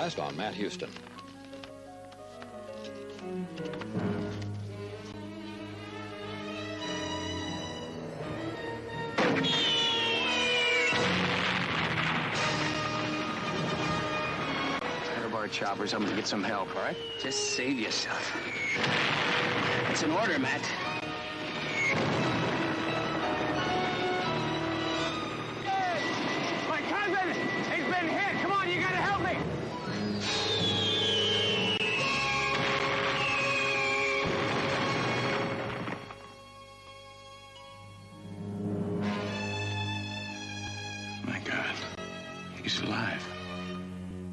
broadcast on Matt Houston. Choppers, I'm gonna get some help, all right? Just save yourself. It's an order, Matt. Hey! My cousin! He's been hit! Come on, you gotta help me! My God. He's alive.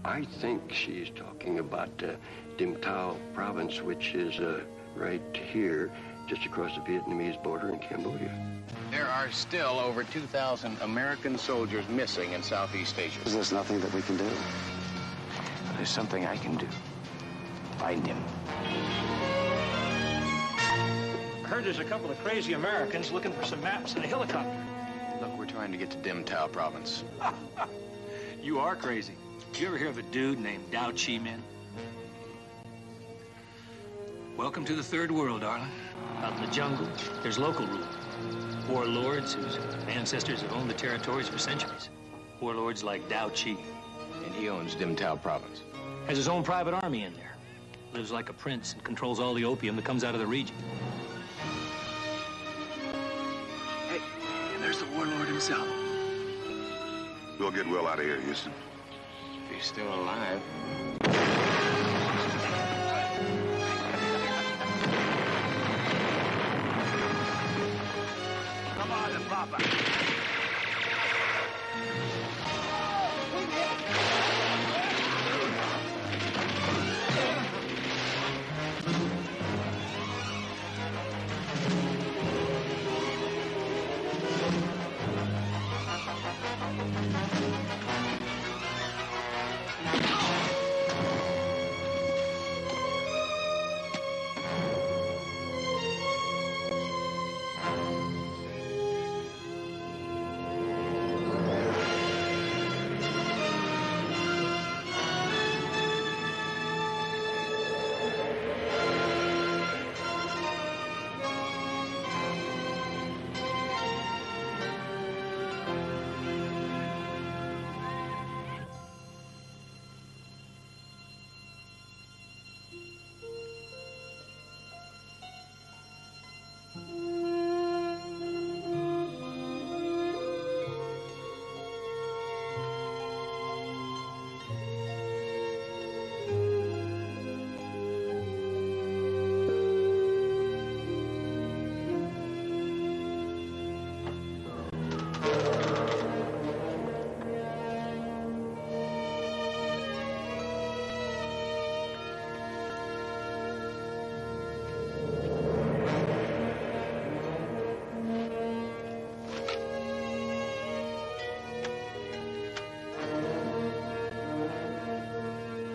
I think she's talking about Dim Tao province, which is right here, just across the Vietnamese border in Cambodia. There are still over 2,000 American soldiers missing in Southeast Asia. There's nothing that we can do. There's something I can do. Find him. I heard there's a couple of crazy Americans looking for some maps in a helicopter. Look, we're trying to get to Dim Tao province. You are crazy. Did you ever hear of a dude named Dao Chi Man? Welcome to the third world, darling. Out in the jungle, there's local rule. Warlords whose ancestors have owned the territories for centuries. Warlords like Dao Chi. And he owns Dim Tao province. Has his own private army in there. Lives like a prince and controls all the opium that comes out of the region. Hey, and there's the warlord himself. We'll get Will out of here, Houston. If he's still alive. Come on, Papa.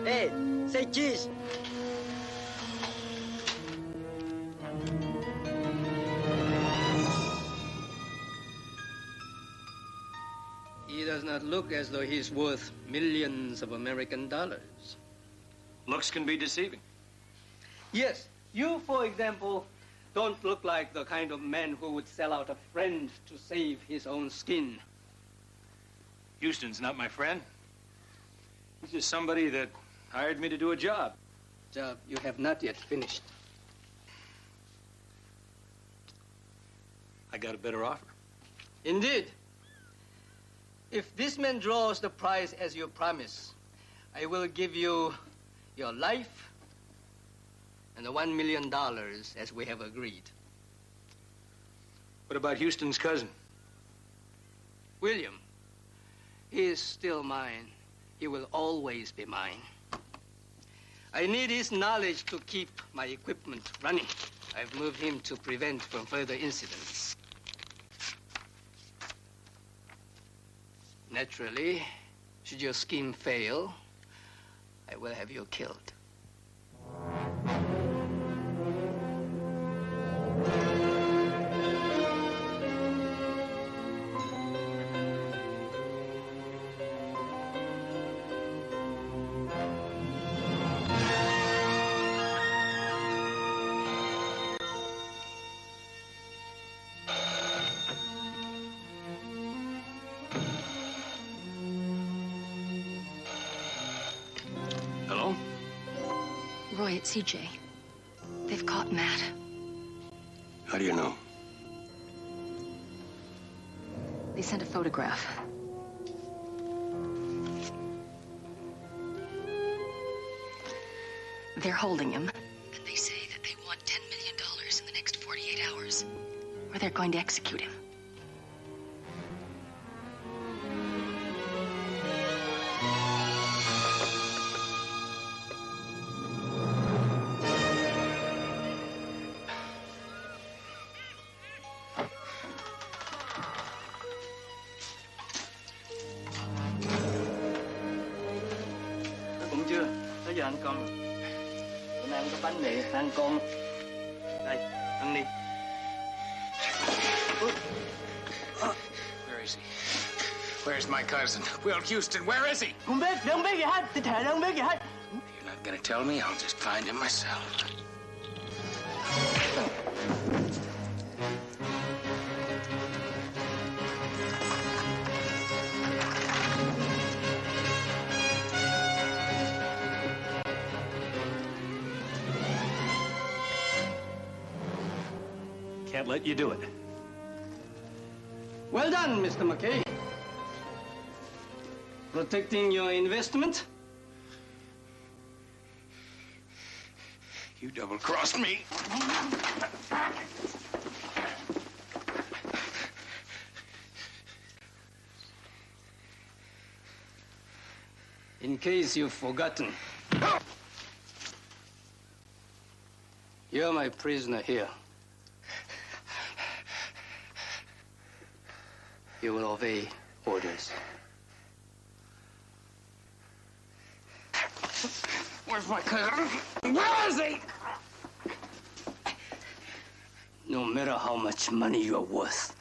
Hey, say cheese. He does not look as though he's worth millions of American dollars. Looks can be deceiving. Yes, you, for example, don't look like the kind of man who would sell out a friend to save his own skin. Houston's not my friend. He's just somebody that hired me to do a job. Job you have not yet finished. I got a better offer. Indeed. If this man draws the prize as you promise, I will give you your life and the $1 million as we have agreed. What about Houston's cousin? William, he is still mine. He will always be mine. I need his knowledge to keep my equipment running. I've moved him to prevent from further incidents. Naturally, should your scheme fail, I will have you killed. boy at CJ. They've caught Matt. How do you know? They sent a photograph. They're holding him. And they say that they want $10 million in the next 48 hours. Or they're going to execute him. Cũng chưa, tới giờ ăn cơm rồi. Bữa nay ăn có bánh mì, ăn cơm. Đây, ăn đi. Where is he? Where's my cousin? Will Houston, where is he? Không biết gì hết, tôi thề không biết gì hết. You're not gonna tell me? I'll just find him myself. Can't let you do it. Well done, Mr. McKay. Protecting your investment. You double-crossed me. In case you've forgotten, you're my prisoner here. You will obey orders. Where's my cousin? Where is he? No matter how much money you're worth,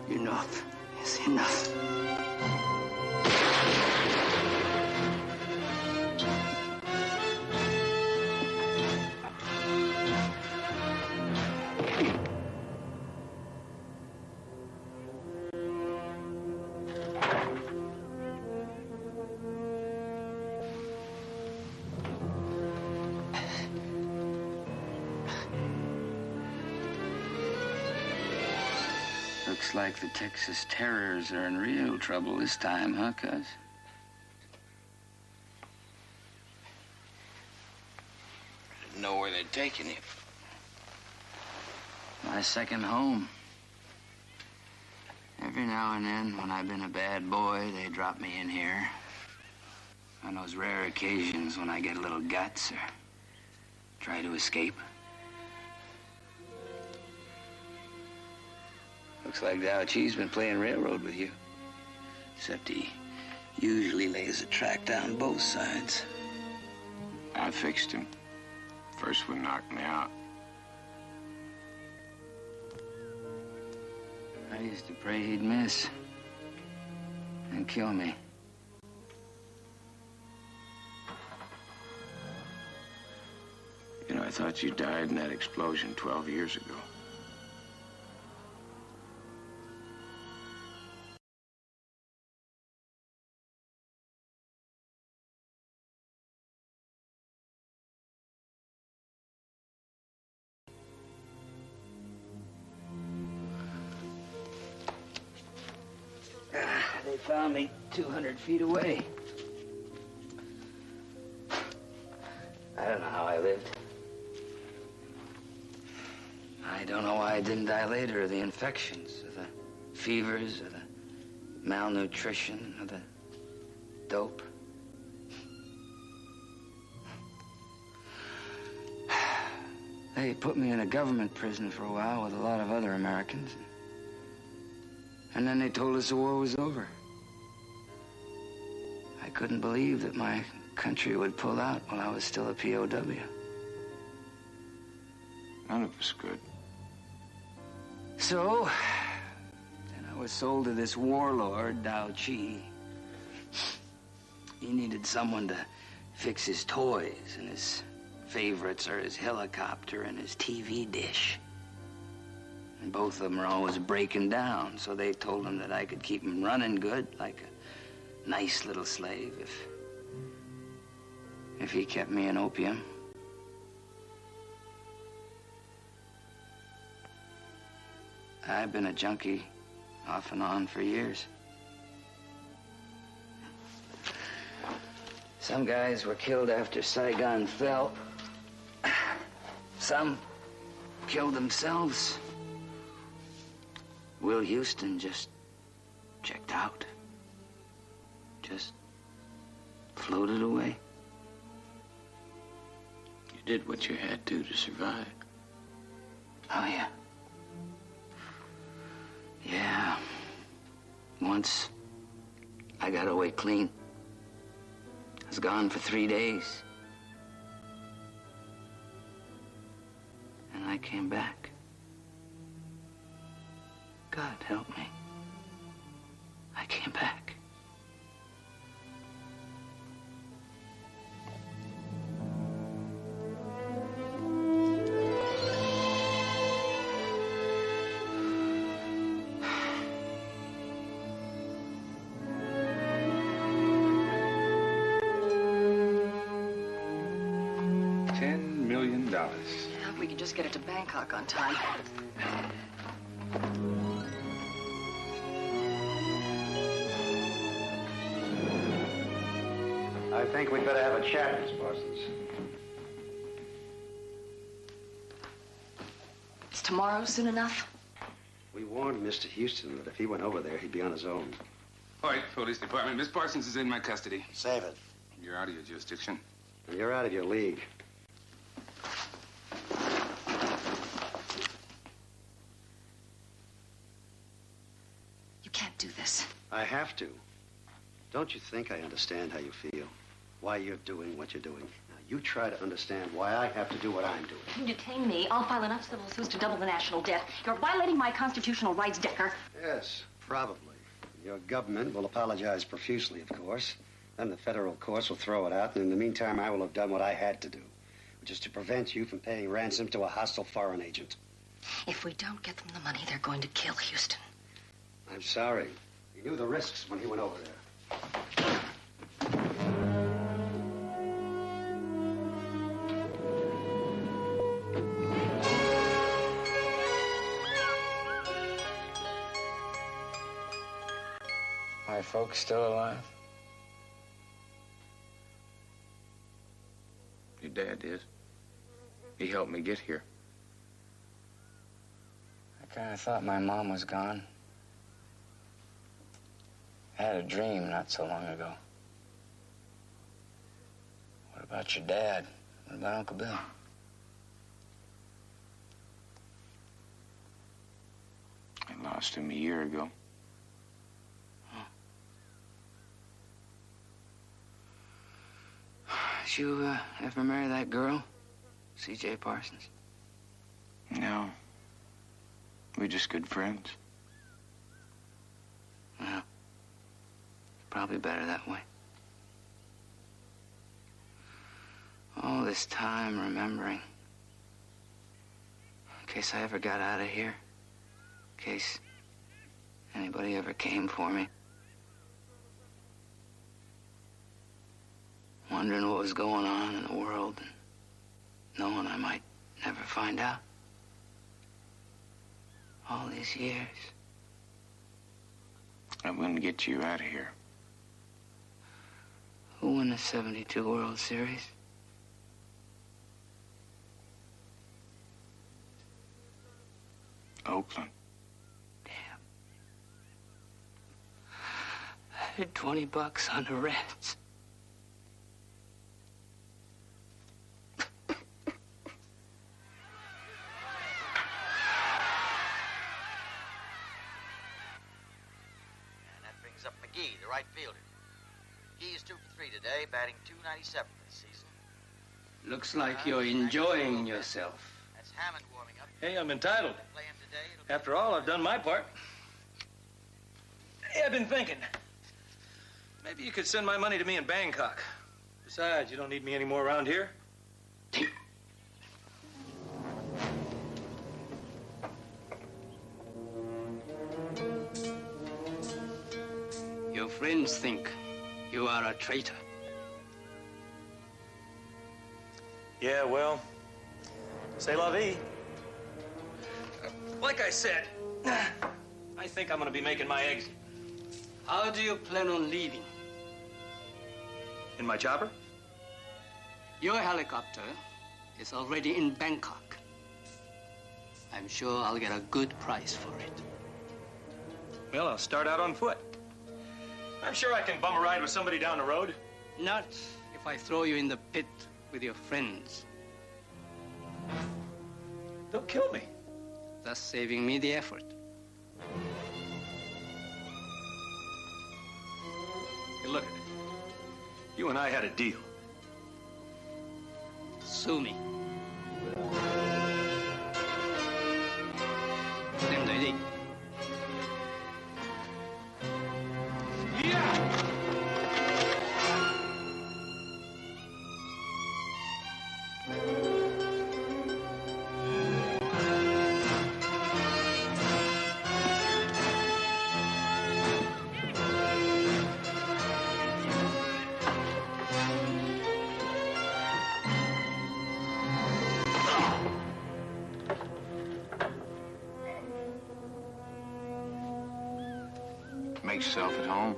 enough is enough. Looks like the Texas Terriers are in real trouble this time, huh, cuz? Didn't know where they'd taken him. My second home. Every now and then, when I've been a bad boy, they drop me in here. On those rare occasions when I get a little guts or try to escape. Looks like Dow Chi's been playing railroad with you. Except he usually lays a track down both sides. I fixed him. First one knocked me out. I used to pray he'd miss and kill me. You know, I thought you died in that explosion 12 years ago. They found me 200 feet away. I don't know how I lived. I don't know why I didn't die later of the infections, or the fevers, or the malnutrition, or the dope. They put me in a government prison for a while with a lot of other Americans. And then they told us the war was over. I couldn't believe that my country would pull out while I was still a POW. None of us could. So, then I was sold to this warlord, Dow Chi. He needed someone to fix his toys, and his favorites are his helicopter and his TV dish. And both of them are always breaking down, so they told him that I could keep them running good, like a nice little slave, if he kept me in opium. I've been a junkie off and on for years. Some guys were killed after Saigon fell. Some killed themselves. Will Houston just checked out. Just floated away. You did what you had to survive. Oh, yeah. Yeah. Once, I got away clean. I was gone for 3 days. And I came back. God help me. I came back. $10 million. Yeah, if we could just get it to Bangkok on time. I think we'd better have a chat, Miss Parsons. Is tomorrow soon enough? We warned Mr. Houston that if he went over there, he'd be on his own. Hoyt, Police Department. Miss Parsons is in my custody. Save it. You're out of your jurisdiction. And you're out of your league. You can't do this. I have to. Don't you think I understand how you feel? Why you're doing what you're doing? Now, you try to understand why I have to do what I'm doing. You detain me, I'll file enough civil suits to double the national debt. You're violating my constitutional rights, Decker. Yes, probably. Your government will apologize profusely, of course. Then the federal courts will throw it out, and in the meantime, I will have done what I had to do, which is to prevent you from paying ransom to a hostile foreign agent. If we don't get them the money, they're going to kill Houston. I'm sorry. He knew the risks when he went over there. My folks still alive? Your dad is. He helped me get here. I kind of thought my mom was gone. I had a dream not so long ago. What about your dad? What about Uncle Bill? I lost him a year ago. Did you ever marry that girl, C.J. Parsons? No. We're just good friends. Well, probably better that way. All this time remembering. In case I ever got out of here. In case anybody ever came for me. Wondering what was going on in the world and knowing I might never find out. All these years. I'm gonna get you out of here. Who won the 72 World Series? Oakland. Damn. I had $20 on the Reds. Up McGee, the right fielder. McGee is 2 for 3 today, batting .297 this season. Looks like you're enjoying yourself. That's Hammond warming up. Hey, I'm entitled. Play him today. After all, I've done my part. Hey, I've been thinking. Maybe you could send my money to me in Bangkok. Besides, you don't need me anymore around here. Your friends think you are a traitor. Yeah, well, c'est la vie. Like I said, I think I'm gonna be making my exit. How do you plan on leaving? In my chopper? Your helicopter is already in Bangkok. I'm sure I'll get a good price for it. Well, I'll start out on foot. I'm sure I can bum a ride with somebody down the road. Not if I throw you in the pit with your friends, They'll kill me. thus saving me the effort. Hey, look at it. You and I had a deal. Sue me. Đem tới đi. Make yourself at home.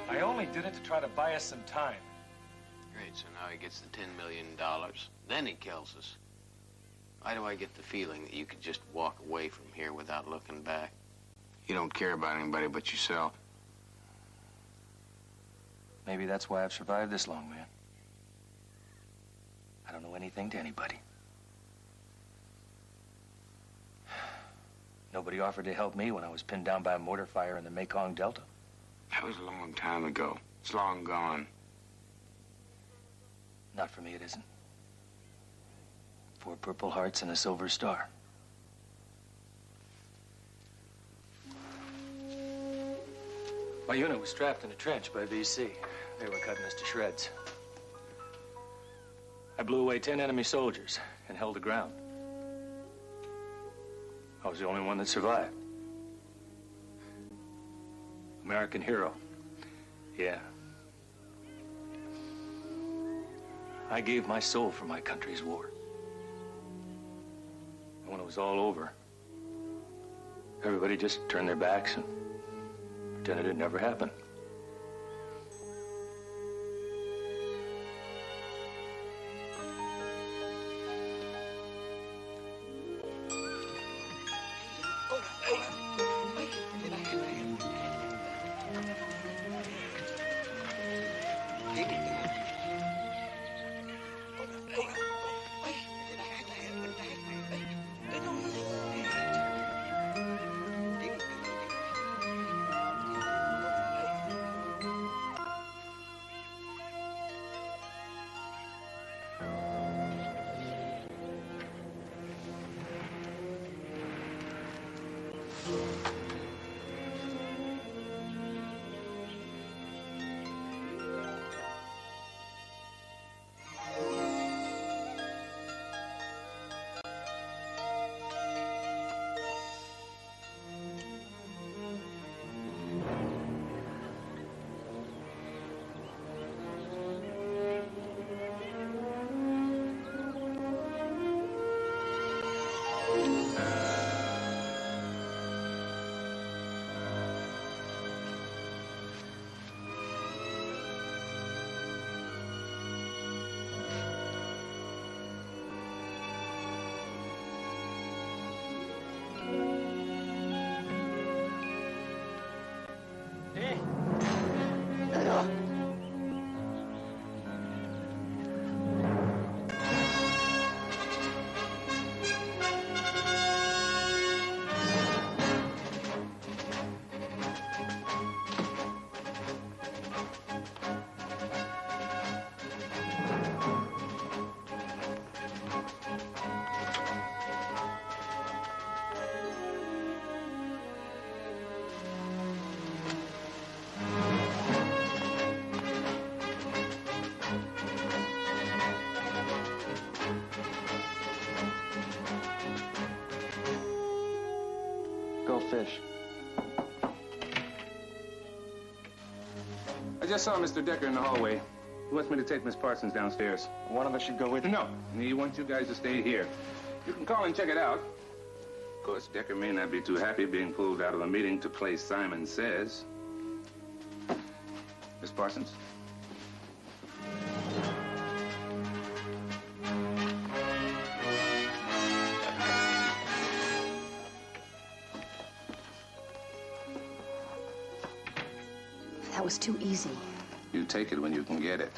I only did it to try to buy us some time. Great, so now he gets the $10 million. Then he kills us. Why do I get the feeling that you could just walk away from here without looking back? You don't care about anybody but yourself. Maybe that's why I've survived this long, man. I don't know anything to anybody. Nobody offered to help me when I was pinned down by a mortar fire in the Mekong Delta. That was a long time ago. It's long gone. Not for me, it isn't. 4 Purple Hearts and a Silver Star. My unit was trapped in a trench by VC. They were cutting us to shreds. I blew away 10 enemy soldiers and held the ground. I was the only one that survived. American hero. Yeah. I gave my soul for my country's war. And when it was all over, everybody just turned their backs and pretended it never happened. fish. I just saw Mr. Decker in the hallway. He wants me to take Miss Parsons downstairs. One of us should go with you. No, he wants you guys to stay here. You can call and check it out. Of course, Decker may not be too happy being pulled out of a meeting to play Simon Says. Miss Parsons? That was too easy. You take it when you can get it.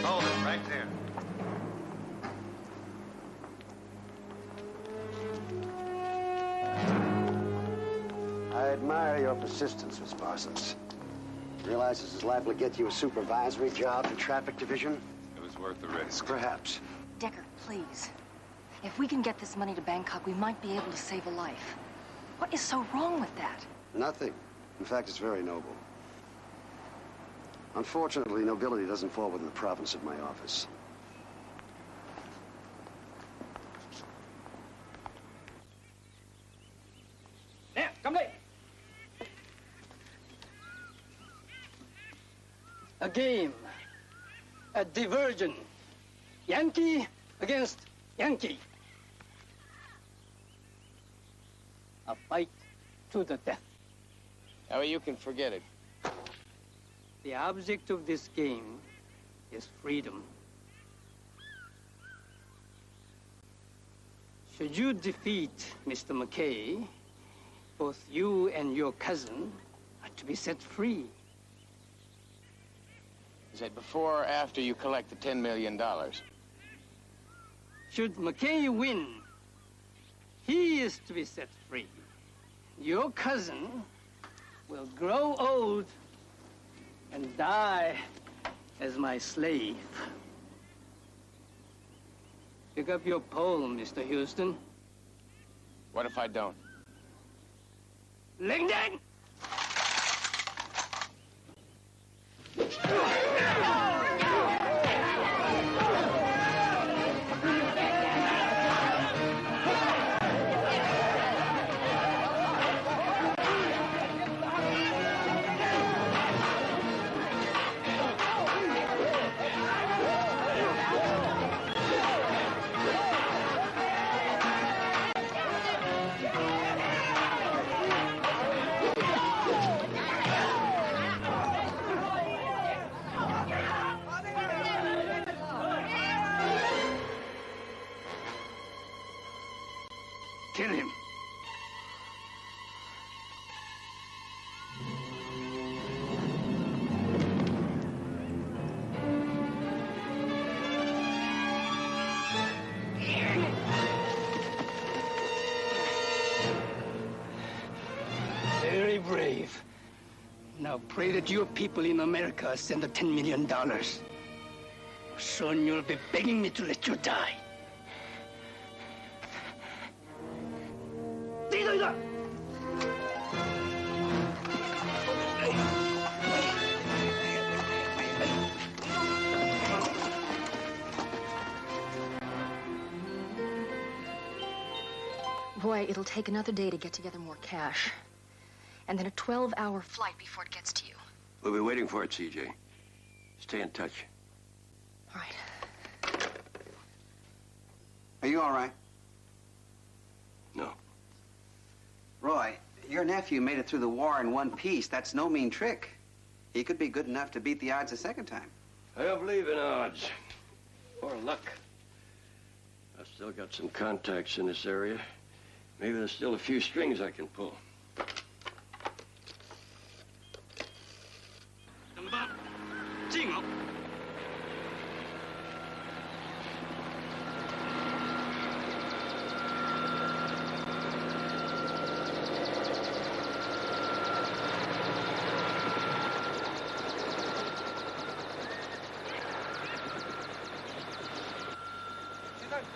Hold it right there. I admire your persistence, Miss Parsons. Realize this is liable to get you a supervisory job in traffic division? It was worth the risk. Perhaps. Decker, please. If we can get this money to Bangkok, we might be able to save a life. What is so wrong with that? Nothing. In fact, it's very noble. Unfortunately, nobility doesn't fall within the province of my office. There, come late. A game. A diversion. Yankee against Yankee. A fight to the death. Oh, you can forget it. The object of this game is freedom. Should you defeat Mr. McKay, both you and your cousin are to be set free. Is that before or after you collect the $10 million? Should McKay win, he is to be set free. Your cousin will grow old and die as my slave. Pick up your pole, Mr. Houston. What if I don't? Ling ding! Kill him. Very brave. Now pray that your people in America send the $10 million. Soon you'll be begging me to let you die. Boy, it'll take another day to get together more cash. And then a 12-hour flight before it gets to you. We'll be waiting for it, CJ. Stay in touch. All right. Are you all right? No. Roy, your nephew made it through the war in one piece. That's no mean trick. He could be good enough to beat the odds a second time. I don't believe in odds. Or luck. I've still got some contacts in this area. Maybe there's still a few strings I can pull.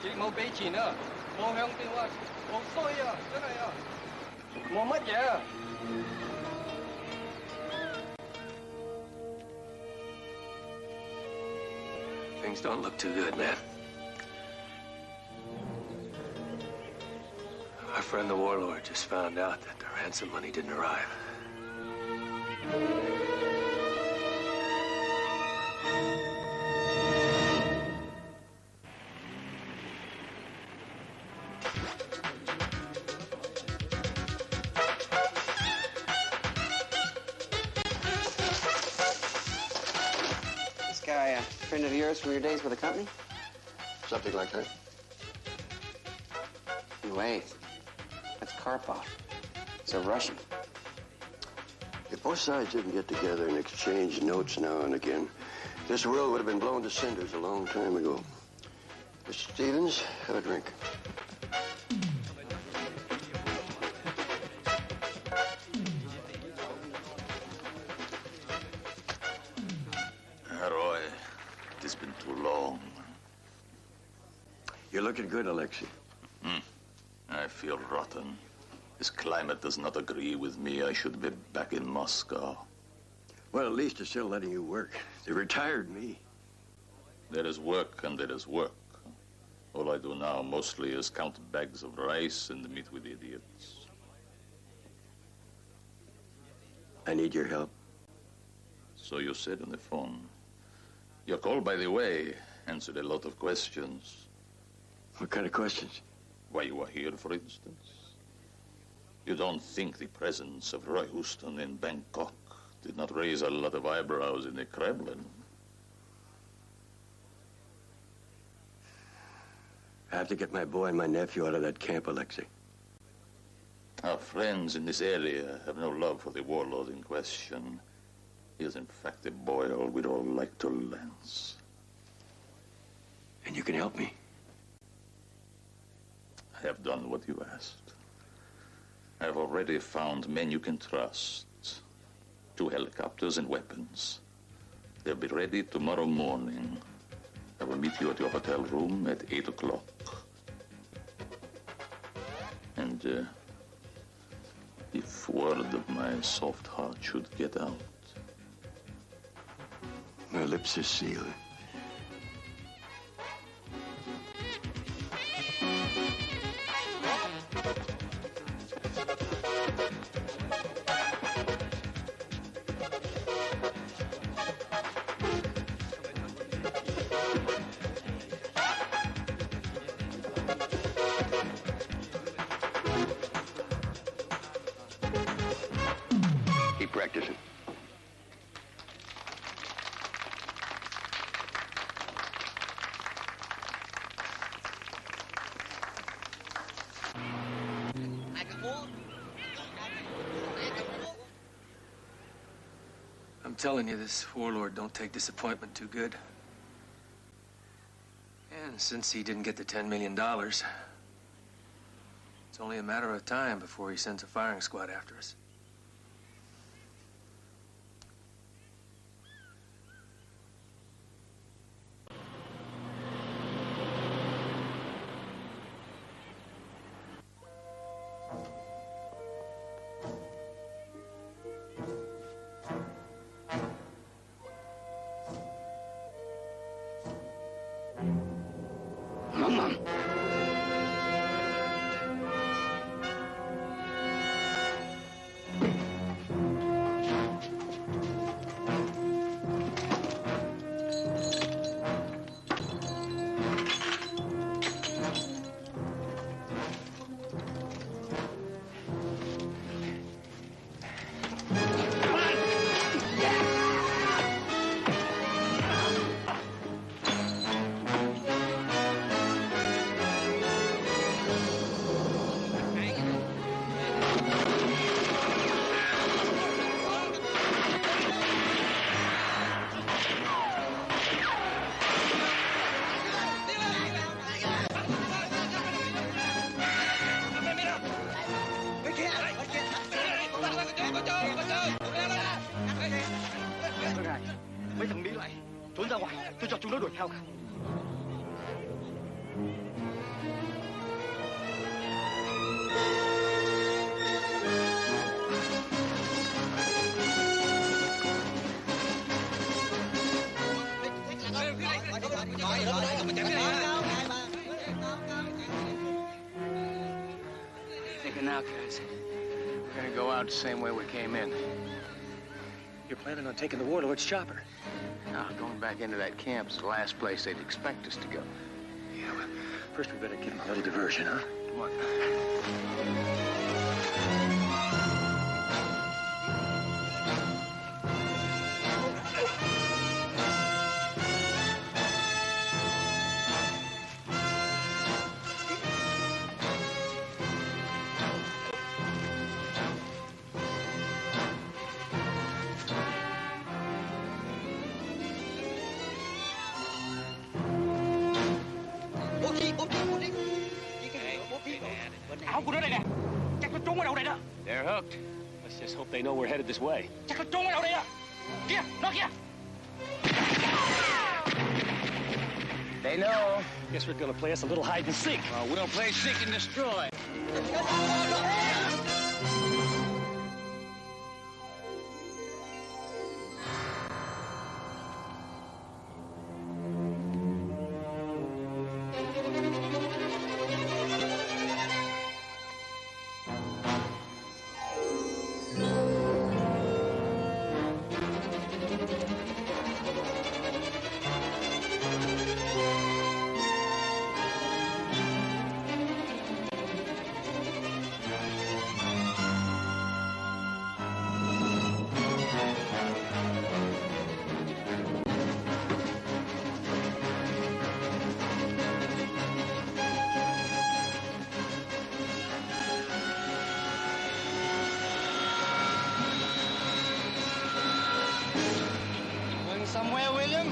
chị冇俾錢啊，冇響電話，好衰啊，真係啊，冇乜嘢啊。Things don't look too good, man. Our friend the warlord just found out that the ransom money didn't arrive. This guy, a friend of yours from your days with the company? Something like that. Wait, that's Karpov. It's a Russian. If both sides didn't get together and exchange notes now and again, this world would have been blown to cinders a long time ago. Mr. Stevens, have a drink. Roy, it has been too long. You're looking good, Alexei. I feel rotten. This climate does not agree with me. I should be back in Moscow. Well, at least they're still letting you work. They retired me. There is work and there is work. All I do now mostly is count bags of rice and meet with idiots. I need your help. So you said on the phone. Your call, by the way, answered a lot of questions. What kind of questions? Why you are here, for instance. You don't think the presence of Roy Houston in Bangkok did not raise a lot of eyebrows in the Kremlin? I have to get my boy and my nephew out of that camp, Alexei. Our friends in this area have no love for the warlord in question. He is, in fact, a boil we'd all like to lance. And you can help me? I have done what you asked. I have already found men you can trust. 2 helicopters and weapons. They'll be ready tomorrow morning. I will meet you at your hotel room at 8 o'clock. And if word of my soft heart should get out. My lips are sealed. Keep practicing. I'm telling you, this warlord don't take disappointment too good. And since he didn't get the $10 million, it's only a matter of time before he sends a firing squad after us. Mama. Mấy thằng Mỹ lại trốn ra ngoài, tôi cho chúng nó đuổi theo cả. Thinking now, cuz. We're gonna go out the same way we came in. You're planning on taking the warlord's chopper. Now, going back into that camp is the last place they'd expect us to go. Yeah, well, first we better give them a little diversion, huh? Come on. They're hooked. Let's just hope they know we're headed this way. They know. Guess we're gonna play us a little hide and seek. Well, we'll play seek and destroy. Going somewhere, William?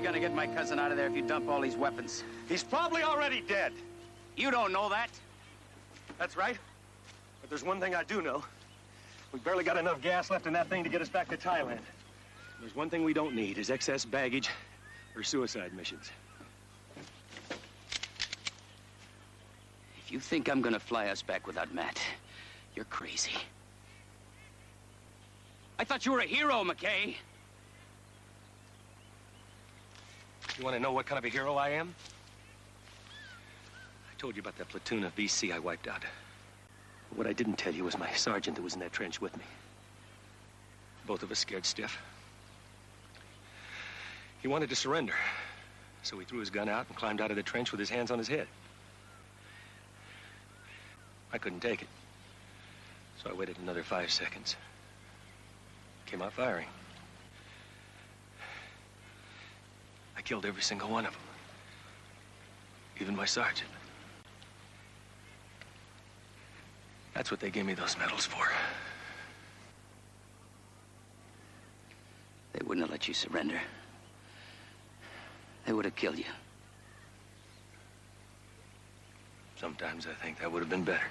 Gonna get my cousin out of there if you dump all these weapons. He's probably already dead. You don't know that. That's right. But there's one thing I do know. We've barely got enough gas left in that thing to get us back to Thailand. There's one thing we don't need is excess baggage or suicide missions. If you think I'm gonna fly us back without Matt, you're crazy. I thought you were a hero, McKay. You want to know what kind of a hero I am? I told you about that platoon of VC I wiped out. But what I didn't tell you was my sergeant that was in that trench with me. Both of us scared stiff. He wanted to surrender, so he threw his gun out and climbed out of the trench with his hands on his head. I couldn't take it. So I waited another 5 seconds. Came out firing. I killed every single one of them. Even my sergeant. That's what they gave me those medals for. They wouldn't have let you surrender. They would have killed you. Sometimes I think that would have been better.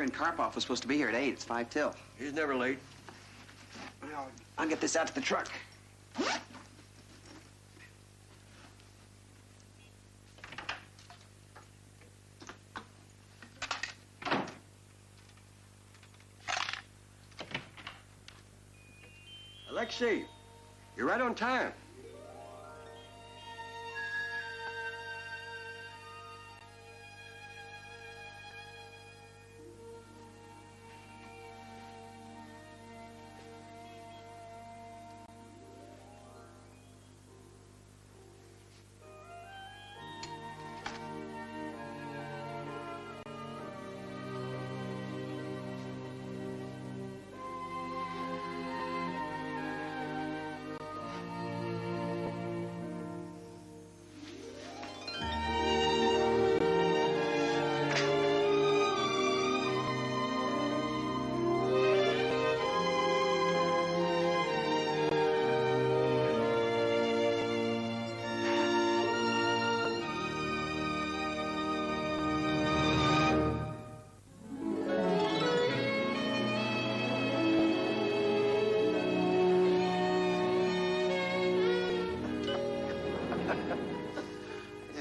friend Karpov was supposed to be here at 8. It's 5 till. He's never late. Well, I'll get this out to the truck. Alexei, you're right on time.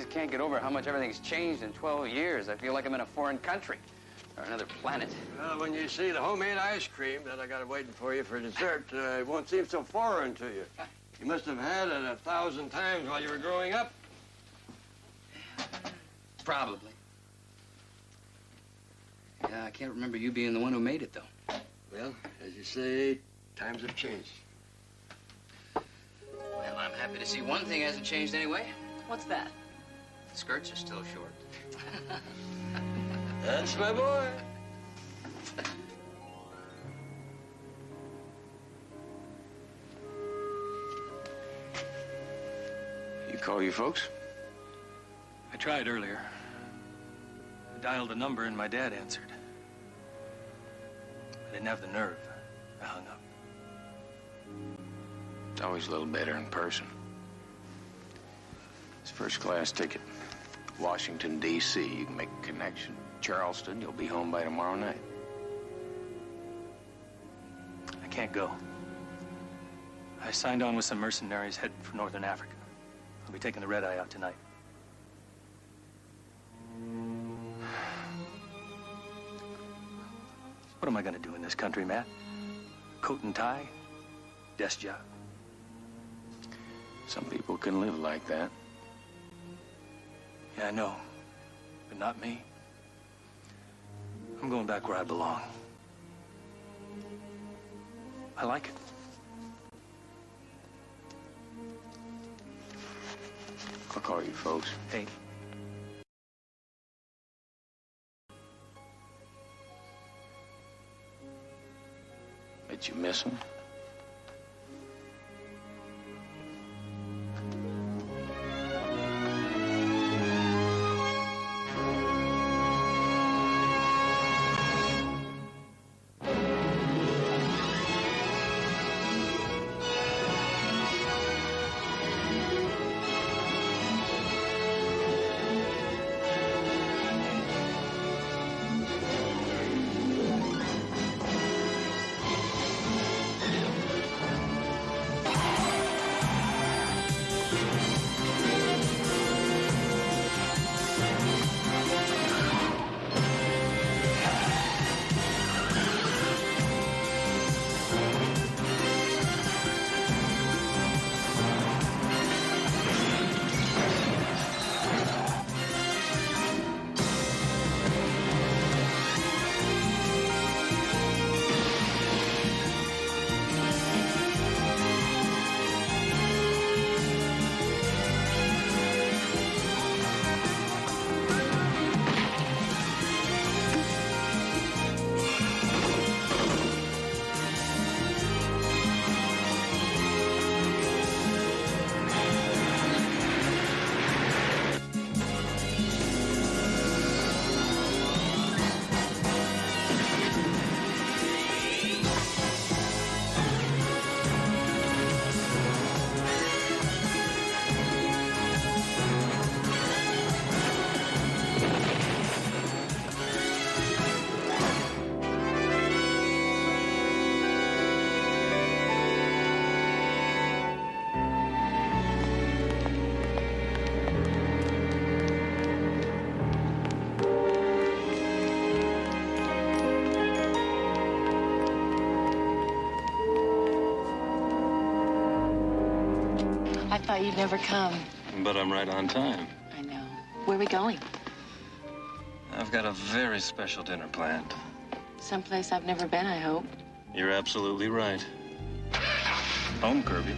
Can't get over how much everything's changed in 12 years. I feel like I'm in a foreign country or another planet. Well, when you see the homemade ice cream that I got waiting for you for dessert, it won't seem so foreign to you. You must have had it 1,000 times while you were growing up. Probably. Yeah, I can't remember you being the one who made it, though. Well, as you say, times have changed. Well, I'm happy to see one thing hasn't changed anyway. What's that? The skirts are still short. That's my boy. You call your folks? I tried earlier. I dialed a number and my dad answered. I didn't have the nerve. I hung up. It's always a little better in person. It's first-class ticket. Washington, D.C. You can make a connection. Charleston, you'll be home by tomorrow night. I can't go. I signed on with some mercenaries heading for Northern Africa. I'll be taking the red-eye out tonight. What am I going to do in this country, Matt? Coat and tie? Desk job? Some people can live like that. Yeah, I know. But not me. I'm going back where I belong. I like it. I'll call you folks. Hey. Bet you miss them? thought you'd never come. But I'm right on time. I know. Where are we going? I've got a very special dinner planned. Someplace I've never been, I hope. You're absolutely right. Home, Kirby.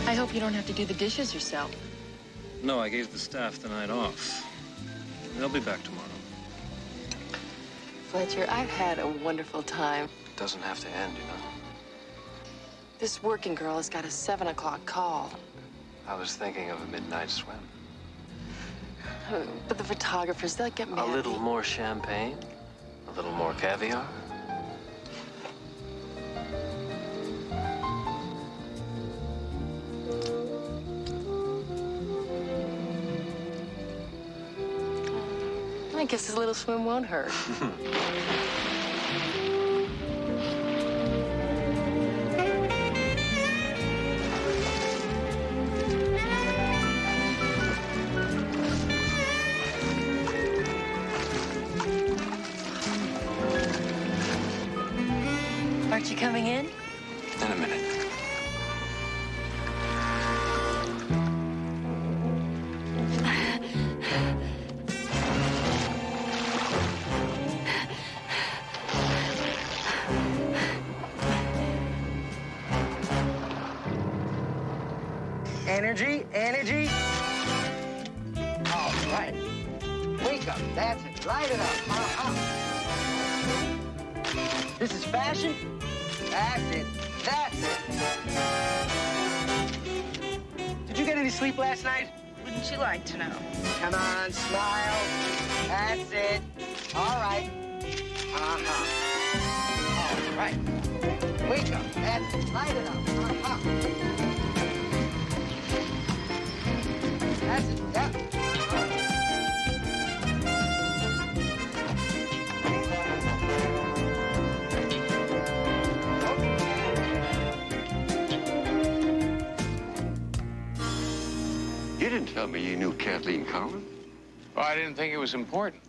I hope you don't have to do the dishes yourself. No, I gave the staff the night off. They'll be back tomorrow. Fletcher, I've had a wonderful time. It doesn't have to end, you know. This working girl has got a 7 o'clock call. I was thinking of a midnight swim. But the photographers, they'll get mad. A little more champagne? A little more caviar? I guess a little swim won't hurt. Aren't you coming in? In a minute. Energy, energy. All right. Wake up. That's it. Light it up. This is fashion. That's it. That's it. Did you get any sleep last night? Wouldn't you like to know? Come on, smile. That's it. All right. All right. Wake up. That's it. Light it up. That's it. Yep. You didn't tell me you knew Kathleen Collins. Oh, I didn't think it was important.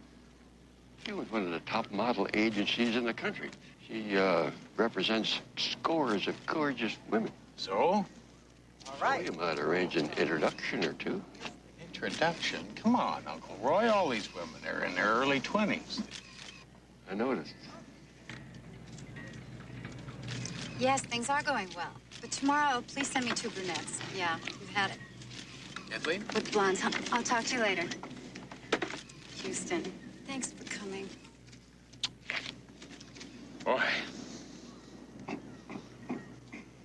She was one of the top model agencies in the country. She represents scores of gorgeous women. So? All right. You might arrange an introduction or two. Introduction? Come on, Uncle Roy. All these women are in their early 20s. I noticed. Yes, things are going well. But tomorrow, please send me 2 brunettes. Yeah, you've had it. Kathleen? With blondes. I'll talk to you later. Houston, thanks for coming. Boy.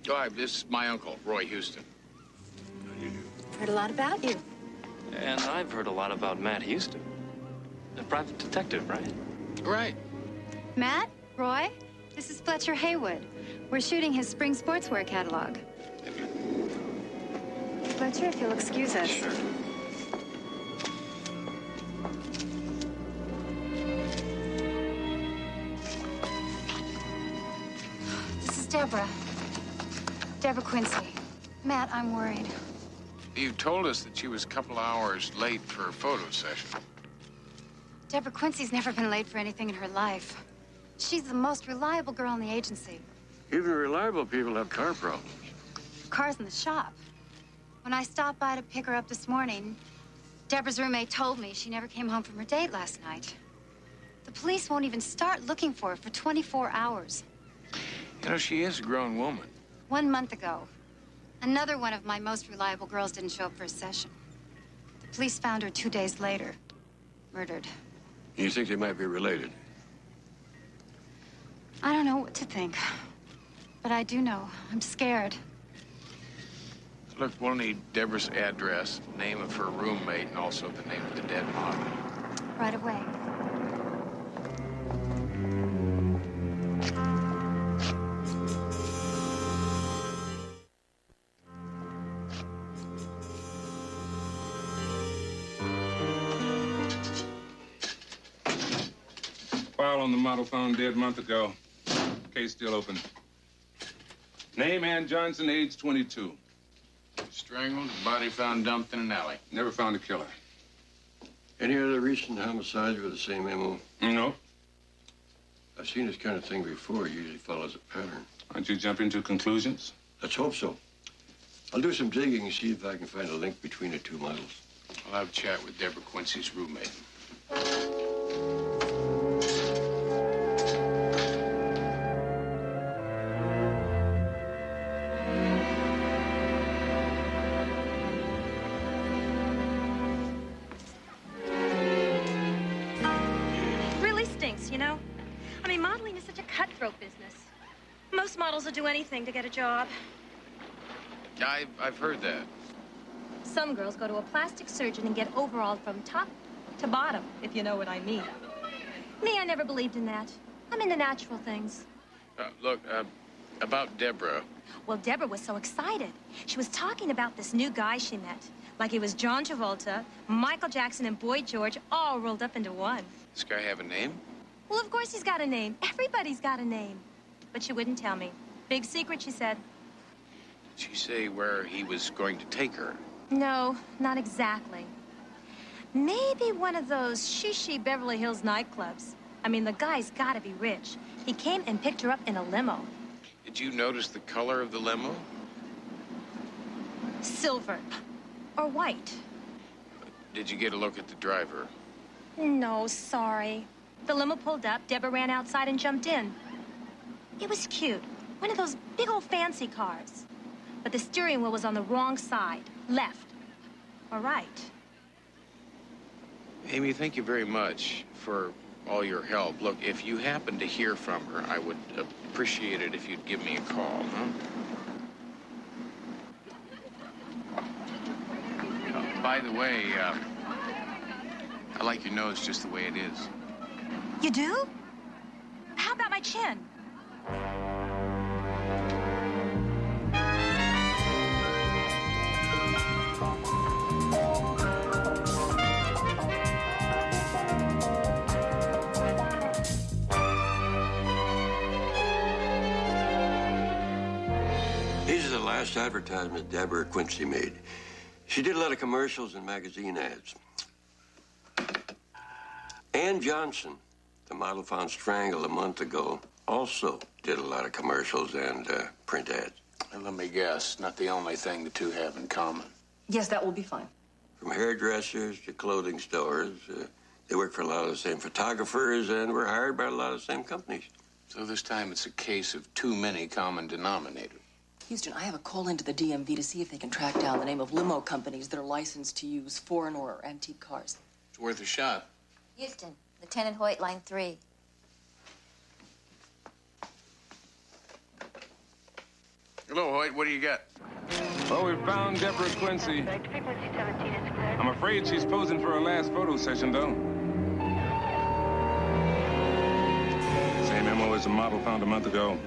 Oh, this is my uncle, Roy Houston. Heard a lot about you. And I've heard a lot about Matt Houston. A private detective, right? Right. Matt, Roy, this is Fletcher Haywood. We're shooting his spring sportswear catalog. Fletcher, if you'll excuse us. Sure. This is Deborah. Deborah Quincy. Matt, I'm worried. You told us that she was a couple hours late for a photo session. Deborah Quincy's never been late for anything in her life. She's the most reliable girl in the agency. Even reliable people have car problems. Car's in the shop. When I stopped by to pick her up this morning, Deborah's roommate told me she never came home from her date last night. The police won't even start looking for her for 24 hours. You know, she is a grown woman. 1 month ago, another one of my most reliable girls didn't show up for a session. The police found her 2 days later, murdered. You think they might be related? I don't know what to think, but I do know I'm scared. Look, we'll need Deborah's address, name of her roommate, and also the name of the dead body. Right away. File on the model found dead a month ago. case still open. Name Ann Johnson, age 22. Strangled, body found dumped in an alley. Never found a killer. Any other recent homicides with the same MO? No. I've seen this kind of thing before. It usually follows a pattern. Aren't you jumping to conclusions? Let's hope so. I'll do some digging and see if I can find a link between the two models. I'll have a chat with Deborah Quincy's roommate. Really stinks, you know? I mean, modeling is such a cutthroat business. Most models will do anything to get a job. I've heard that. Some girls go to a plastic surgeon and get overhauled from top to bottom, if you know what I mean. Me, I never believed in that. I'm into natural things. Look, about Deborah. Well, Deborah was so excited. She was talking about this new guy she met. Like he was John Travolta, Michael Jackson, and Boy George all rolled up into one. Does this guy have a name? Well, of course he's got a name. Everybody's got a name. But she wouldn't tell me. Big secret, she said. Did she say where he was going to take her? No, not exactly. Maybe one of those she Beverly Hills nightclubs. I mean, the guy's gotta be rich. He came and picked her up in a limo. Did you notice the color of the limo? Silver. Or white. Did you get a look at the driver? No, sorry. The limo pulled up, Deborah ran outside and jumped in. It was cute. One of those big old fancy cars. But the steering wheel was on the wrong side. Left. Or right. Amy, thank you very much for all your help. Look, if you happen to hear from her, I would appreciate it if you'd give me a call, huh? By the way, I like your nose just the way it is. You do? How about my chin? These are the last advertisements Deborah Quincy made. She did a lot of commercials and magazine ads. Ann Johnson, the model found strangled a month ago, also did a lot of commercials and print ads. And let me guess, not the only thing the two have in common. Yes, that will be fine. From hairdressers to clothing stores, they work for a lot of the same photographers and were hired by a lot of the same companies. So this time it's a case of too many common denominators. Houston, I have a call into the DMV to see if they can track down the name of limo companies that are licensed to use foreign or antique cars. It's worth a shot. Houston, Lieutenant Hoyt, line 3. Hello, Hoyt. What do you got? Well, we found Deborah Quincy. I'm afraid she's posing for her last photo session, though. Same MO as the model found a month ago.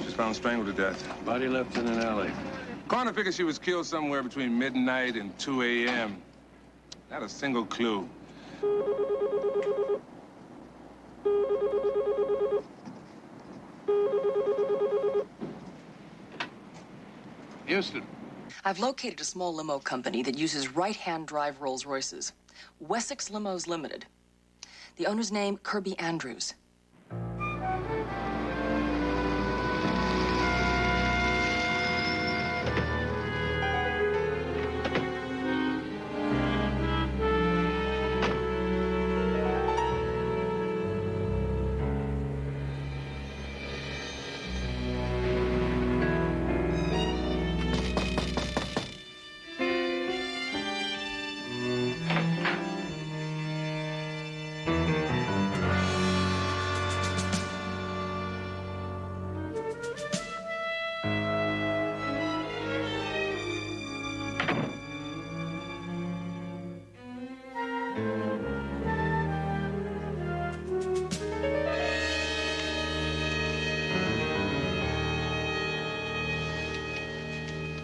She's found strangled to death. Body left in an alley. Coroner figures she was killed somewhere between midnight and 2 a.m. Not a single clue. Houston. I've located a small limo company that uses right-hand drive Rolls Royces. Wessex Limos Limited. The owner's name, Kirby Andrews.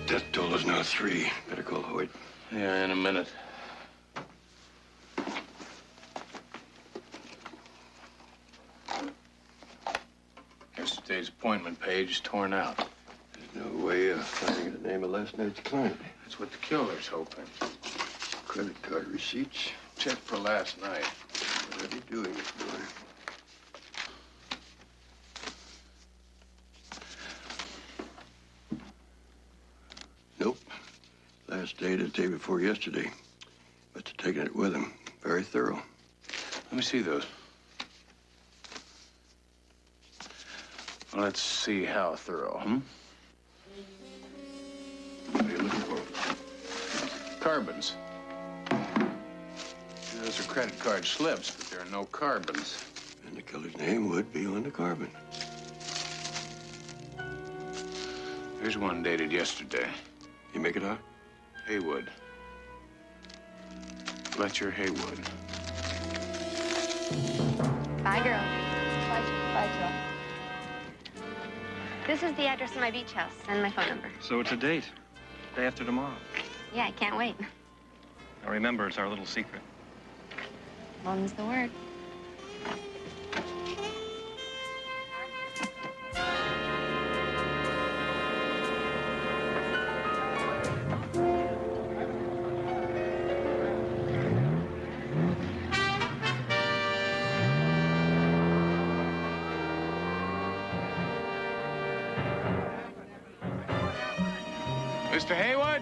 Death toll is now 3. Better call Hoyt. Yeah, in a minute. Here's today's Roy's appointment page is torn out. There's no way of finding the name of last night's client. That's what the killer's hoping. Credit card receipts. Check for last night. Already doing it, boy. Nope. Last day the day before yesterday. Must have taken it with him. Very thorough. Let me see those. Well, let's see how thorough, What are you looking for? Carbons. Those are credit card slips, but there are no carbons. And the killer's name would be on the carbon. Here's one dated yesterday. You make it out? Haywood. Fletcher Haywood. Bye, girl. Bye, Joe. This is the address of my beach house and my phone number. So it's a date. Day after tomorrow. Yeah, I can't wait. Now remember, it's our little secret. Mum's the word. Mr. Haywood?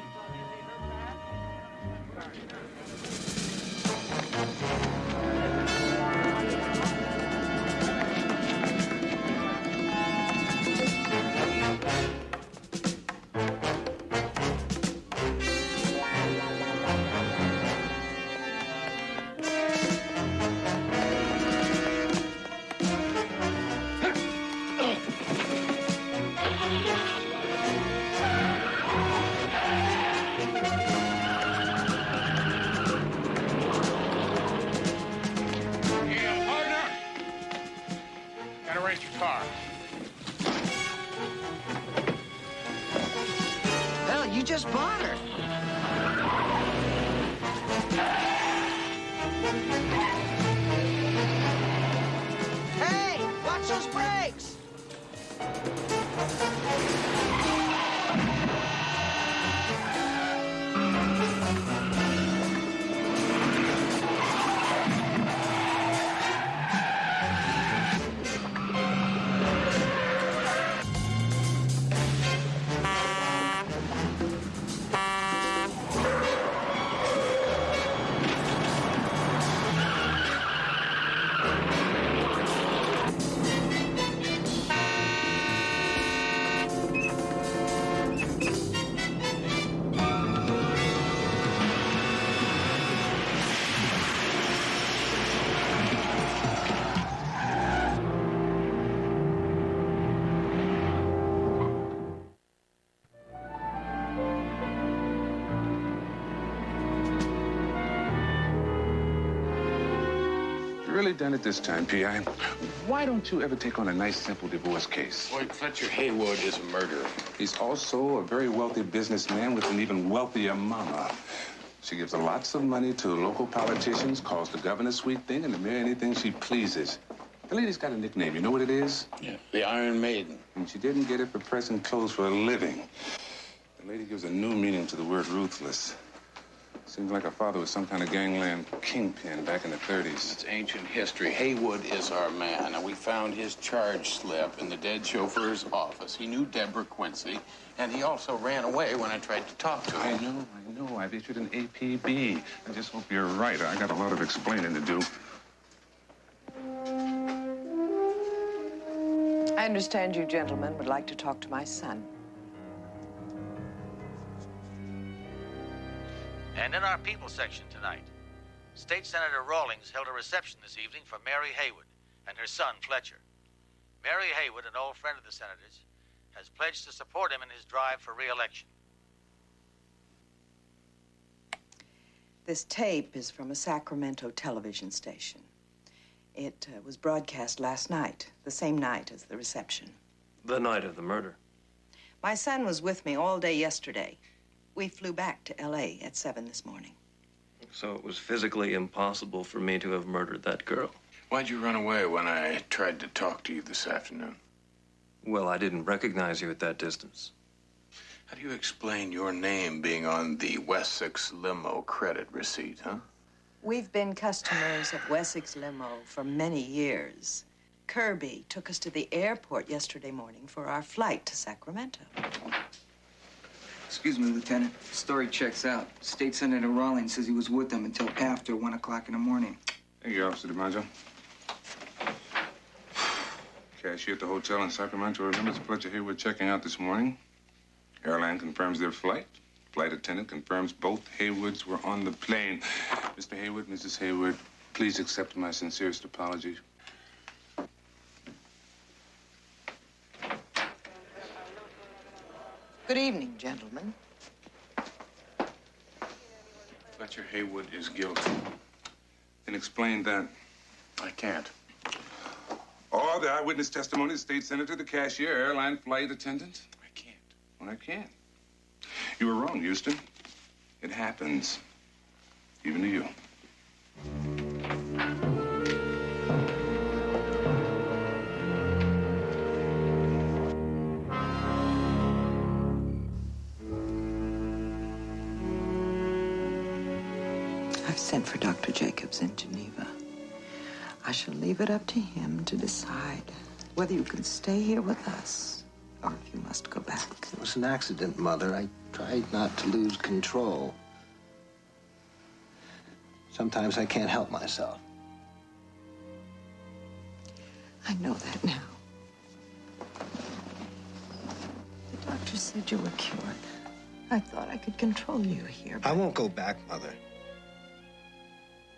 Hell, you just bought her. Hey, watch those brakes! Really done it this time, P.I. Why don't you ever take on a nice, simple divorce case? Boy, Fletcher Haywood is a murderer. He's also a very wealthy businessman with an even wealthier mama. She gives lots of money to local politicians, calls the governor sweet thing, and to marry anything she pleases. The lady's got a nickname. You know what it is? Yeah, the Iron Maiden. And she didn't get it for pressing clothes for a living. The lady gives a new meaning to the word ruthless. Seems like her father was some kind of gangland kingpin back in the 30s. It's ancient history. Haywood is our man, and we found his charge slip in the dead chauffeur's office. He knew Deborah Quincy, and he also ran away when I tried to talk to him. I know. I've issued an APB. I just hope you're right. I got a lot of explaining to do. I understand you gentlemen would like to talk to my son. And in our people section tonight, State Senator Rawlings held a reception this evening for Mary Haywood and her son, Fletcher. Mary Haywood, an old friend of the senator's, has pledged to support him in his drive for re-election. This tape is from a Sacramento television station. It was broadcast last night, the same night as the reception. The night of the murder. My son was with me all day yesterday. We flew back to L.A. at 7 this morning. So it was physically impossible for me to have murdered that girl. Why'd you run away when I tried to talk to you this afternoon? Well, I didn't recognize you at that distance. How do you explain your name being on the Wessex limo credit receipt, huh? We've been customers of Wessex Limo for many years. Kirby took us to the airport yesterday morning for our flight to Sacramento. Excuse me, Lieutenant. The story checks out. State Senator Rawlings says he was with them until after 1 o'clock in the morning. Thank you, Officer DiMaggio. Cashier at the hotel in Sacramento remembers Fletcher Haywood checking out this morning. Airline confirms their flight. Flight attendant confirms both Haywoods were on the plane. Mr. Haywood, Mrs. Haywood, please accept my sincerest apologies. Good evening, gentlemen. Fletcher Haywood is guilty. Then explain that. I can't. All the eyewitness testimony, the state senator, the cashier, airline flight attendant. I can't. Well, I can't. You were wrong, Houston. It happens. Even to you. I've sent for Dr. Jacobs in Geneva. I shall leave it up to him to decide whether you can stay here with us or if you must go back. It was an accident, Mother. I tried not to lose control. Sometimes I can't help myself. I know that now. The doctor said you were cured. I thought I could control you here. I won't go back, Mother.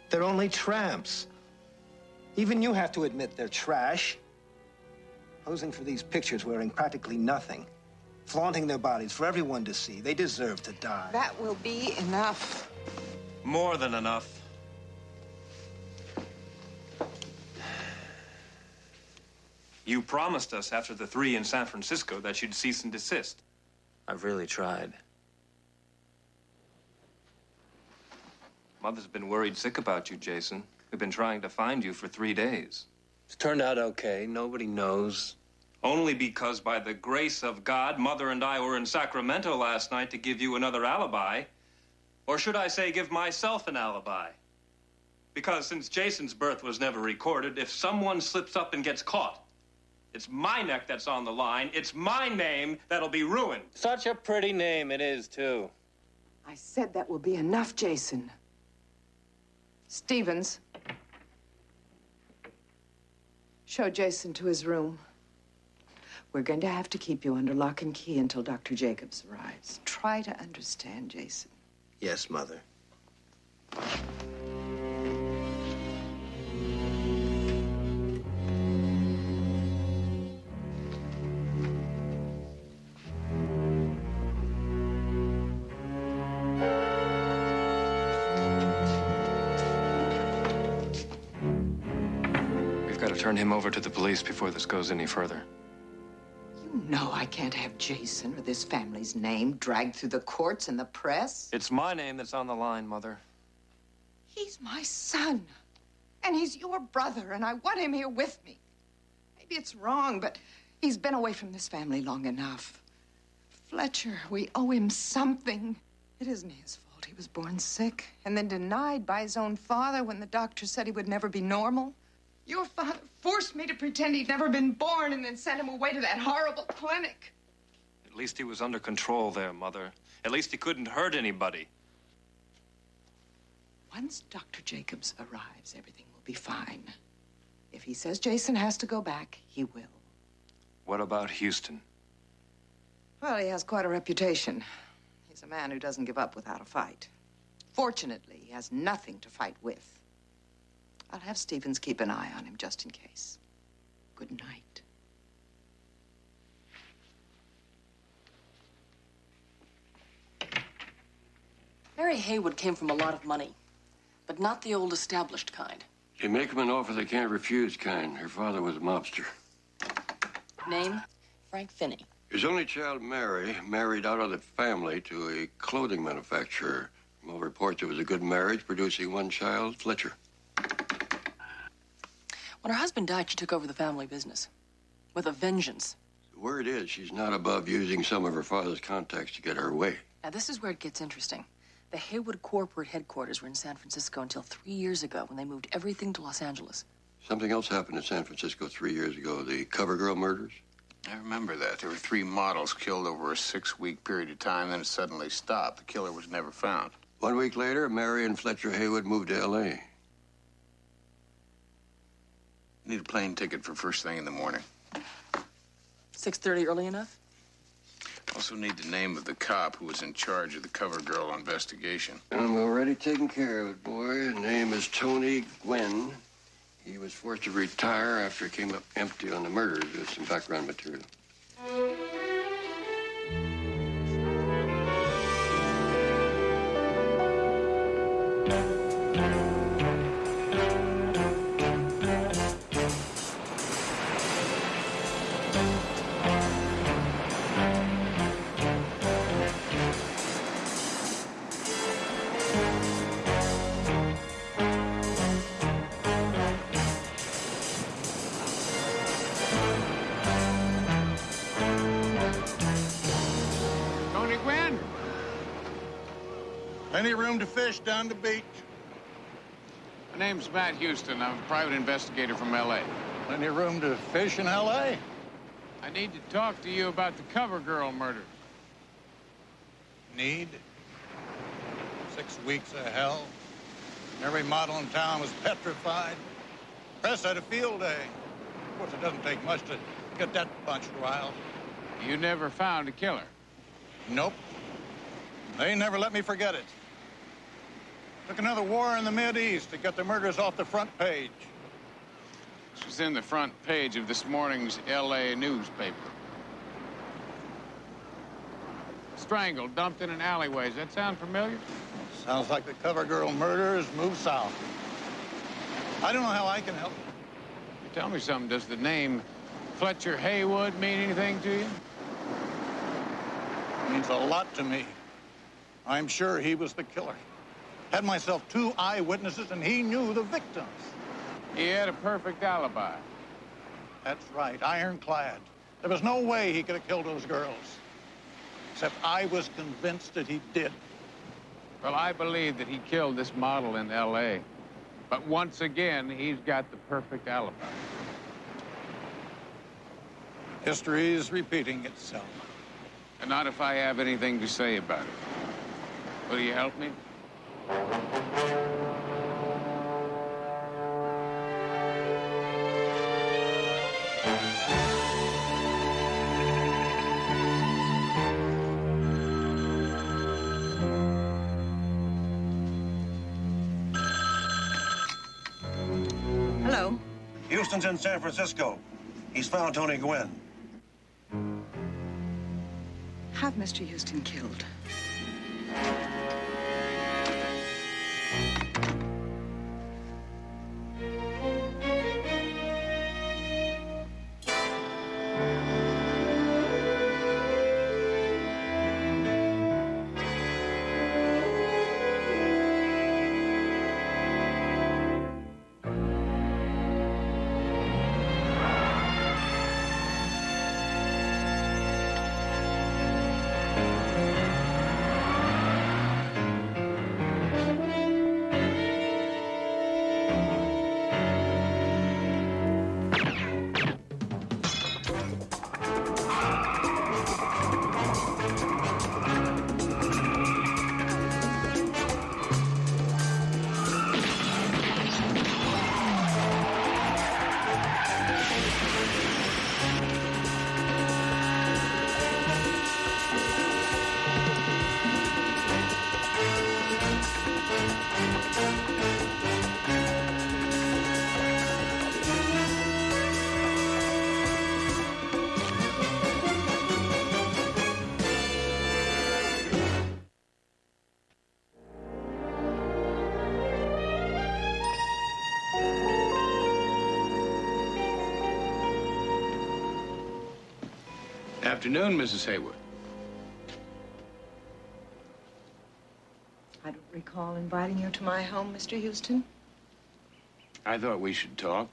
They're only tramps. Even you have to admit they're trash. Posing for these pictures wearing practically nothing. Flaunting their bodies for everyone to see. They deserve to die. That will be enough. More than enough. You promised us after the 3 in San Francisco that you'd cease and desist. I've really tried. Mother's been worried sick about you, Jason. We've been trying to find you for 3 days. It's turned out okay. Nobody knows. Only because, by the grace of God, Mother and I were in Sacramento last night to give you another alibi. Or should I say, give myself an alibi? Because since Jason's birth was never recorded, if someone slips up and gets caught, it's my neck that's on the line. It's my name that'll be ruined. Such a pretty name it is, too. I said that will be enough, Jason. Stevens. Show Jason to his room. We're going to have to keep you under lock and key until Dr. Jacobs arrives. Try to understand, Jason. Yes, Mother. We've got to turn him over to the police before this goes any further. You know I can't have Jason or this family's name dragged through the courts and the press. It's my name that's on the line, Mother. He's my son. And he's your brother, and I want him here with me. Maybe it's wrong, but he's been away from this family long enough. Fletcher, we owe him something. It isn't his fault. He was born sick and then denied by his own father when the doctor said he would never be normal. Your father forced me to pretend he'd never been born and then sent him away to that horrible clinic. At least he was under control there, Mother. At least he couldn't hurt anybody. Once Dr. Jacobs arrives, everything will be fine. If he says Jason has to go back, he will. What about Houston? Well, he has quite a reputation. He's a man who doesn't give up without a fight. Fortunately, he has nothing to fight with. I'll have Stevens keep an eye on him just in case. Good night. Mary Haywood came from a lot of money, but not the old established kind. You make them an offer they can't refuse kind. Her father was a mobster. Name? Frank Finney. His only child, Mary, married out of the family to a clothing manufacturer. From all reports, it was a good marriage, producing one child, Fletcher. When her husband died, she took over the family business. With a vengeance. word is she's not above using some of her father's contacts to get her way. Now, this is where it gets interesting. The Haywood corporate headquarters were in San Francisco until 3 years ago when they moved everything to Los Angeles. Something else happened in San Francisco 3 years ago, the CoverGirl murders. I remember that. There were 3 models killed over a 6-week period of time, then it suddenly stopped. The killer was never found. 1 week later, Mary and Fletcher Haywood moved to L.A. Need a plane ticket for first thing in the morning. 6:30 early enough? Also need the name of the cop who was in charge of the CoverGirl investigation. I'm already taking care of it, boy. His name is Tony Gwynn. He was forced to retire after he came up empty on the murders. There's some background material. Tony Gwynn? Plenty room to fish down the beach. My name's Matt Houston. I'm a private investigator from L.A. Plenty room to fish in L.A. I need to talk to you about the CoverGirl murders. Need. 6 weeks of hell. Every model in town was petrified. Press had a field day. Of course, it doesn't take much to get that bunch riled. You never found a killer? Nope. They never let me forget it. Took another war in the Mideast to get the murders off the front page. This was in the front page of this morning's L.A. newspaper. Strangled, dumped in an alleyway. Does that sound familiar? Sounds like the CoverGirl murders moved south. I don't know how I can help. Tell me something. Does the name Fletcher Haywood mean anything to you? It means a lot to me. I'm sure he was the killer. Had myself 2 eyewitnesses, and he knew the victims. He had a perfect alibi. That's right, ironclad. There was no way he could have killed those girls. Except I was convinced that he did. Well, I believe that he killed this model in L.A. But once again, he's got the perfect alibi. History is repeating itself. And not if I have anything to say about it. Will you help me? Hello. Houston's in San Francisco. He's found Tony Gwynn. Have Mr. Houston killed. Afternoon, Mrs. Haywood. I don't recall inviting you to my home, Mr. Houston. I thought we should talk.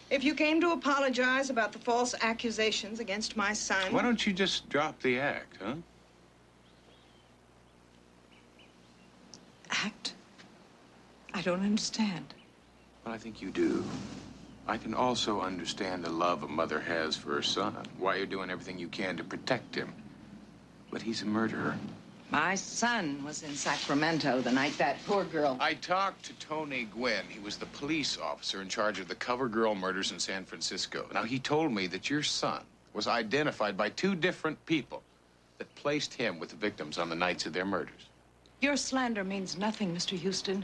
If you came to apologize about the false accusations against my son... Why don't you just drop the act, huh? Act? I don't understand. Well, I think you do. I can also understand the love a mother has for her son, why you're doing everything you can to protect him. But he's a murderer. My son was in Sacramento the night that poor girl... I talked to Tony Gwynn. He was the police officer in charge of the Cover Girl murders in San Francisco. Now, he told me that your son was identified by 2 different people that placed him with the victims on the nights of their murders. Your slander means nothing, Mr. Houston.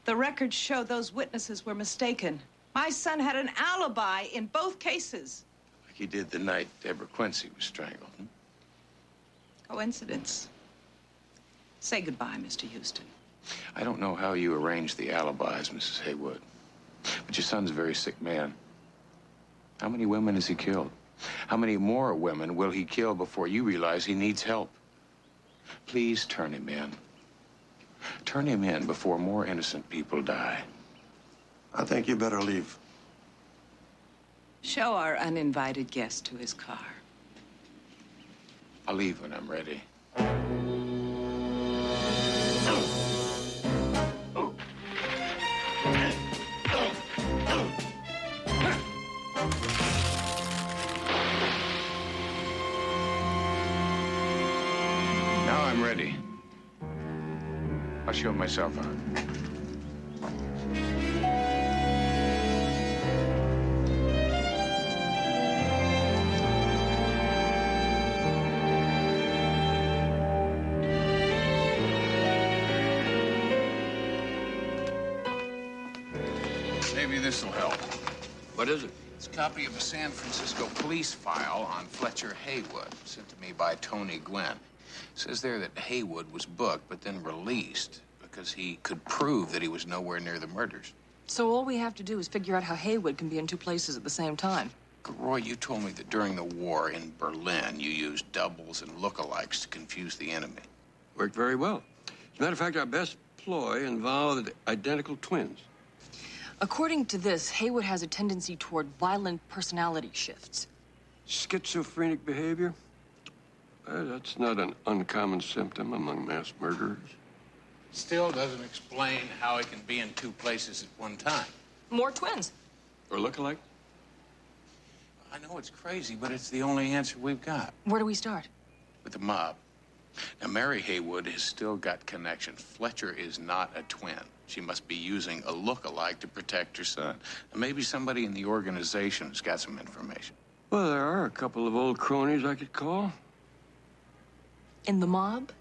The records show those witnesses were mistaken. My son had an alibi in both cases. Like he did the night Deborah Quincy was strangled. Coincidence. Say goodbye, Mr. Houston. I don't know how you arranged the alibis, Mrs. Haywood, but your son's a very sick man. How many women has he killed? How many more women will he kill before you realize he needs help? Please turn him in. Turn him in before more innocent people die. I think you better leave. Show our uninvited guest to his car. I'll leave when I'm ready. Now I'm ready. I'll show myself out. Maybe this'll help. What is it? It's a copy of a San Francisco police file on Fletcher Haywood, sent to me by Tony Gwynn. It says there that Haywood was booked, but then released because he could prove that he was nowhere near the murders. So all we have to do is figure out how Haywood can be in 2 places at the same time. Roy, you told me that during the war in Berlin, you used doubles and lookalikes to confuse the enemy. Worked very well. As a matter of fact, our best ploy involved identical twins. According to this, Haywood has a tendency toward violent personality shifts. Schizophrenic behavior? That's not an uncommon symptom among mass murderers. Still doesn't explain how he can be in 2 places at one time. More twins. Or look-alike? I know it's crazy, but it's the only answer we've got. Where do we start? With the mob. Now, Mary Haywood has still got connection. Fletcher is not a twin. She must be using a look-alike to protect her son. And maybe somebody in the organization has got some information. Well, there are a couple of old cronies I could call. In the mob?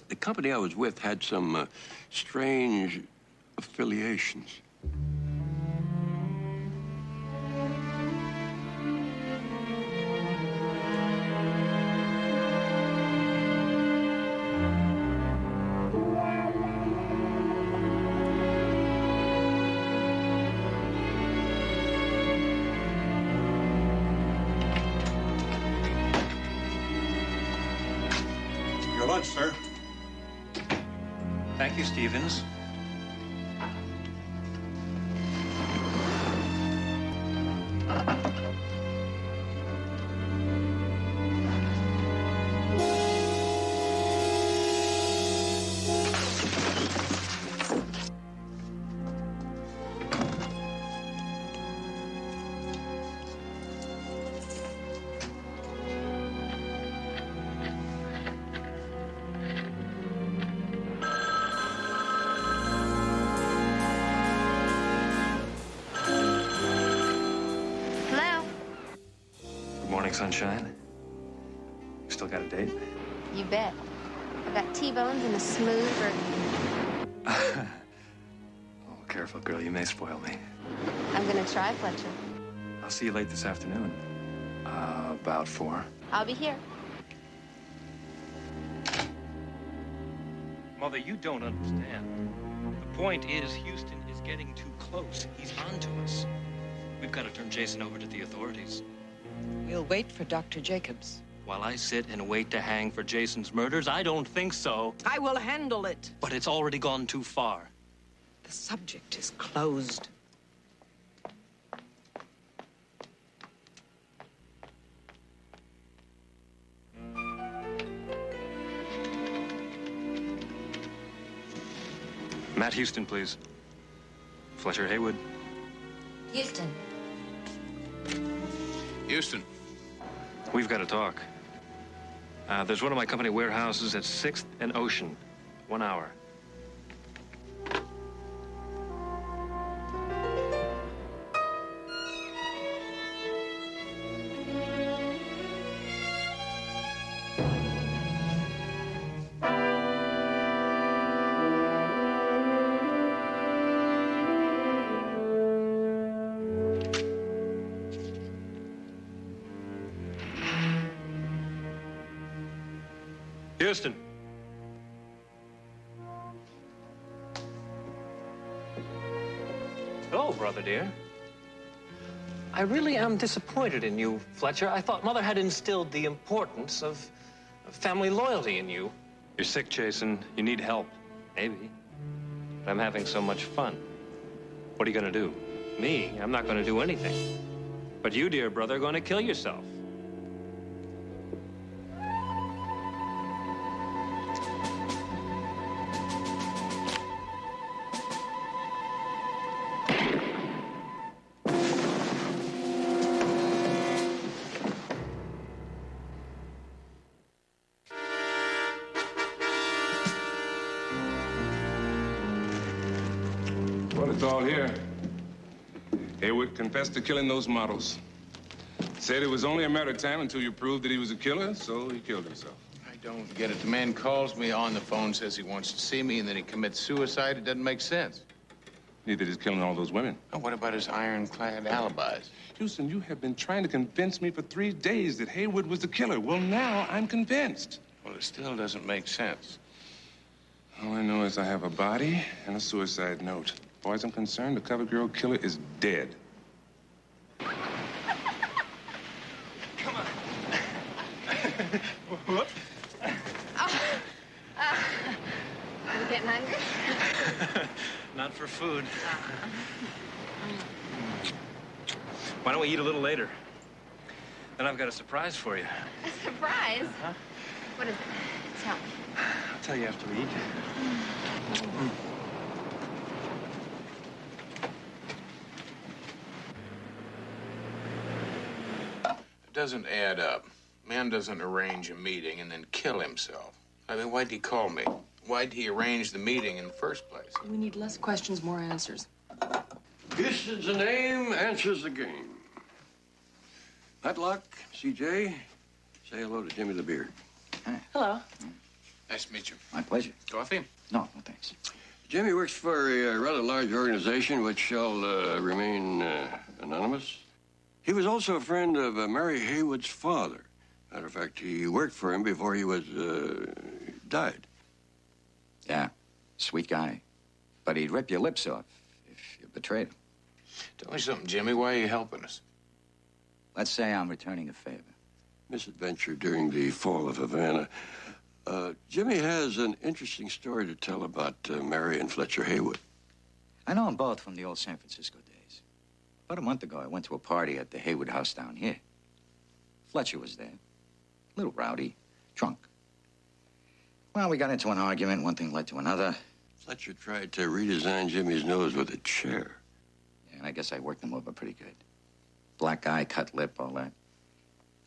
The company I was with had some strange affiliations. Your lunch, sir. Thank you, Stevens. Sunshine. Still got a date? You bet. I've got T-bones and a smooth burger. Oh, careful, girl. You may spoil me. I'm gonna try, Fletcher. I'll see you late this afternoon. About 4. I'll be here. Mother, you don't understand. The point is, Houston is getting too close. He's on to us. We've got to turn Jason over to the authorities. We'll wait for Dr. Jacobs. While I sit and wait to hang for Jason's murders, I don't think so. I will handle it. But it's already gone too far. The subject is closed. Houston, please. Fletcher Haywood. Houston. Houston. We've got to talk. There's one of my company warehouses at 6th and Ocean. 1 hour. Houston. Hello, brother dear. I really am disappointed in you, Fletcher. I thought Mother had instilled the importance of family loyalty in you. You're sick, Jason. You need help. Maybe. But I'm having so much fun. What are you going to do? Me? I'm not going to do anything. But you, dear brother, are going to kill yourself. Well, it's all here. Haywood confessed to killing those models. Said it was only a matter of time until you proved that he was a killer, so he killed himself. I don't get it. The man calls me on the phone, says he wants to see me, and then he commits suicide. It doesn't make sense. Neither did killing all those women. And what about his ironclad alibis? Houston, you have been trying to convince me for 3 days that Haywood was the killer. Well, now I'm convinced. Well, it still doesn't make sense. All I know is I have a body and a suicide note. As far as I'm concerned, the cover girl killer is dead. Come on. Whoop. Are you getting hungry? Not for food. Why don't we eat a little later? Then I've got a surprise for you. A surprise? Huh? What is it? Tell me. I'll tell you after we eat. It doesn't add up. Man doesn't arrange a meeting and then kill himself. I mean, why'd he call me? Why'd he arrange the meeting in the first place? We need less questions, more answers. Houston's the name, answers the game. Matlock, CJ, say hello to Jimmy the Beard. Hello. Nice to meet you. My pleasure. Coffee? No, thanks. Jimmy works for a rather large organization which shall remain anonymous. He was also a friend of Mary Haywood's father. Matter of fact, he worked for him before he was died. Yeah, sweet guy. But he'd rip your lips off if you betrayed him. Tell me something, Jimmy. Why are you helping us? Let's say I'm returning a favor. Misadventure during the fall of Havana. Jimmy has an interesting story to tell about Mary and Fletcher Haywood. I know them both from the old San Francisco days. About a month ago, I went to a party at the Haywood house down here. Fletcher was there. A little rowdy, drunk. Well, we got into an argument. One thing led to another. Fletcher tried to redesign Jimmy's nose with a chair. Yeah, and I guess I worked him over pretty good. Black eye, cut lip, all that.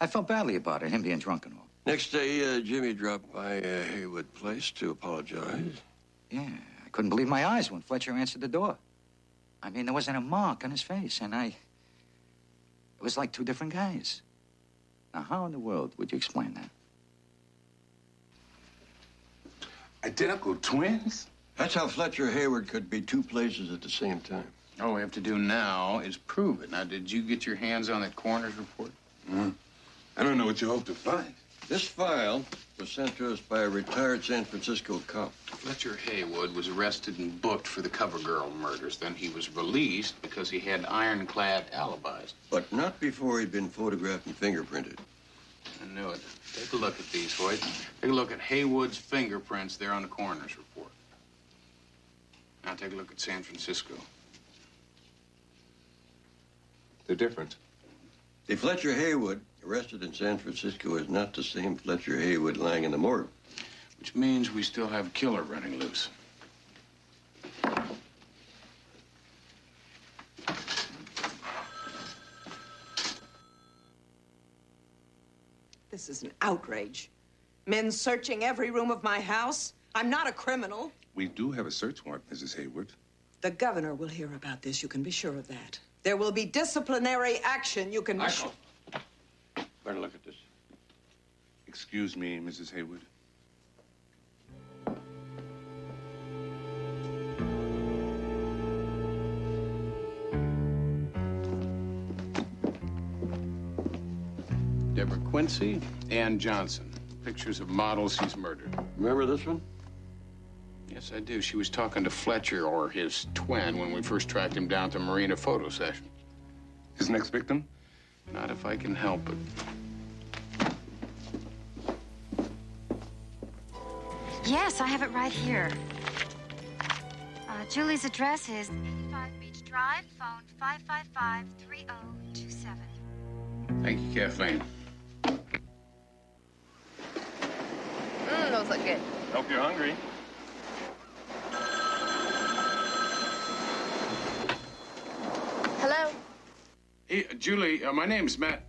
I felt badly about it, him being drunk and all. Next day, Jimmy dropped by Haywood Place to apologize. Yeah, I couldn't believe my eyes when Fletcher answered the door. I mean, there wasn't a mark on his face, and it was like two different guys. Now, how in the world would you explain that? Identical twins? That's how Fletcher Haywood could be two places at the same time. All we have to do now is prove it. Now, did you get your hands on that coroner's report? I don't know what you hope to find. This file was sent to us by a retired San Francisco cop. Fletcher Haywood was arrested and booked for the cover girl murders. Then he was released because he had ironclad alibis. But not before he'd been photographed and fingerprinted. I knew it. Take a look at these, Hoyt. Take a look at Haywood's fingerprints there on the coroner's report. Now take a look at San Francisco. They're different. The Fletcher Haywood arrested in San Francisco is not the same Fletcher Haywood lying in the morgue. Which means we still have a killer running loose. This is an outrage. Men searching every room of my house. I'm not a criminal. We do have a search warrant, Mrs. Hayward. The governor will hear about this. You can be sure of that. There will be disciplinary action. You can be sure. Better look at this. Excuse me, Mrs. Hayward. Deborah Quincy, Ann Johnson. Pictures of models he's murdered. Remember this one? Yes, I do. She was talking to Fletcher, or his twin, when we first tracked him down to Marina photo session. His next victim? Not if I can help it. Yes, I have it right here. Julie's address is 85 Beach Drive, phone 555-3027. Thank you, Kathleen. Those look good. Hope you're hungry. Hello? Hey, Julie, my name's Matt.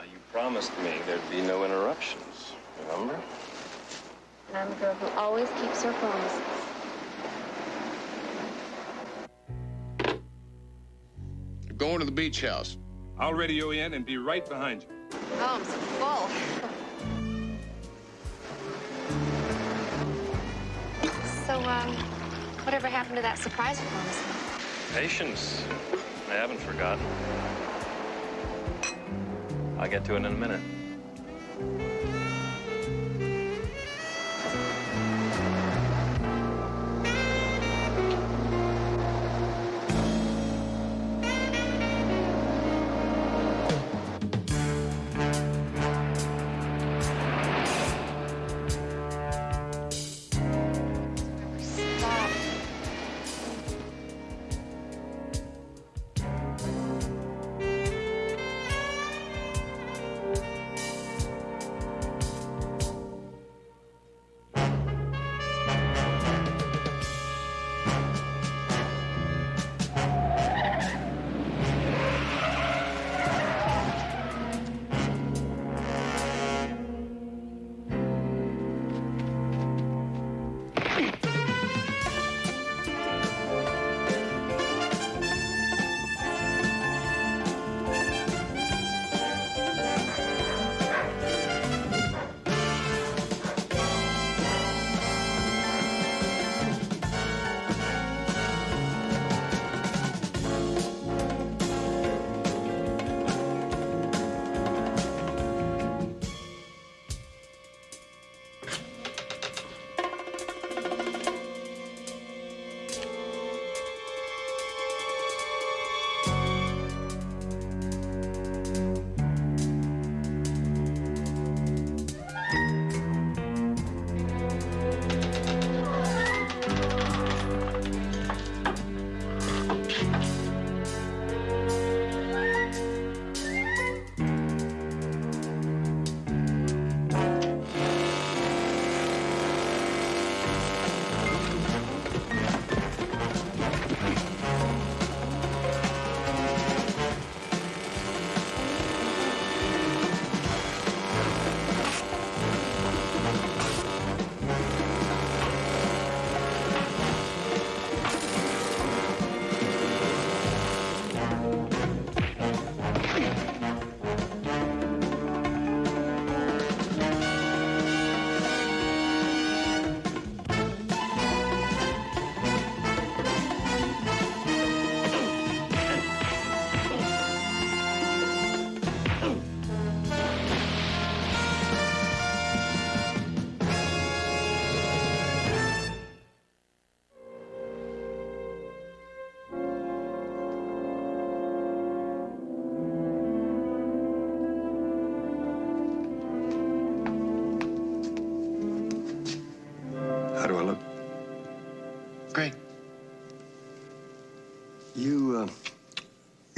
You promised me there'd be no interruptions, remember? And I'm a girl who always keeps her promises. You're going to the beach house. I'll radio in and be right behind you. Oh, I'm so full. So, whatever happened to that surprise you promised me? Patience. I haven't forgotten. I'll get to it in a minute. Stop. How do I look? Great. You're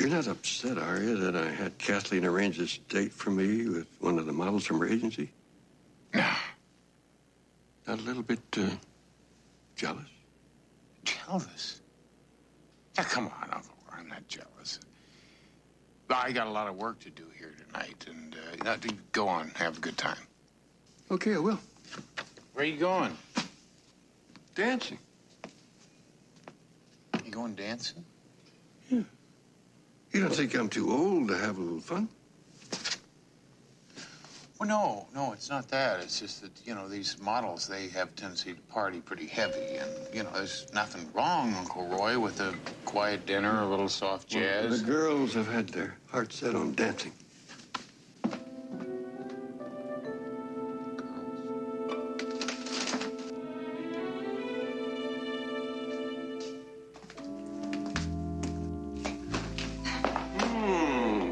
not upset, are you, that I had Kathleen arrange this date for me with one of the models from her agency? No. Not a little bit, jealous? Jealous? Now, come on, Uncle. I'm not jealous. I got a lot of work to do here tonight, and go on, have a good time. Okay, I will. Where are you going? Dancing. You going dancing? Yeah. You don't think I'm too old to have a little fun? Well, no, it's not that. It's just that, these models, they have a tendency to party pretty heavy. And, there's nothing wrong, Uncle Roy, with a quiet dinner, a little soft jazz. Well, the girls have had their hearts set on dancing.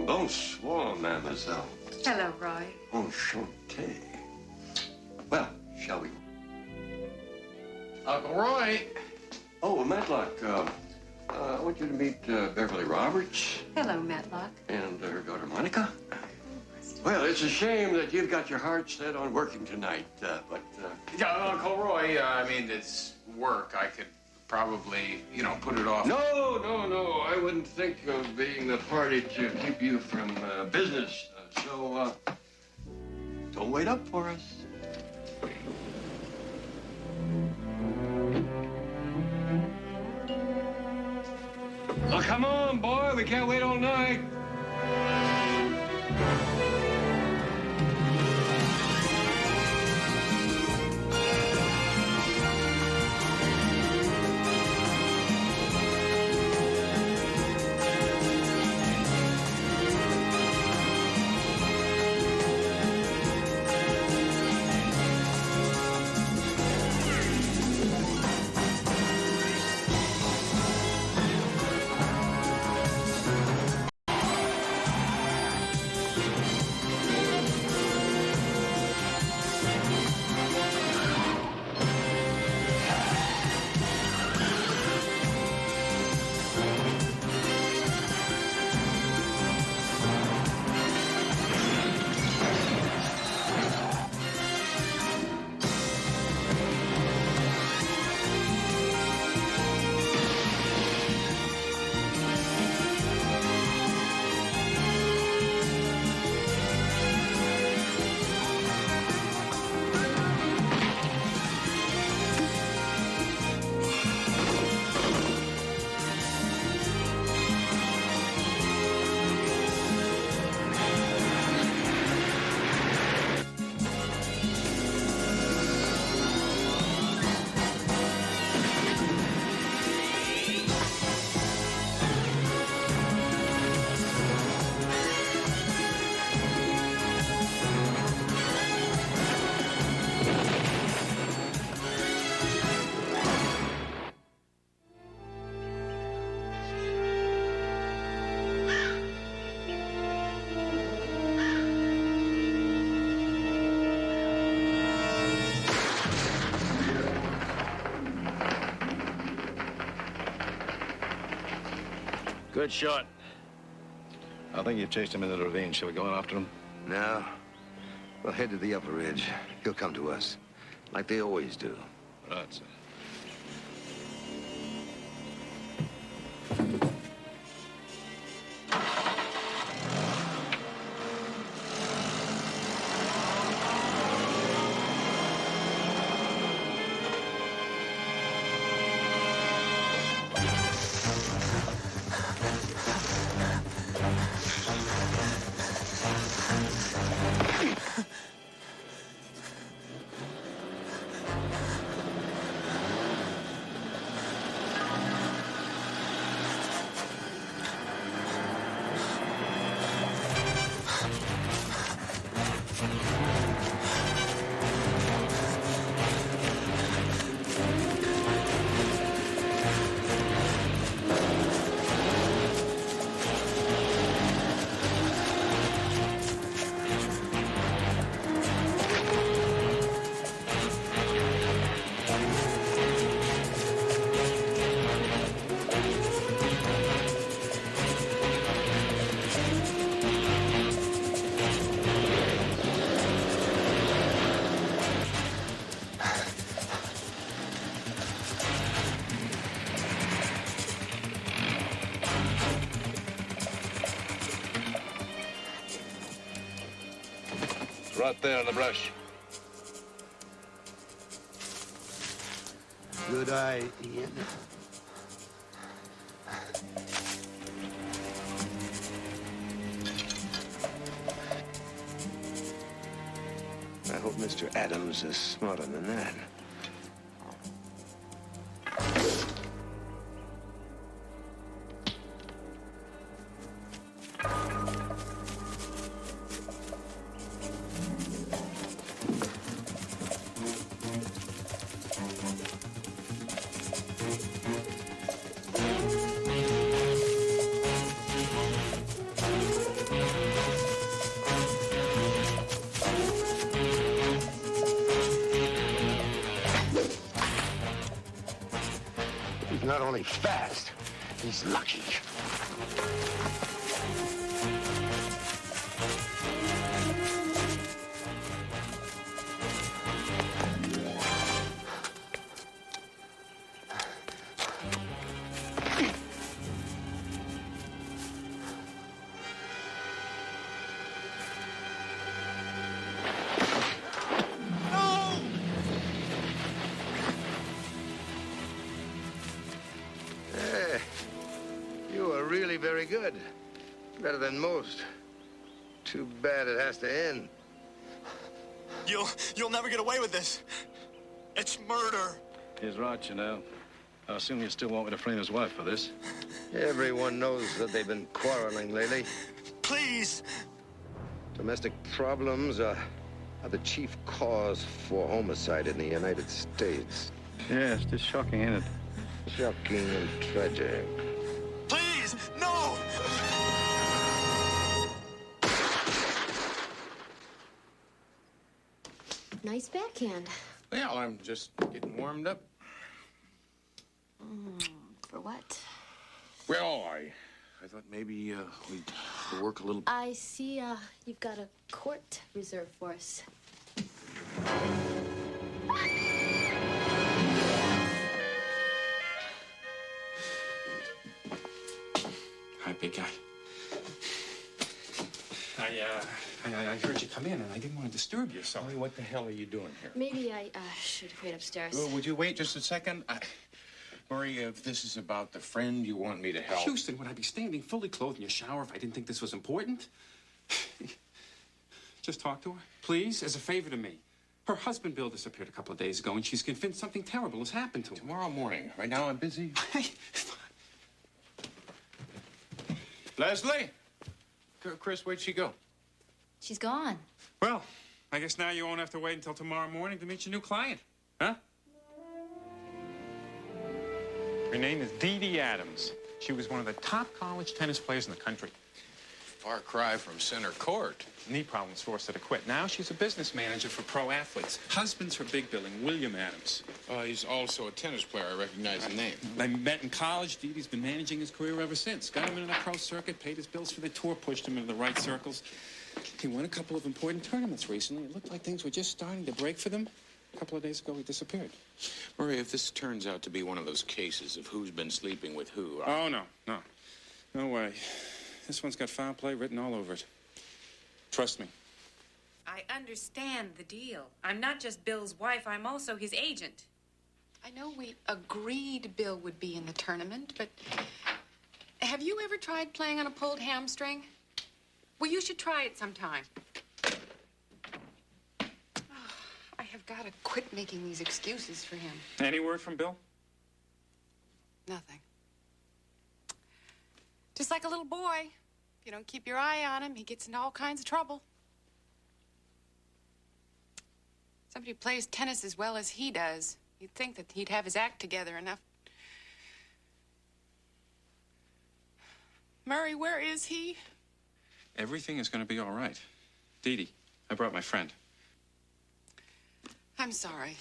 Bonsoir, mademoiselle. Hello, Roy. Enchanté. Well, shall we? Uncle Roy. Oh, Matlock, I want you to meet Beverly Roberts Hello, Matlock. and her daughter Monica. Well, it's a shame that you've got your heart set on working tonight, but... Yeah, Uncle Roy, it's work. I could probably, put it off. No. I wouldn't think of being the party to keep you from business. So, don't wait up for us. Oh, come on, boy. We can't wait all night. Good shot. I think you chased him into the ravine. Shall we go after him? No. We'll head to the upper ridge. He'll come to us, like they always do. Right, sir. Right there in the brush. Good eye, Ian. I hope Mr. Adams is smarter than that. He's not only fast, he's lucky. Hey, you are really very good. Better than most. Too bad it has to end. You'll never get away with this. It's murder. He's right, you know. I assume you still want me to frame his wife for this. Everyone knows that they've been quarreling lately. Please. Domestic problems are the chief cause for homicide in the United States. Yeah, it's just shocking, isn't it? Shocking and tragic. Please, no! Nice backhand. Well, I'm just getting warmed up. For what? Well, I thought maybe we'd work a little. I see you've got a court reserved for us. Hi, big guy. I heard you come in, and I didn't want to disturb you, so... What the hell are you doing here? Maybe I should wait upstairs. Would you wait just a second? Murray, if this is about the friend you want me to help... Houston, would I be standing fully clothed in your shower if I didn't think this was important? Just talk to her, please, as a favor to me. Her husband, Bill, disappeared a couple of days ago, and she's convinced something terrible has happened to him. Tomorrow morning. Right now I'm busy. Leslie? Chris, where'd she go? She's gone. Well, I guess now you won't have to wait until tomorrow morning to meet your new client, huh? Her name is Dee Dee Adams. She was one of the top college tennis players in the country. Far cry from center court. Knee problems forced her to quit. Now she's a business manager for pro athletes. Husband's her big billing, William Adams. He's also a tennis player. I recognize the name. They met in college. Dee Dee's been managing his career ever since. Got him into the pro circuit, paid his bills for the tour, pushed him into the right circles. He won a couple of important tournaments recently. It looked like things were just starting to break for them. A couple of days ago, he disappeared. Murray, if this turns out to be one of those cases of who's been sleeping with who... Oh, no. No way. This one's got foul play written all over it. Trust me. I understand the deal. I'm not just Bill's wife, I'm also his agent. I know we agreed Bill would be in the tournament, but have you ever tried playing on a pulled hamstring? Well, you should try it sometime. I have got to quit making these excuses for him. Any word from Bill? Nothing. Just like a little boy. If you don't keep your eye on him, he gets into all kinds of trouble. Somebody who plays tennis as well as he does, you'd think that he'd have his act together enough. Murray, where is he? Everything is going to be all right. Dee Dee, I brought my friend. I'm sorry.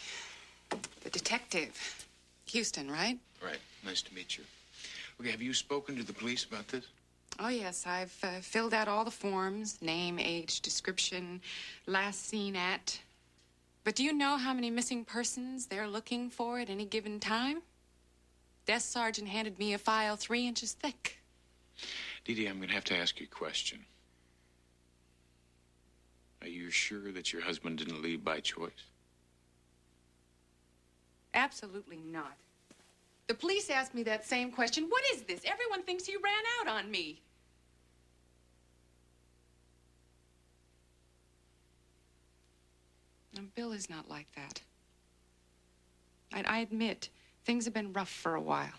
The detective. Houston, right? Right. Nice to meet you. Okay, have you spoken to the police about this? Oh, yes. I've filled out all the forms. Name, age, description, last seen at. But do you know how many missing persons they're looking for at any given time? Desk sergeant handed me a file 3 inches thick. Dee Dee, I'm going to have to ask you a question. Are you sure that your husband didn't leave by choice? Absolutely not. The police asked me that same question. What is this? Everyone thinks he ran out on me. And Bill is not like that. I admit, things have been rough for a while.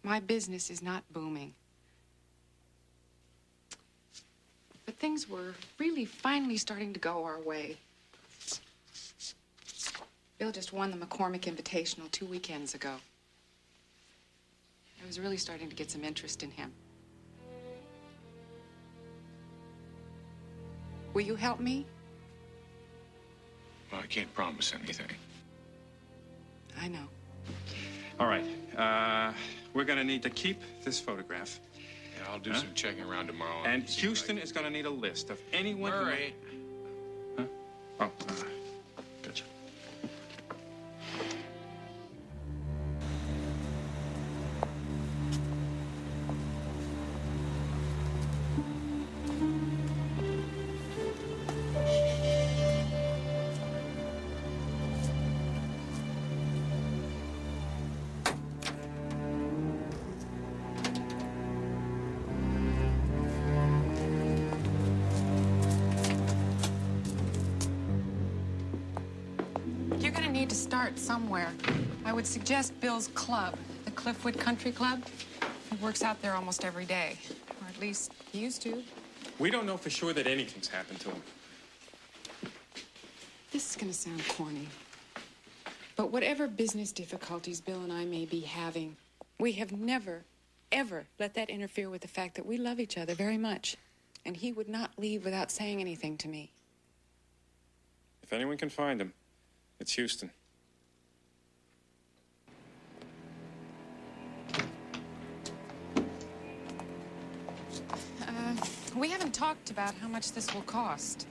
My business is not booming. But things were really finally starting to go our way. Bill just won the McCormick Invitational 2 weekends ago. I was really starting to get some interest in him. Will you help me? Well, I can't promise anything. I know. All right. We're going to need to keep this photograph. Yeah, I'll do some checking around tomorrow. And Houston is going to need a list of anyone who... Murray. Huh? Oh, gotcha. You're gonna need to start somewhere. I would suggest Bill's club, the Cliffwood Country Club. He works out there almost every day, or at least he used to. We don't know for sure that anything's happened to him. This is gonna sound corny, but whatever business difficulties Bill and I may be having, we have never, ever let that interfere with the fact that we love each other very much. And he would not leave without saying anything to me. If anyone can find him, it's Houston. We haven't talked about how much this will cost.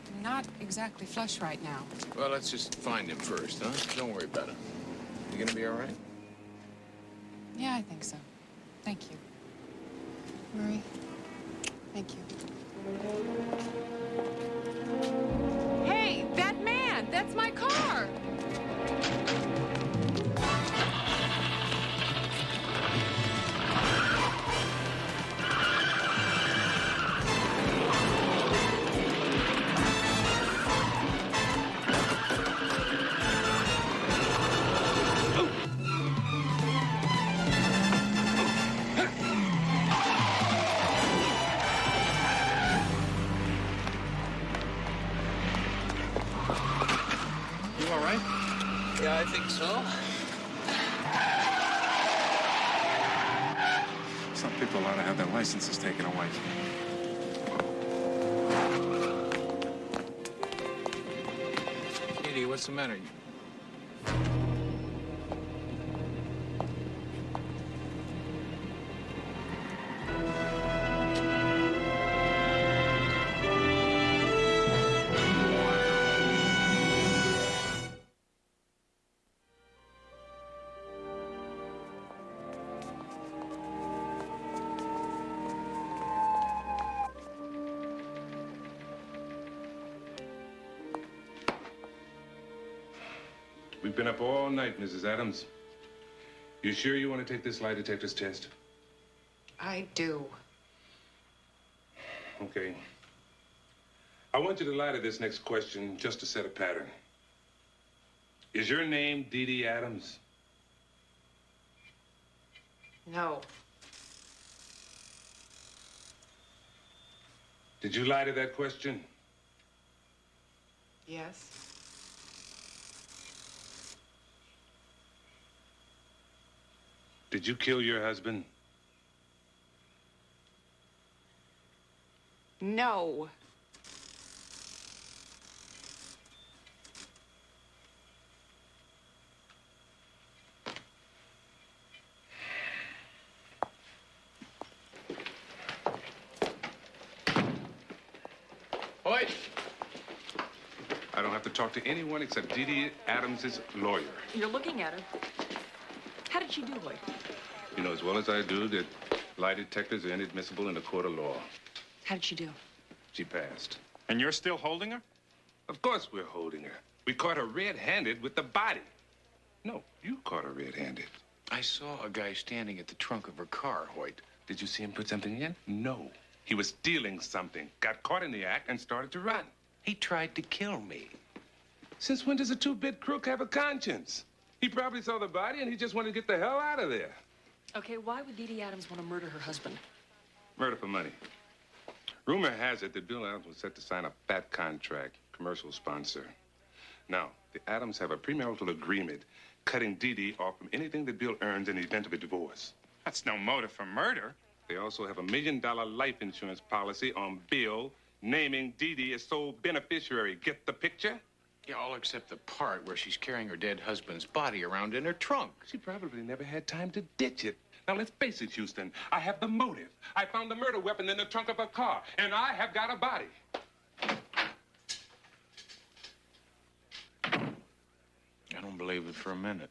I'm not exactly flush right now. Well, let's just find him first, huh? Don't worry about him. You gonna be all right? Yeah, I think so. Thank you. Murray, thank you. Hey, that man! That's my car! You all right? Yeah, I think so. Some people ought to have their licenses taken away. Edie, what's the matter? We've been up all night, Mrs. Adams. You sure you want to take this lie detector's test? I do. Okay. I want you to lie to this next question just to set a pattern. Is your name Dee Dee Adams? No. Did you lie to that question? Yes. Did you kill your husband? No. Hoyt! I don't have to talk to anyone except Dee Dee Adams' lawyer. You're looking at her. How did she do, Hoyt? You know as well as I do that lie detectors are inadmissible in a court of law. How did she do? She passed. And you're still holding her? Of course we're holding her. We caught her red-handed with the body. No, you caught her red-handed. I saw a guy standing at the trunk of her car, Hoyt. Did you see him put something in? No. He was stealing something, got caught in the act, and started to run. He tried to kill me. Since when does a two-bit crook have a conscience? He probably saw the body and he just wanted to get the hell out of there. Okay, why would Dee Dee Adams want to murder her husband? Murder for money. Rumor has it that Bill Adams was set to sign a fat contract, commercial sponsor. Now, the Adams have a premarital agreement cutting Dee Dee off from anything that Bill earns in the event of a divorce. That's no motive for murder. They also have a $1 million life insurance policy on Bill, naming Dee Dee as sole beneficiary. Get the picture? Yeah, all except the part where she's carrying her dead husband's body around in her trunk. She probably never had time to ditch it. Now, let's face it, Houston. I have the motive. I found the murder weapon in the trunk of her car, and I have got a body. I don't believe it for a minute.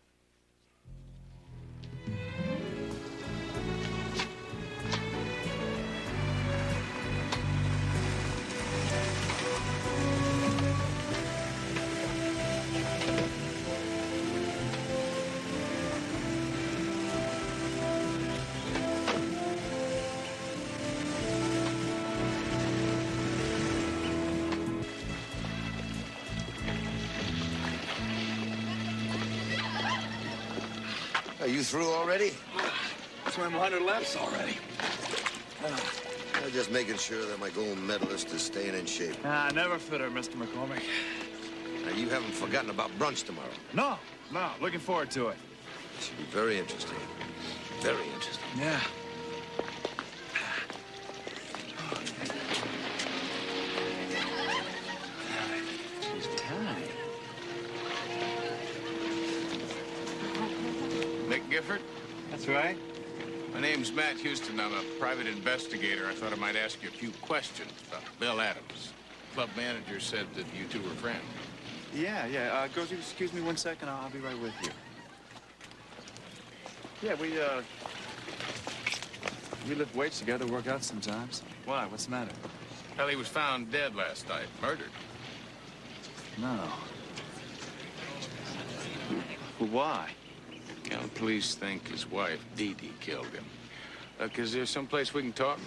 Are you through already? Swim 100 laps already. I'm just making sure that my gold medalist is staying in shape. Never fit her, Mr. McCormick. Now, you haven't forgotten about brunch tomorrow. No, looking forward to it. It should be very interesting. Very interesting. Yeah. She's time. Nick Gifford? That's right. My name's Matt Houston. I'm a private investigator. I thought I might ask you a few questions about Bill Adams. Club manager said that you two were friends. Yeah. Girls, you excuse me 1 second. I'll be right with you. Yeah, we lift weights together, work out sometimes. Why? What's the matter? Well, he was found dead last night, murdered. No. Well, why? Well, the police think his wife, Dee Dee, killed him. Look, is there someplace we can talk?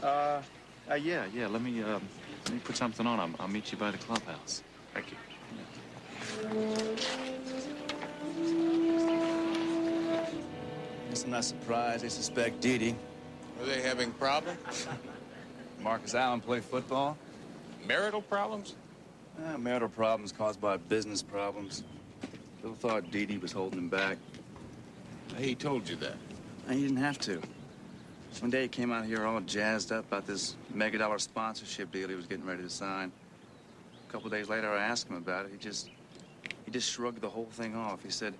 Yeah. Let me put something on. I'll meet you by the clubhouse. Thank you. Guess I'm not surprised they suspect Dee Dee. Are they having problems? Marcus Allen play football. Marital problems? Marital problems caused by business problems. Bill thought Dee Dee was holding him back. He told you that. He didn't have to. One day he came out here all jazzed up about this mega-dollar sponsorship deal he was getting ready to sign. A couple days later, I asked him about it. He just shrugged the whole thing off. He said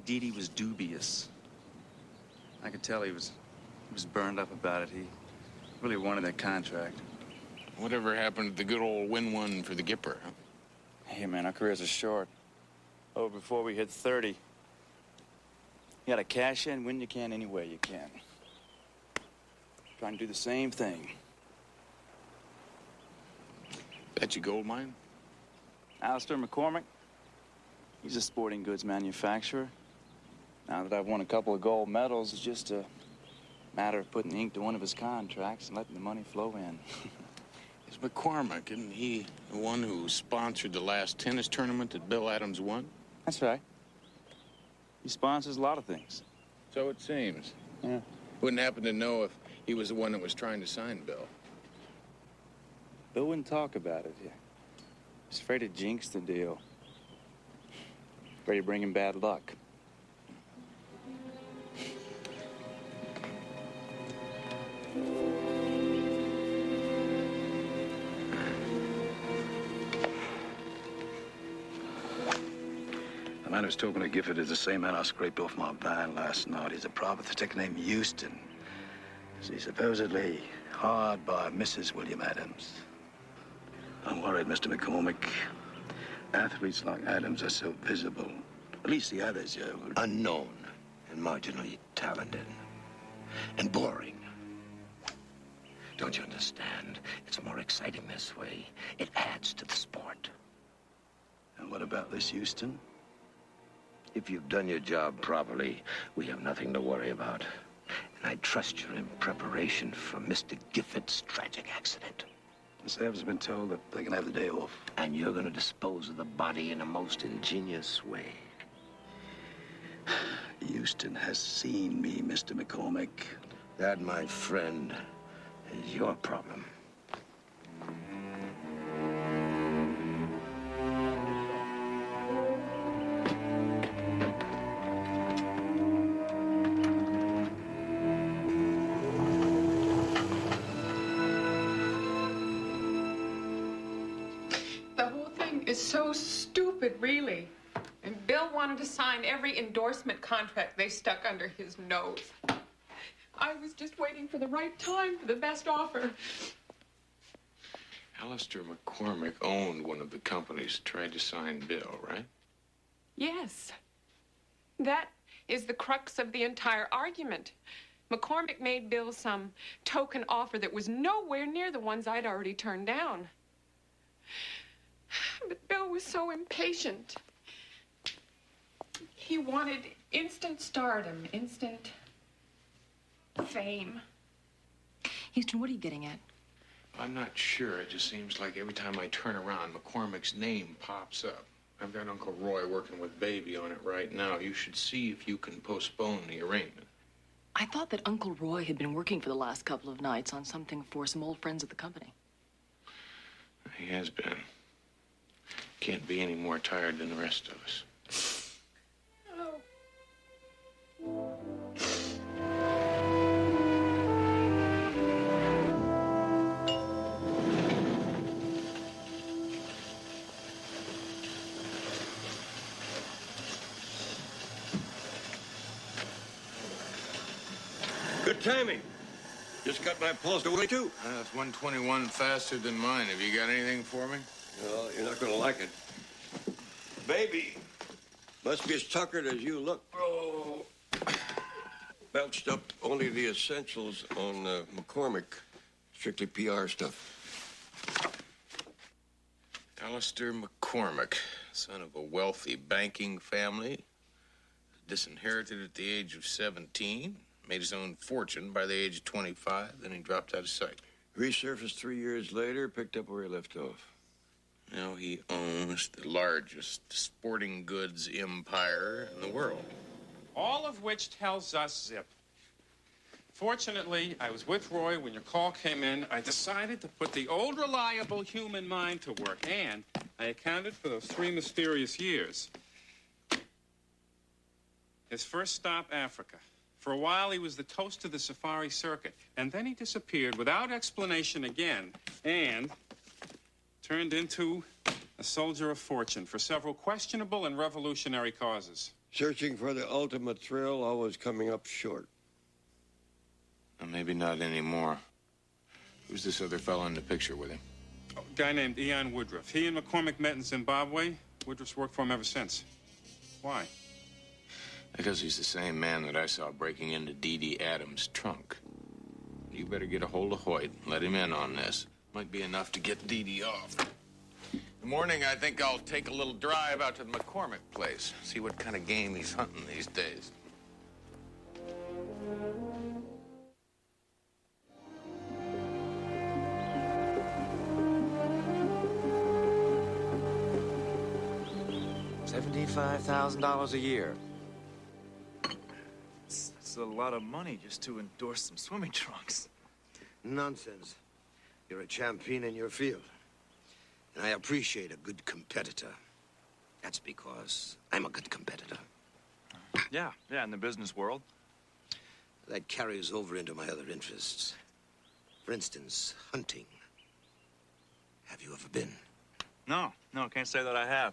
Dee Dee was dubious. I could tell he was burned up about it. He really wanted that contract. Whatever happened to the good old win one for the Gipper, huh? Hey, man, our careers are short. Oh, before we hit 30, you gotta cash in when you can, any way you can. Trying to do the same thing. That's your gold mine? Alistair McCormick, he's a sporting goods manufacturer. Now that I've won a couple of gold medals, it's just a matter of putting ink to one of his contracts and letting the money flow in. Is McCormick, isn't he the one who sponsored the last tennis tournament that Bill Adams won? That's right. He sponsors a lot of things. So it seems. Yeah. Wouldn't happen to know if he was the one that was trying to sign Bill. Bill wouldn't talk about it. He's afraid to jinx the deal. Afraid to bring him bad luck. The man who's talking to Gifford is the same man I scraped off my van last night. He's a private detective named Houston. He's supposedly hired by Mrs. William Adams. I'm worried, Mr. McCormick. Athletes like Adams are so visible. At least the others, Unknown and marginally talented. And boring. Don't you understand? It's more exciting this way. It adds to the sport. And what about this Houston? If you've done your job properly, we have nothing to worry about. And I trust you're in preparation for Mr. Gifford's tragic accident. The staff has been told that they can have the day off. And you're going to dispose of the body in a most ingenious way. Houston has seen me, Mr. McCormick. That, my friend, is your problem. The whole thing is so stupid, really. And Bill wanted to sign every endorsement contract they stuck under his nose. I was just waiting for the right time for the best offer. Alistair McCormick owned one of the companies, tried to sign Bill, right? Yes. That is the crux of the entire argument. McCormick made Bill some token offer that was nowhere near the ones I'd already turned down. But Bill was so impatient. He wanted instant stardom, instant fame. Houston, what are you getting at? I'm not sure. It just seems like every time I turn around, McCormick's name pops up. I've got Uncle Roy working with Baby on it right now. You should see if you can postpone the arraignment. I thought that Uncle Roy had been working for the last couple of nights on something for some old friends at the company. He has been. Can't be any more tired than the rest of us. Good timing. Just got my pulse away, too. That's 121 faster than mine. Have you got anything for me? Well, you're not going to like it. Baby must be as tuckered as you look. Oh. Belched up only the essentials on McCormick. Strictly PR stuff. Alistair McCormick, son of a wealthy banking family, disinherited at the age of 17, made his own fortune by the age of 25, then he dropped out of sight. Resurfaced 3 years later, picked up where he left off. Now he owns the largest sporting goods empire in the world. All of which tells us zip. Fortunately, I was with Roy when your call came in. I decided to put the old reliable human mind to work, and I accounted for those 3 mysterious years. His first stop, Africa. For a while, he was the toast of the safari circuit, and then he disappeared without explanation again, and turned into a soldier of fortune for several questionable and revolutionary causes. Searching for the ultimate thrill, always coming up short. Well, maybe not anymore. Who's this other fellow in the picture with him? A guy named Ian Woodruff. He and McCormick met in Zimbabwe. Woodruff's worked for him ever since. Why? Because he's the same man that I saw breaking into Dee Dee Adams' trunk. You better get a hold of Hoyt and let him in on this. Might be enough to get Dee Dee off. In the morning, I think I'll take a little drive out to the McCormick place. See what kind of game he's hunting these days. $75,000 a year. That's a lot of money just to endorse some swimming trunks. Nonsense. You're a champion in your field. And I appreciate a good competitor. That's because I'm a good competitor. Yeah, in the business world. That carries over into my other interests. For instance, hunting. Have you ever been? No, can't say that I have.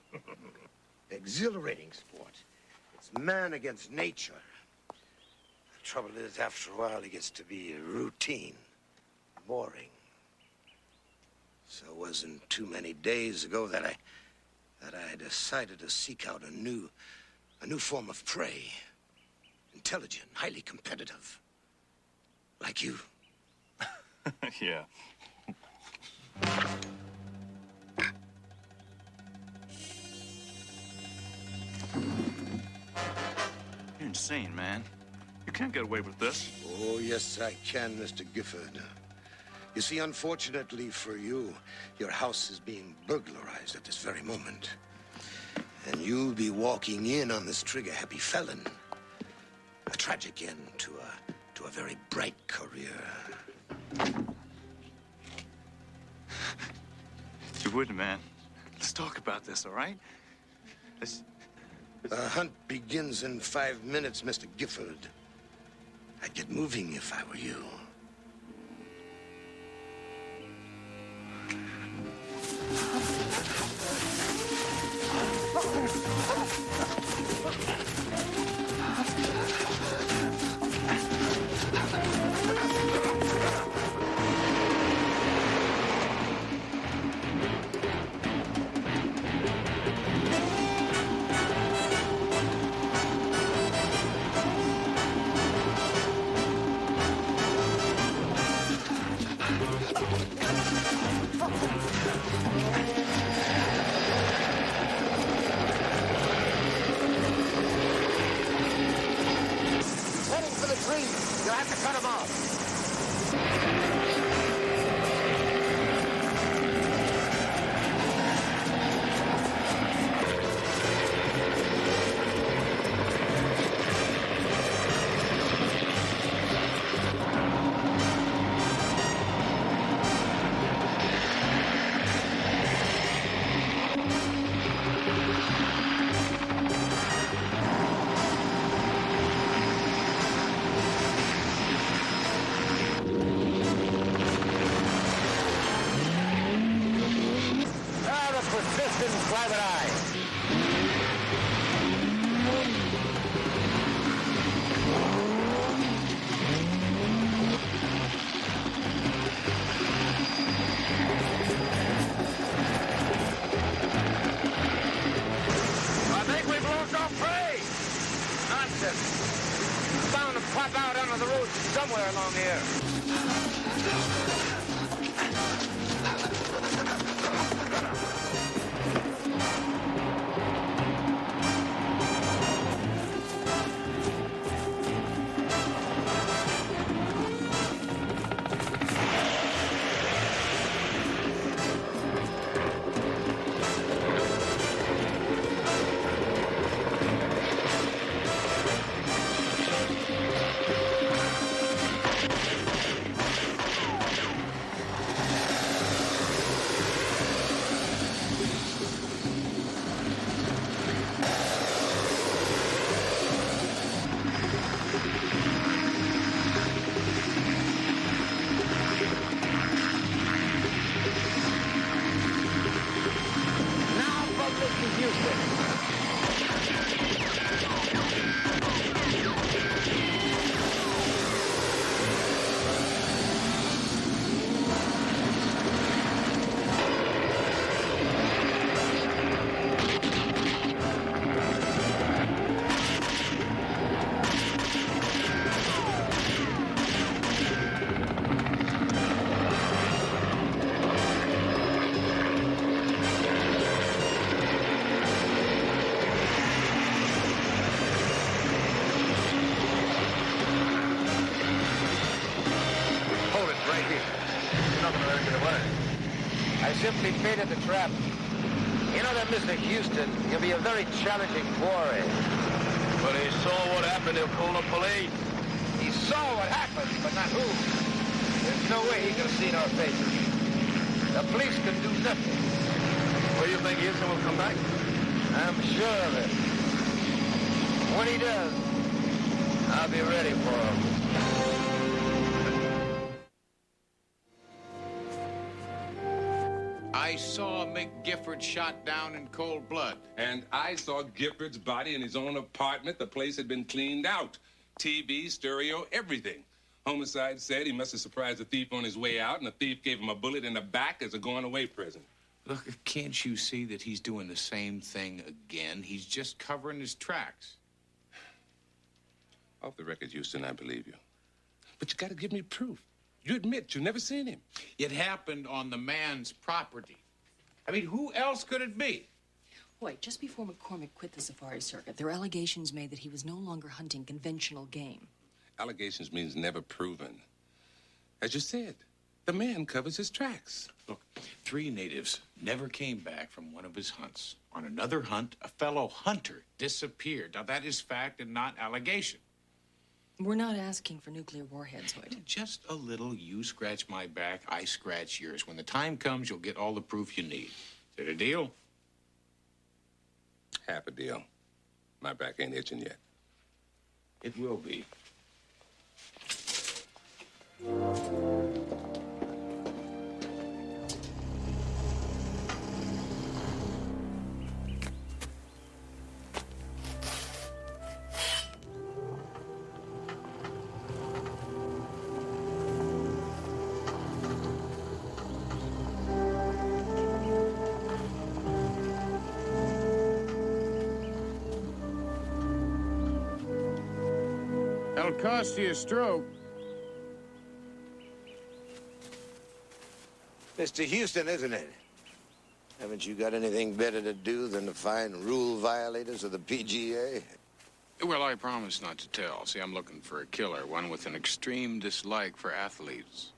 Exhilarating sport. It's man against nature. The trouble is, after a while, it gets to be routine, boring. So it wasn't too many days ago that I decided to seek out a new form of prey. Intelligent, highly competitive. Like you. Yeah. You're insane, man. You can't get away with this. Oh, yes, I can, Mr. Gifford. You see, unfortunately for you, your house is being burglarized at this very moment. And you'll be walking in on this trigger-happy felon. A tragic end to a very bright career. You wouldn't, man. Let's talk about this, all right? The hunt begins in 5 minutes, Mr. Gifford. I'd get moving if I were you. Heading for the trees. You'll have to cut them off. Ah, the persistent private eye. I think we've lost our prey. Nonsense. It's bound to pop out onto the road somewhere along here. Now from Mr. Houston. Hold it right here. You're not going to get away. I simply baited the trap. You know that Mr. Houston, he'll be a very challenging quarry. But he saw what happened. He'll call the police. He saw what happened, but not who. There's no way he could have seen our faces. The police can do nothing. Well, you think Houston will come back? I'm sure of it. When he does, I'll be ready for him. I saw Mick Gifford shot down in cold blood. And I saw Gifford's body in his own apartment. The place had been cleaned out. TV, stereo, everything. Homicide said he must have surprised the thief on his way out, and the thief gave him a bullet in the back as a going-away present. Look, can't you see that he's doing the same thing again? He's just covering his tracks. Off the record, Houston, I believe you. But you got to give me proof. You admit you never seen him. It happened on the man's property. I mean, who else could it be? Wait, just before McCormick quit the safari circuit, there were allegations made that he was no longer hunting conventional game. Allegations means never proven. As you said, the man covers his tracks. Look, 3 natives never came back from one of his hunts. On another hunt, a fellow hunter disappeared. Now, that is fact and not allegation. We're not asking for nuclear warheads, Hoyt. Just a little you scratch my back, I scratch yours. When the time comes, you'll get all the proof you need. Is it a deal? Half a deal. My back ain't itching yet. It will be. That'll cost you a stroke. Mr. Houston, isn't it? Haven't you got anything better to do than to find rule violators of the PGA? Well, I promise not to tell. See, I'm looking for a killer, one with an extreme dislike for athletes.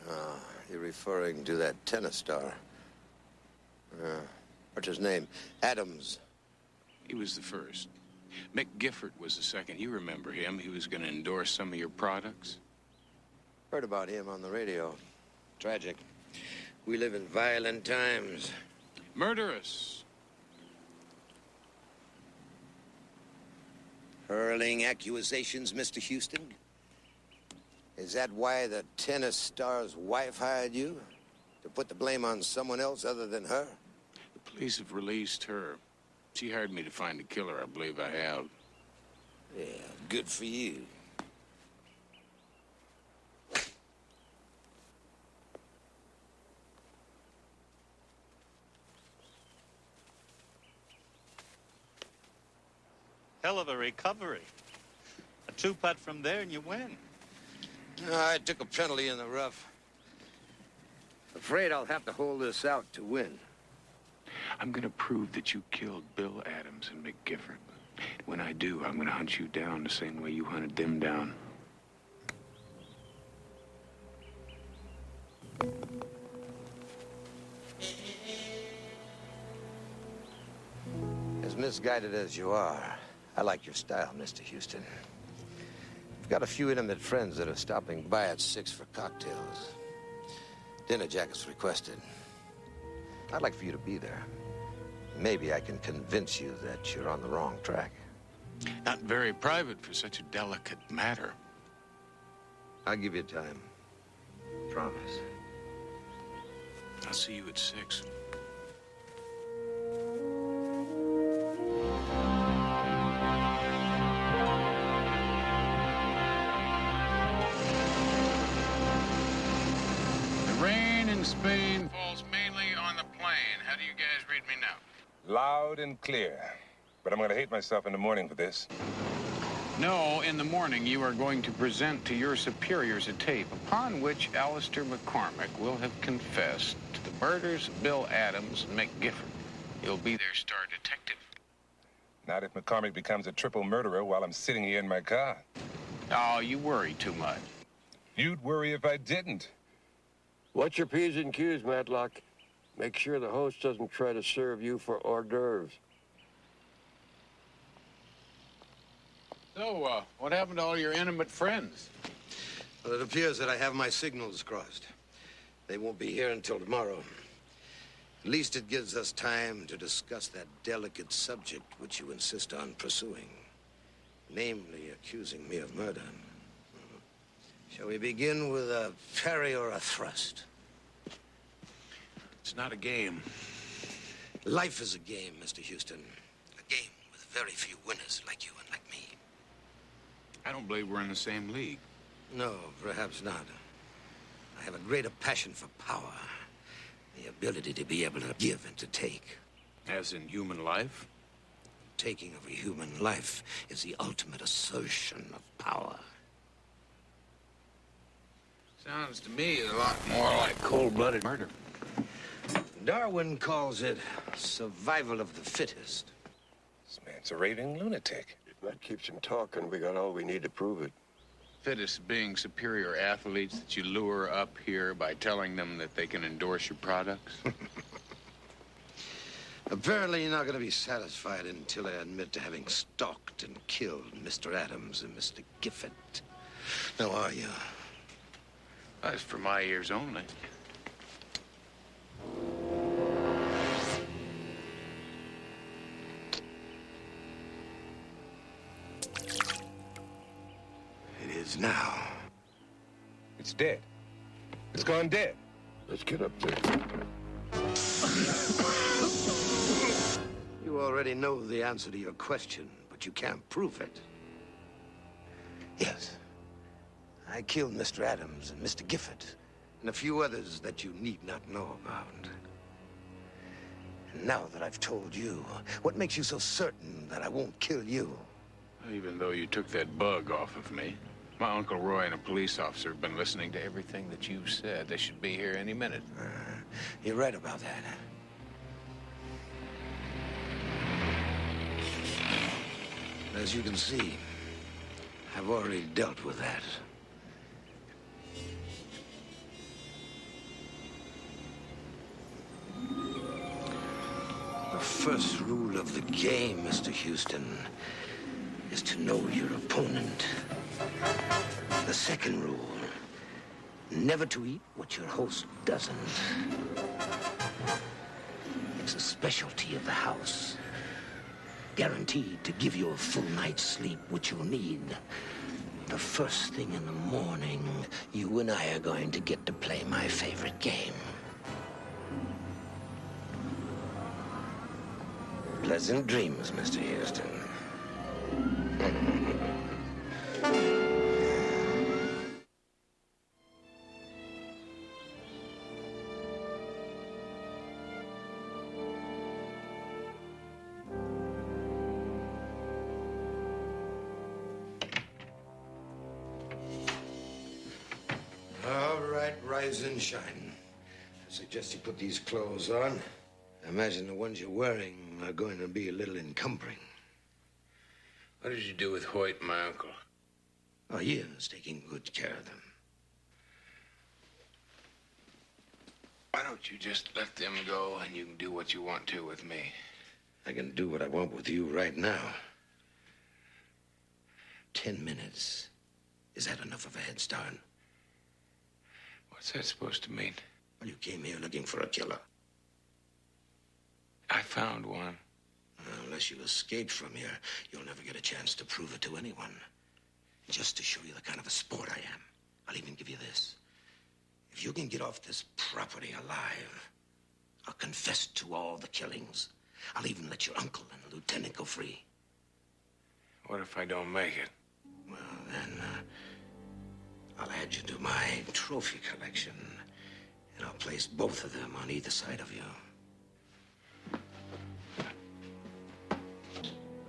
Ah, you're referring to that tennis star. What's his name? Adams. He was the first. Mick Gifford was the second. You remember him. He was going to endorse some of your products. Heard about him on the radio. Tragic. We live in violent times. Murderous. Hurling accusations, Mr. Houston? Is that why the tennis star's wife hired you? To put the blame on someone else other than her? The police have released her. She hired me to find a killer. I believe I have. Yeah, good for you. Hell of a recovery. A 2-putt from there and you win. I took a penalty in the rough. Afraid I'll have to hold this out to win. I'm going to prove that you killed Bill Adams and Mick Gifford. When I do, I'm going to hunt you down the same way you hunted them down. As misguided as you are, I like your style, Mr. Houston. I've got a few intimate friends that are stopping by at 6 for cocktails. Dinner jackets requested. I'd like for you to be there. Maybe I can convince you that you're on the wrong track. Not very private for such a delicate matter. I'll give you time. Promise. I'll see you at 6. The rain in Spain falls mainly on the plain. How do you guys read me now? Loud and clear. But I'm going to hate myself in the morning for this. No, in the morning you are going to present to your superiors a tape upon which Alistair McCormick will have confessed to the murders of Bill Adams and Mick Gifford. You'll be their star detective. Not if McCormick becomes a triple murderer while I'm sitting here in my car. Oh, you worry too much. You'd worry if I didn't. Watch your P's and Q's, Matlock. Make sure the host doesn't try to serve you for hors d'oeuvres. So, what happened to all your intimate friends? Well, it appears that I have my signals crossed. They won't be here until tomorrow. At least it gives us time to discuss that delicate subject which you insist on pursuing. Namely, accusing me of murder. Shall we begin with a parry or a thrust? It's not a game. Life is a game, Mr. Houston. A game with very few winners like you and like me. I don't believe we're in the same league. No, perhaps not. I have a greater passion for power. The ability to be able to give and to take. As in human life? Taking of a human life is the ultimate assertion of power. Sounds to me a lot more like cold-blooded murder. Darwin calls it survival of the fittest. This man's a raving lunatic. If that keeps him talking, we got all we need to prove it. Fittest being superior athletes that you lure up here by telling them that they can endorse your products? Apparently, you're not going to be satisfied until I admit to having stalked and killed Mr. Adams and Mr. Gifford. Now, are you? That's for my ears only. It is now. It's dead. It's gone dead. Let's get up there. You already know the answer to your question, but you can't prove it. Yes. I killed Mr. Adams and Mr. Gifford, and a few others that you need not know about. And now that I've told you, what makes you so certain that I won't kill you? Even though you took that bug off of me, my Uncle Roy and a police officer have been listening to everything that you've said. They should be here any minute. You're right about that. As you can see, I've already dealt with that. The first rule of the game, Mr. Houston, is to know your opponent. The second rule, never to eat what your host doesn't. It's a specialty of the house. Guaranteed to give you a full night's sleep, which you'll need. The first thing in the morning, you and I are going to get to play my favorite game. Pleasant dreams, Mr. Houston. All right, rise and shine. I suggest you put these clothes on. I imagine the ones you're wearing are going to be a little encumbering. What did you do with Hoyt and my uncle? Oh, he is taking good care of them. Why don't you just let them go and you can do what you want to with me? I can do what I want with you right now. 10 minutes. Is that enough of a head start? What's that supposed to mean? Well, you came here looking for a killer. I found one. Unless you escape from here, you'll never get a chance to prove it to anyone. Just to show you the kind of a sport I am, I'll even give you this. If you can get off this property alive, I'll confess to all the killings. I'll even let your uncle and the lieutenant go free. What if I don't make it? Well, then, I'll add you to my trophy collection, and I'll place both of them on either side of you.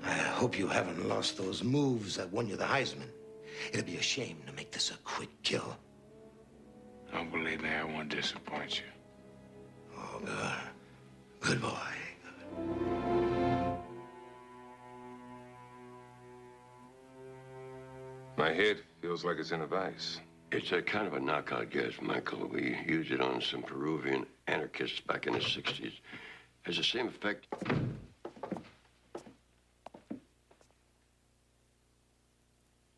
I hope you haven't lost those moves that won you the Heisman. It'd be a shame to make this a quick kill. Don't believe me, I won't disappoint you. Oh, good. Good boy. My head feels like it's in a vice. It's a kind of a knockout gas, Michael. We used it on some Peruvian anarchists back in the 60s. Has the same effect.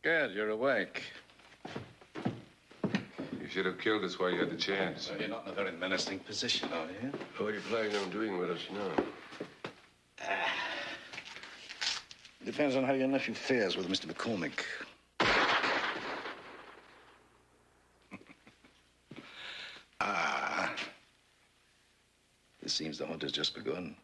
Good, you're awake. You should have killed us while you had the chance. You're not in a very menacing position, are you? What are you planning on doing with us now? Depends on how your nephew fares with Mr. McCormick. It seems the hunt has just begun.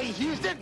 way, Houston!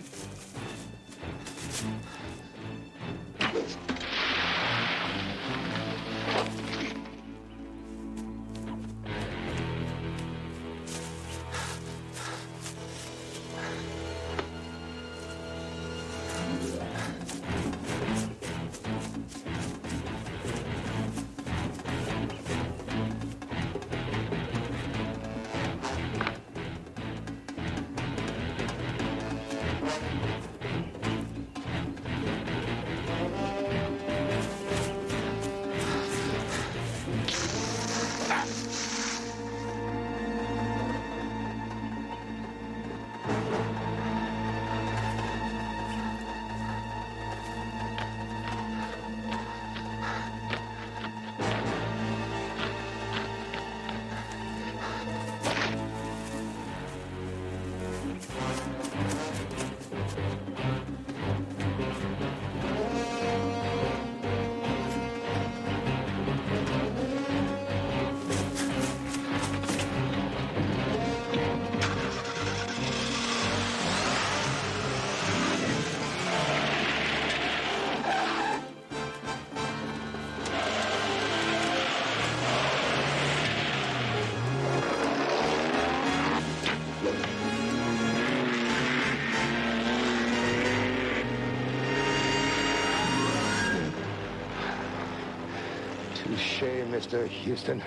Touche, Mr. Houston.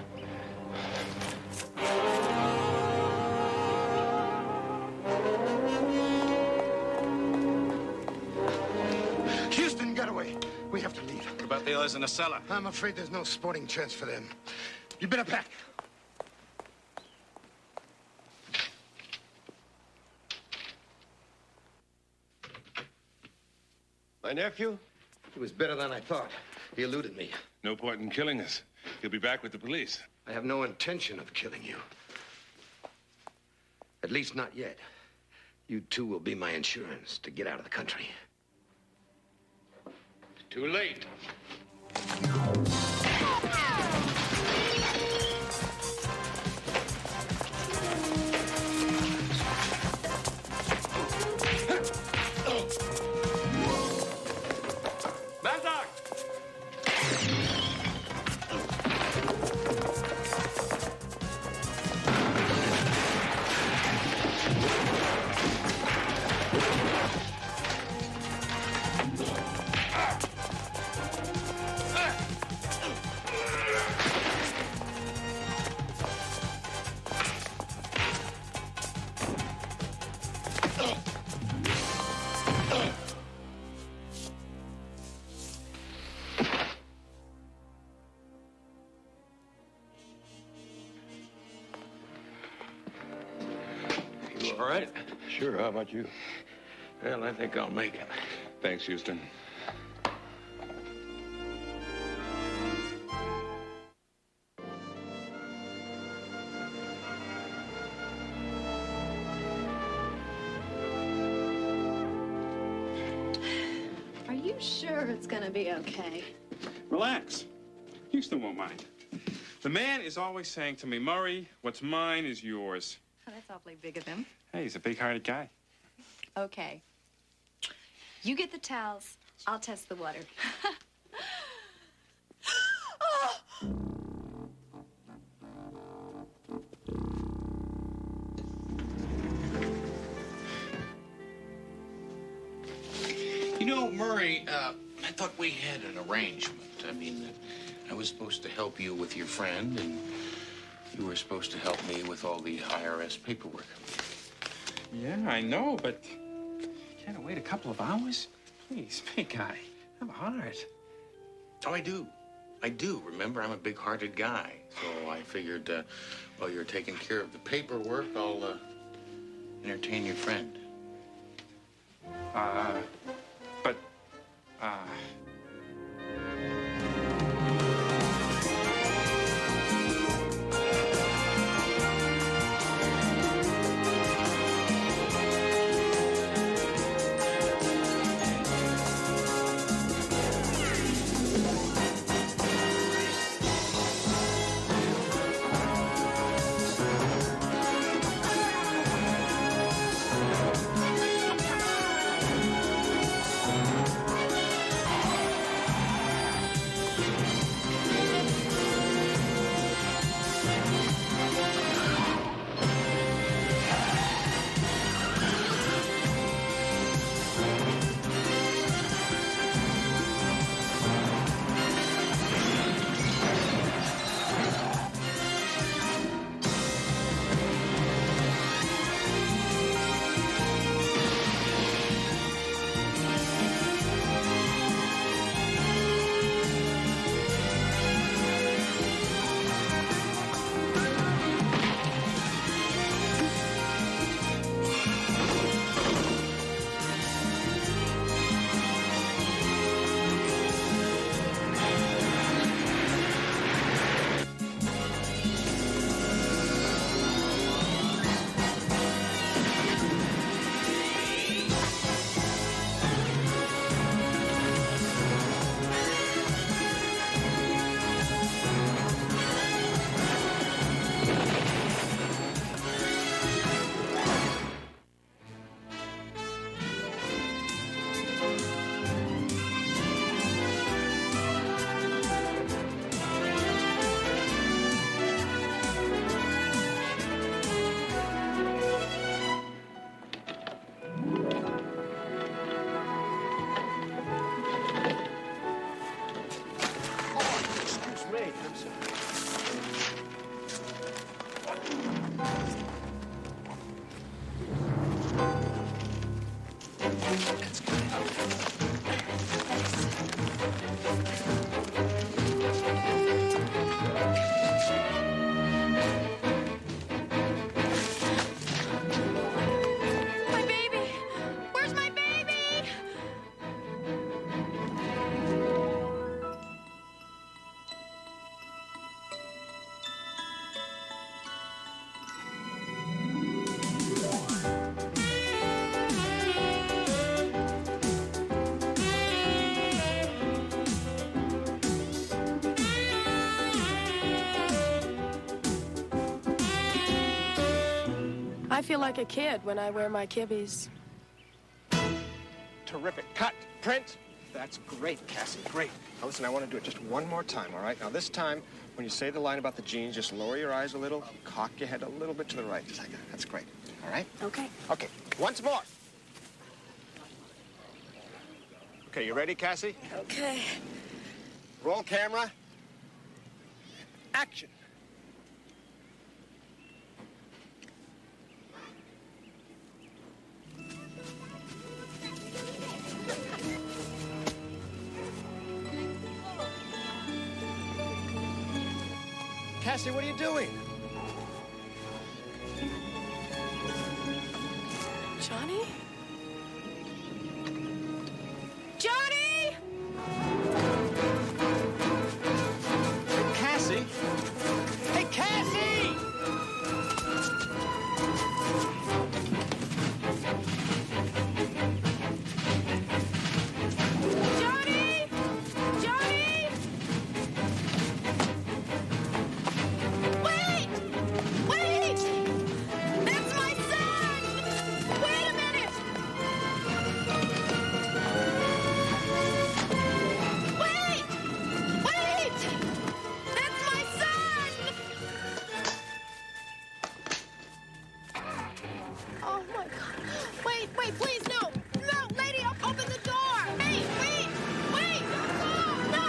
Houston, get away. We have to leave. What about the others in the cellar? I'm afraid there's no sporting chance for them. You better pack. My nephew? He was better than I thought. He eluded me. No point in killing us. He'll be back with the police. I have no intention of killing you. At least not yet. You two will be my insurance to get out of the country. Too late. You all right? Sure, how about you? Well, I think I'll make it. Thanks, Houston. Are you sure it's gonna be okay? Relax. Houston won't mind. The man is always saying to me, Murray, what's mine is yours. Oh, that's awfully big of him. Hey, he's a big-hearted guy. Okay. You get the towels. I'll test the water. You know, Murray, I thought we had an arrangement. I mean, I was supposed to help you with your friend, and you were supposed to help me with all the IRS paperwork. Yeah, I know, but can't I wait a couple of hours? Please, big guy, have a heart. Oh, I do. I do. Remember, I'm a big-hearted guy. So I figured, while you're taking care of the paperwork, I'll entertain your friend. But, That's good. My baby! Where's my baby? I feel like a kid when I wear my kibbies. Terrific. Cut. Print. That's great, Cassie. Great. Now, listen, I want to do it just one more time, all right? Now, this time, when you say the line about the jeans, just lower your eyes a little, cock your head a little bit to the right, just like that. That's great. All right? Okay. Okay. Once more. Okay, you ready, Cassie? Okay. Roll camera. Action. Cassie, what are you doing? Johnny? Johnny! Cassie? Hey, Cassie! Johnny! Johnny! Wait! Wait! That's my son! Wait a minute! Wait! Wait! That's my son! Oh my God! Wait! Wait! Please no! No, lady! Open the door! Hey! Wait! Wait! No! No!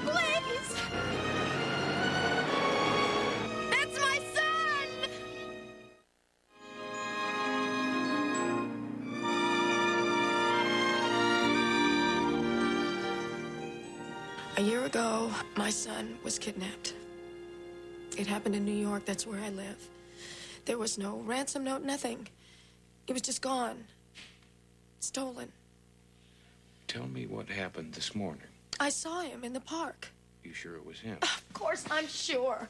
Please! That's my son! A year ago, my son was kidnapped. It happened in New York. That's where I live. There was no ransom note, nothing. He was just gone. Stolen. Tell me what happened this morning. I saw him in the park. You sure it was him? Of course, I'm sure.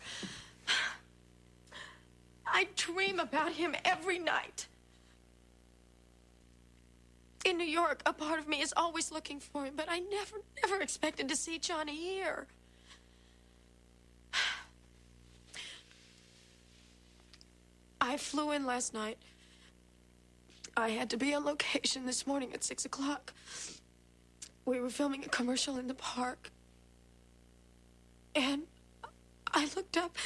I dream about him every night. In New York, a part of me is always looking for him, but I never expected to see Johnny here. I flew in last night. I had to be on location this morning at 6 o'clock. We were filming a commercial in the park. And I looked up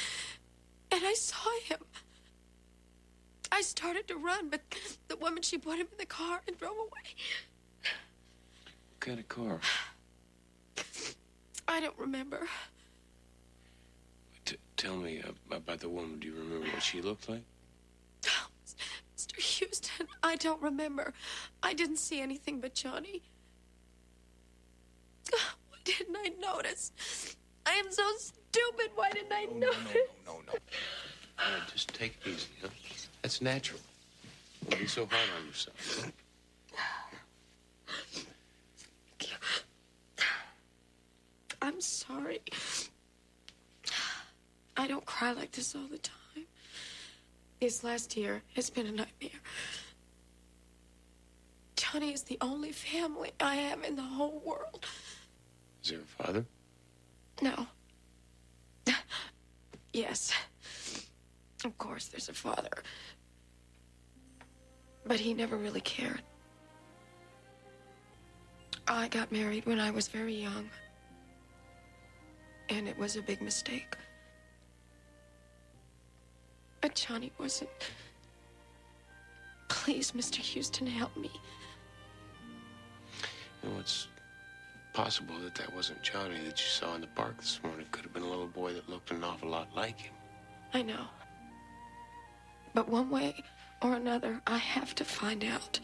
and I saw him. I started to run, but the woman, she put him in the car and drove away. What kind of car? I don't remember. Tell me about the woman. Do you remember what she looked like? Mr. Houston, I don't remember. I didn't see anything but Johnny. Why didn't I notice? I am so stupid. Why didn't I notice? No. All right, just take it easy, huh? That's natural. Don't be so hard on yourself. I'm sorry. I don't cry like this all the time. This last year has been a nightmare. Johnny is the only family I have in the whole world. Is there a father? No. Yes. Of course, there's a father. But he never really cared. I got married when I was very young. And it was a big mistake. But Johnny wasn't. Please, Mr. Houston, help me. You know, it's possible that wasn't Johnny that you saw in the park this morning. It could have been a little boy that looked an awful lot like him. I know. But one way or another, I have to find out.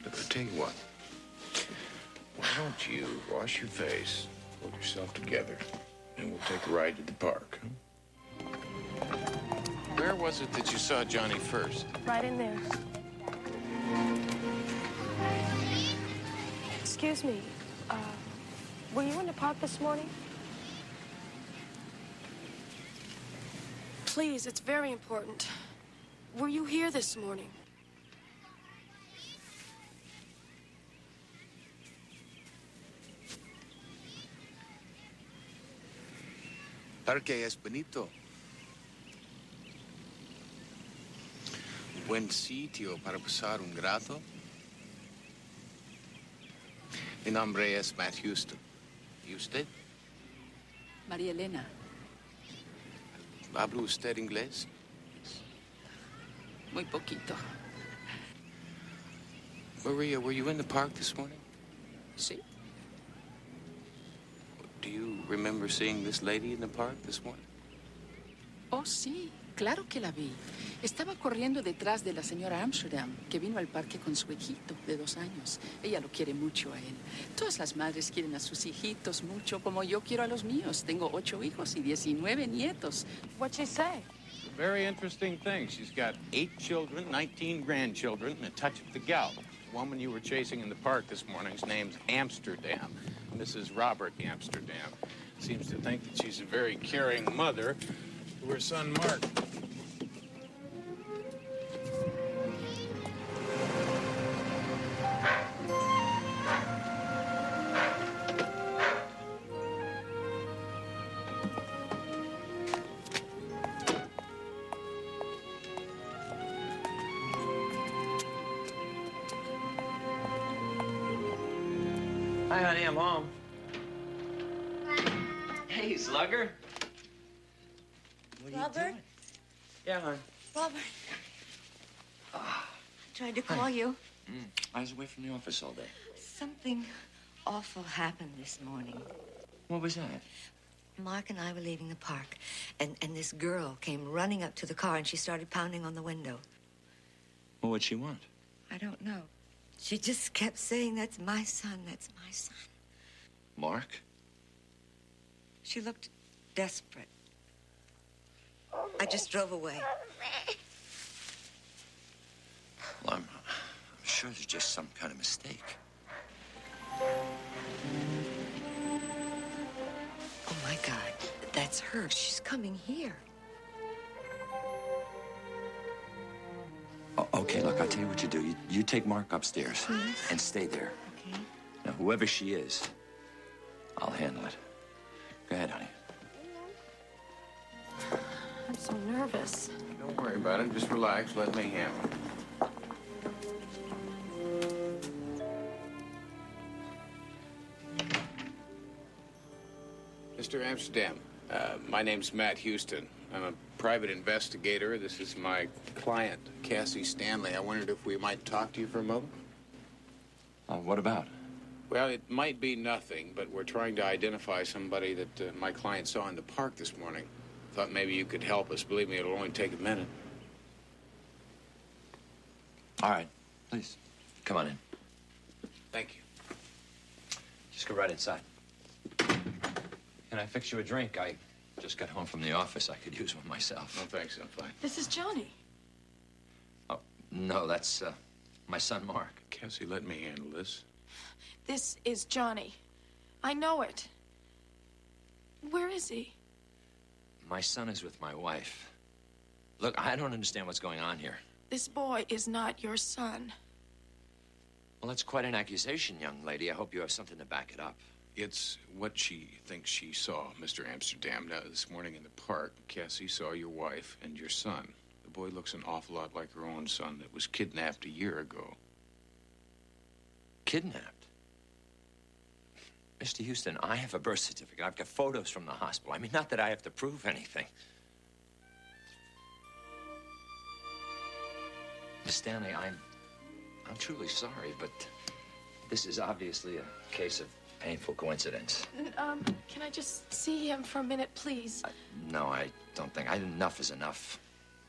Look, I'll tell you what. Why don't you wash your face, pull yourself together, and we'll take a ride to the park. Huh? Where was it that you saw Johnny first? Right in there. Excuse me. Were you in the park this morning? Please, it's very important. Were you here this morning? Parque es bonito. Buen sitio para pasar un grato. Mi nombre es Matt Houston. ¿Y usted? María Elena. ¿Habla usted inglés? Muy poquito. Maria, were you in the park this morning? Sí. Do you remember seeing this lady in the park this morning? Oh, sí. Claro que la vi. Estaba corriendo detrás de la señora Amsterdam, que vino al parque con su hijito de 2 años. Ella lo quiere mucho a él. Todas las madres quieren a sus hijitos mucho, como yo quiero a los míos. Tengo 8 hijos y 19 nietos. What'd she say? A very interesting thing. She's got 8 children, 19 grandchildren, and a touch of the gout. The woman you were chasing in the park this morning's name's Amsterdam. Mrs. Robert Amsterdam. Seems to think that she's a very caring mother to her son, Mark. Hi, honey, I'm home. Hey, Slugger. What are Robert? you doing? Yeah, hon. Robert. I tried to call you. I was away from the office all day. Something awful happened this morning. What was that? Mark and I were leaving the park, and this girl came running up to the car, and she started pounding on the window. Well, what'd she want? I don't know. She just kept saying, "That's my son, that's my son." Mark? She looked desperate. I just drove away. Well, I'm sure there's just some kind of mistake. Oh, my God. That's her. She's coming here. Okay, look, I'll tell you what you do. You take Mark upstairs and stay there. Okay. Now, whoever she is, I'll handle it. Go ahead, honey. I'm so nervous. Don't worry about it. Just relax. Let me handle it. Mr. Amsterdam, my name's Matt Houston. I'm a private investigator. This is my client, Cassie Stanley. I wondered if we might talk to you for a moment. What about? Well, it might be nothing, but we're trying to identify somebody that my client saw in the park this morning. Thought maybe you could help us. Believe me, it'll only take a minute. All right, please, come on in. Thank you. Just go right inside. Can I fix you a drink? I just got home from the office. I could use one myself. No, thanks. I'm fine. This is Johnny. Oh, no, that's my son, Mark. Cassie, let me handle this. This is Johnny. I know it. Where is he? My son is with my wife. Look, I don't understand what's going on here. This boy is not your son. Well, that's quite an accusation, young lady. I hope you have something to back it up. It's what she thinks she saw, Mr. Amsterdam. Now, this morning in the park, Cassie saw your wife and your son. The boy looks an awful lot like her own son that was kidnapped a year ago. Kidnapped? Mr. Houston, I have a birth certificate. I've got photos from the hospital. I mean, not that I have to prove anything. Miss Stanley, I'm truly sorry, but this is obviously a case of painful coincidence. Can I just see him for a minute, please? No, I don't think. Enough is enough.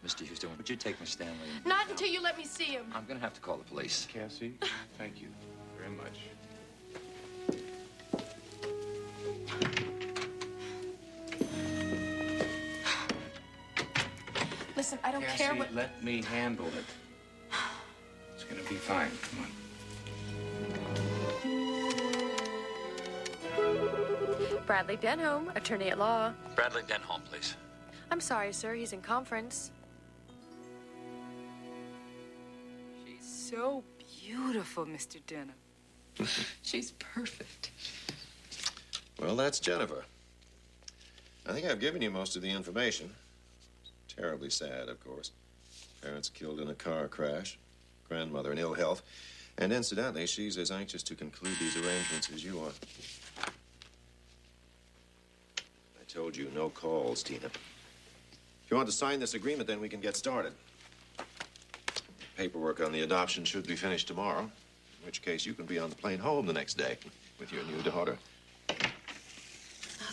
Mr. Houston, would you take Miss Stanley? Not until you let me see him. I'm gonna have to call the police. Cassie, thank you very much. Listen, I don't Cassie, care what... let me handle it. It's gonna be fine. Come on. Bradley Denholm, attorney at law. Bradley Denholm, please. I'm sorry, sir. He's in conference. She's so beautiful, Mr. Denham. She's perfect. Well, that's Jennifer. I think I've given you most of the information. Terribly sad, of course. Parents killed in a car crash. Grandmother in ill health. And incidentally, she's as anxious to conclude these arrangements as you are. I told you, no calls, Tina. If you want to sign this agreement, then we can get started. Paperwork on the adoption should be finished tomorrow, in which case you can be on the plane home the next day with your new daughter.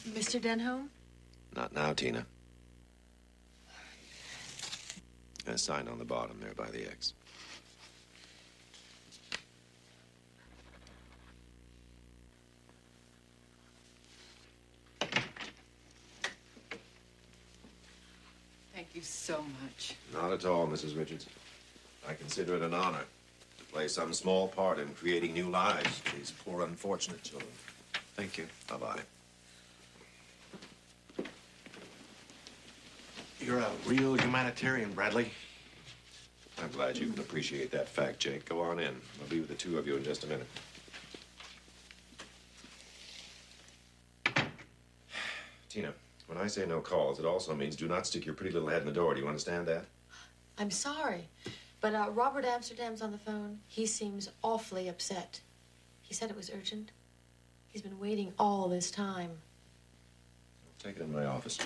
Mr. Denholm? Not now, Tina. Sign on the bottom there by the X. Thank you so much. Not at all, Mrs. Richards. I consider it an honor to play some small part in creating new lives for these poor, unfortunate children. Thank you. Bye-bye. You're a real humanitarian, Bradley. I'm glad you can appreciate that fact, Jake. Go on in. I'll be with the two of you in just a minute. Tina, when I say no calls, it also means do not stick your pretty little head in the door. Do you understand that? I'm sorry, but Robert Amsterdam's on the phone. He seems awfully upset. He said it was urgent. He's been waiting all this time. Take it in my office.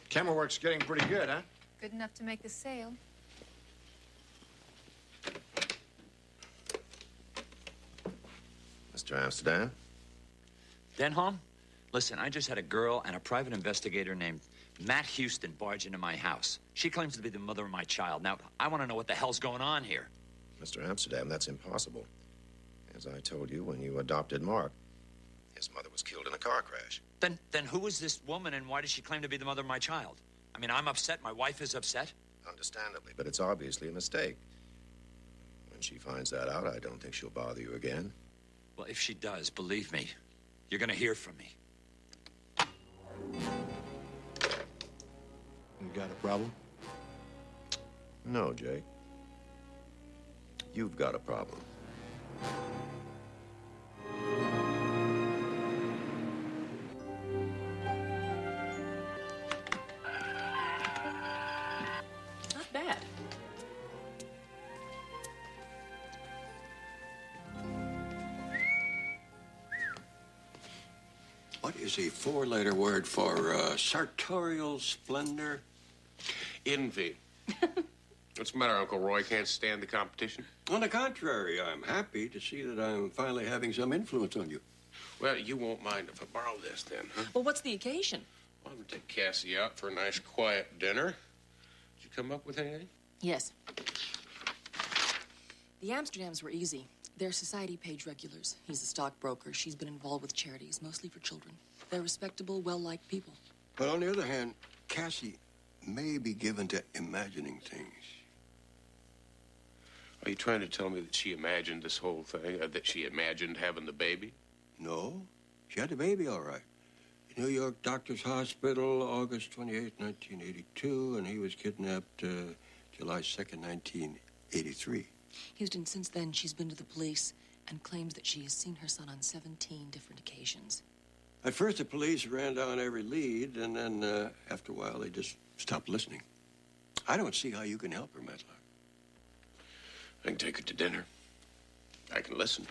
Camera work's getting pretty good, huh? Good enough to make the sale. Mr. Amsterdam? Denholm? Listen, I just had a girl and a private investigator named Matt Houston barge into my house. She claims to be the mother of my child. Now, I want to know what the hell's going on here. Mr. Amsterdam, that's impossible. As I told you when you adopted Mark, his mother was killed in a car crash. Then who is this woman and why does she claim to be the mother of my child? I mean, I'm upset. My wife is upset. Understandably, but it's obviously a mistake. When she finds that out, I don't think she'll bother you again. Well, if she does, believe me, you're going to hear from me. You got a problem? No, Jake. You've got a problem. Not bad. What is a four-letter word for sartorial splendor? Envy. What's the matter, Uncle Roy? Can't stand the competition? On the contrary, I'm happy to see that I'm finally having some influence on you. Well, you won't mind if I borrow this then, huh? Well, what's the occasion? I'm gonna take Cassie out for a nice quiet dinner. Did you come up with anything? Yes. The Amsterdams were easy. They're society page regulars. He's a stockbroker. She's been involved with charities, mostly for children. They're respectable, well-liked people. But on the other hand, Cassie may be given to imagining things. Are you trying to tell me that she imagined this whole thing? That she imagined having the baby? No, she had the baby all right. New York Doctors Hospital, August 28, 1982, and he was kidnapped July 2nd, 1983. Houston, since then, she's been to the police and claims that she has seen her son on 17 different occasions. At first, the police ran down every lead, and then after a while, they just stopped listening. I don't see how you can help her, Matlock. I can take her to dinner. I can listen.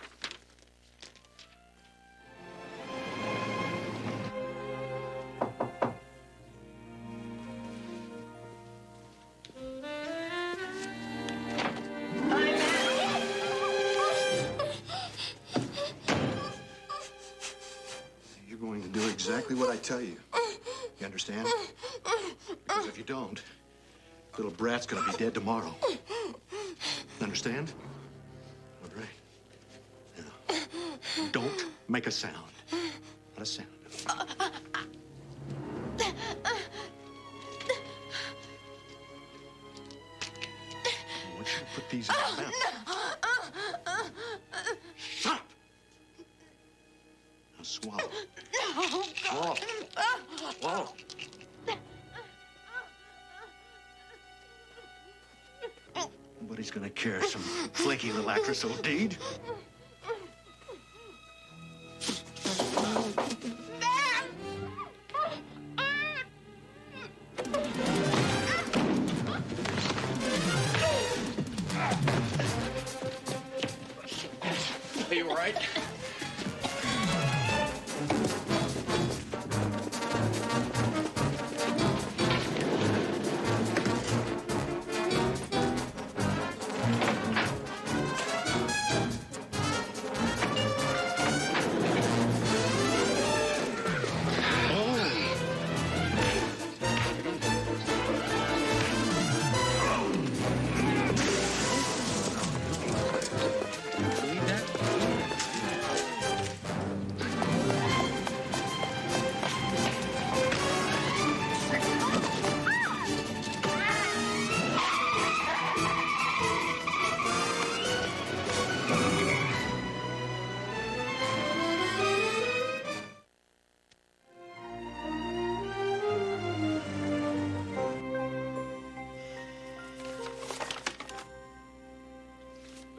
You're going to do exactly what I tell you. You understand? Because if you don't, little brat's gonna be dead tomorrow. Understand? All right. Now, don't make a sound. Not a sound. I want you to put these in your mouth. Shut up! Now swallow. No, Swallow. Swallow. Nobody's gonna care, some flaky little actress, old deed. Are you all right?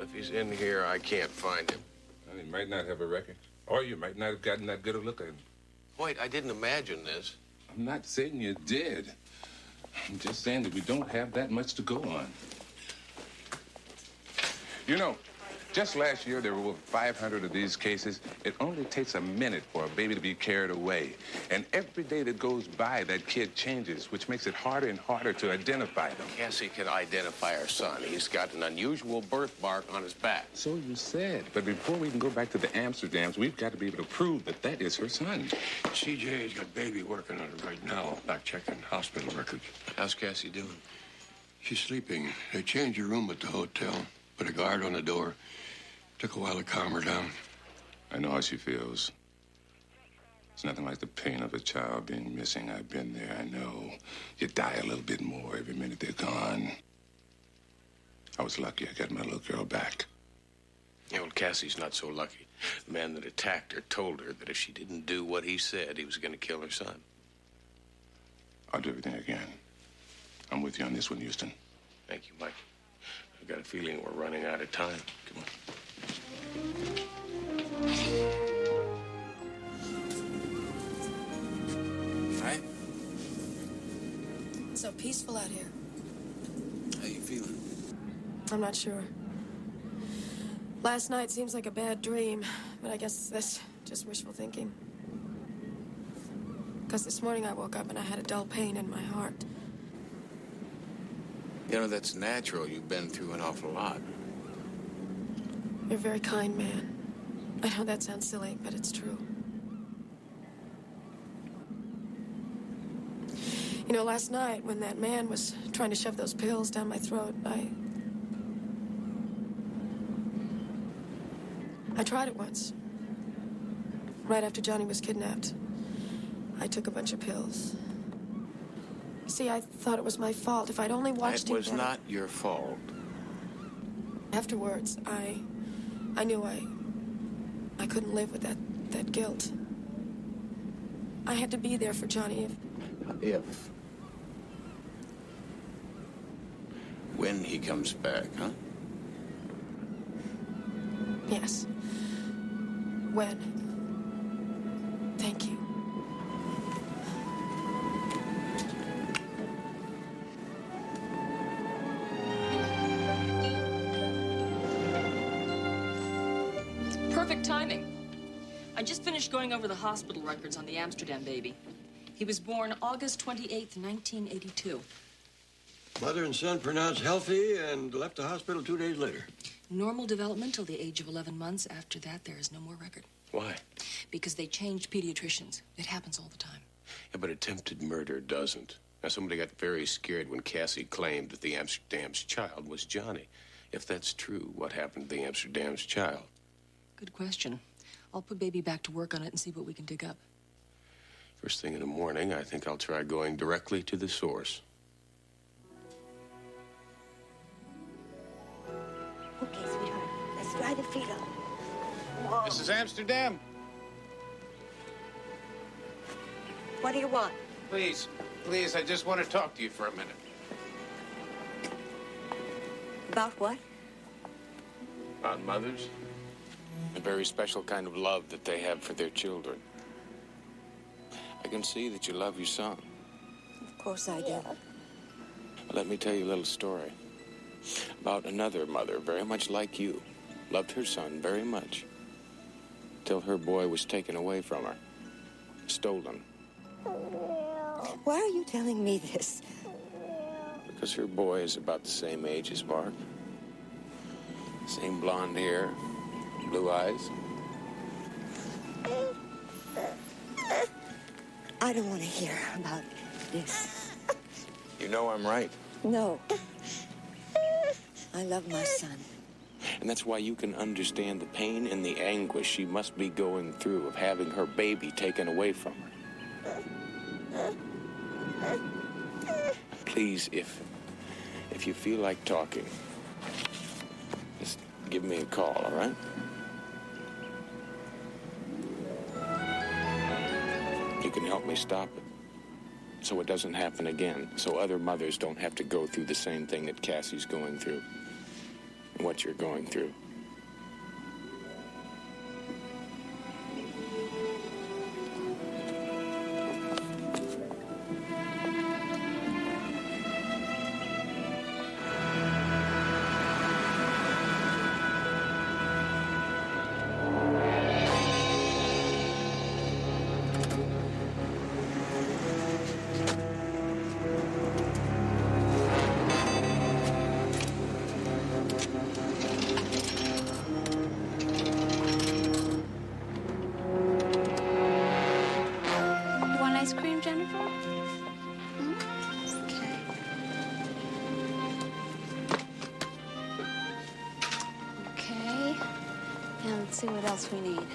If he's in here, I can't find him. Well, he might not have a record. Or you might not have gotten that good a look at him. Wait, I didn't imagine this. I'm not saying you did. I'm just saying that we don't have that much to go on. You know, just last year, there were over 500 of these cases. It only takes a minute for a baby to be carried away. And every day that goes by, that kid changes, which makes it harder and harder to identify them. Cassie can identify our son. He's got an unusual birthmark on his back. So you said. But before we can go back to the Amsterdams, we've got to be able to prove that that is her son. CJ's got baby working on it right now, back checking hospital records. How's Cassie doing? She's sleeping. They changed her room at the hotel, put a guard on the door. Took a while to calm her down. I know how she feels. It's nothing like the pain of a child being missing. I've been there, I know. You die a little bit more every minute they're gone. I was lucky I got my little girl back. Yeah, well, Cassie's not so lucky. The man that attacked her told her that if she didn't do what he said, he was going to kill her son. I'll do everything I can. I'm with you on this one, Houston. Thank you, Mike. I've got a feeling we're running out of time. Come on. Right? It's so peaceful out here. How you feeling? I'm not sure. Last night seems like a bad dream, but I guess that's just wishful thinking. Because this morning I woke up and I had a dull pain in my heart. You know, that's natural. You've been through an awful lot. You're a very kind man. I know that sounds silly, but it's true. You know, last night when that man was trying to shove those pills down my throat, I tried it once. Right after Johnny was kidnapped. I took a bunch of pills. See, I thought it was my fault. If I'd only watched him. It was not your fault. Afterwards, I knew I couldn't live with that guilt. I had to be there for Johnny If. When he comes back, huh? Yes. When? Thank you. Perfect timing. I just finished going over the hospital records on the Amsterdam baby. He was born August 28th, 1982. Mother and son pronounced healthy and left the hospital 2 days later. Normal development till the age of 11 months. After that, there is no more record. Why? Because they changed pediatricians. It happens all the time. Yeah, but attempted murder doesn't. Now, somebody got very scared when Cassie claimed that the Amsterdam's child was Johnny. If that's true, what happened to the Amsterdam's child? Good question. I'll put Baby back to work on it and see what we can dig up. First thing in the morning, I think I'll try going directly to the source. Okay, sweetheart. Let's dry the feet up. This is Amsterdam. What do you want? Please, please, I just want to talk to you for a minute. About what? About mothers. A very special kind of love that they have for their children. I can see that you love your son. Of course I do. Let me tell you a little story about another mother very much like you. Loved her son very much till her boy was taken away from her. Stolen. Why are you telling me this? Because her boy is about the same age as Mark. Same blonde hair, blue eyes. I don't want to hear about this. You know I'm right. No. I love my son. And that's why you can understand the pain and the anguish she must be going through of having her baby taken away from her. Please, if you feel like talking, just give me a call, all right? You can help me stop it so it doesn't happen again, so other mothers don't have to go through the same thing that Cassie's going through and what you're going through. Ice cream, Jennifer? Okay. Now let's see what else we need.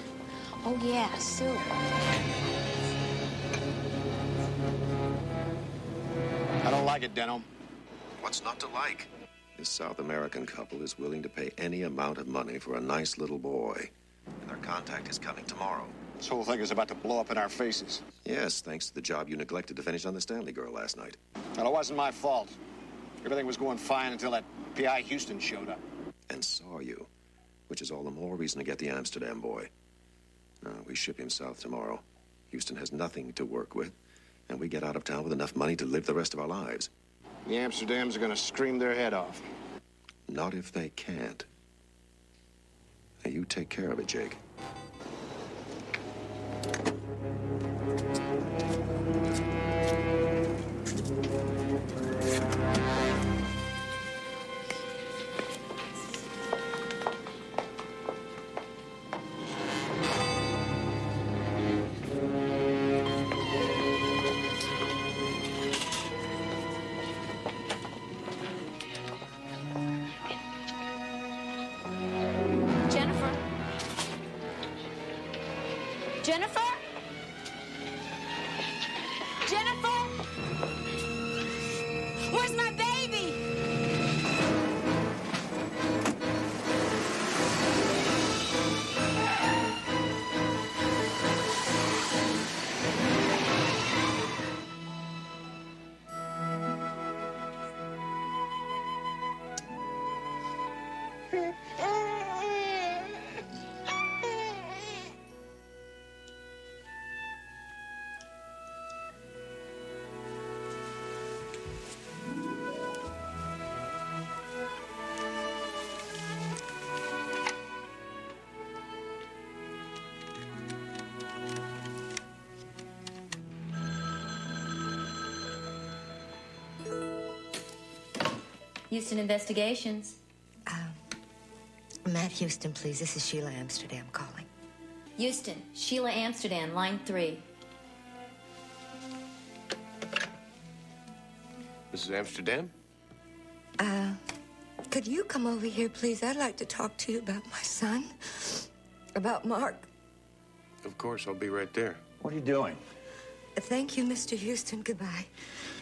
Oh, yeah, soup. I don't like it, Denham. What's not to like? This South American couple is willing to pay any amount of money for a nice little boy. And their contact is coming tomorrow. This whole thing is about to blow up in our faces. Yes, thanks to the job you neglected to finish on the Stanley girl last night. Well, it wasn't my fault. Everything was going fine until that P.I. Houston showed up. And saw you, which is all the more reason to get the Amsterdam boy. We ship him south tomorrow. Houston has nothing to work with, and we get out of town with enough money to live the rest of our lives. The Amsterdams are going to scream their head off. Not if they can't. Now, you take care of it, Jake. Jennifer? Jennifer? Jennifer? Where's my baby? Houston Investigations. Matt Houston, please. This is Sheila Amsterdam calling. Houston, Sheila Amsterdam, line 3. Mrs. Amsterdam? Could you come over here, please? I'd like to talk to you about my son. About Mark. Of course, I'll be right there. What are you doing? Thank you, Mr. Houston. Goodbye.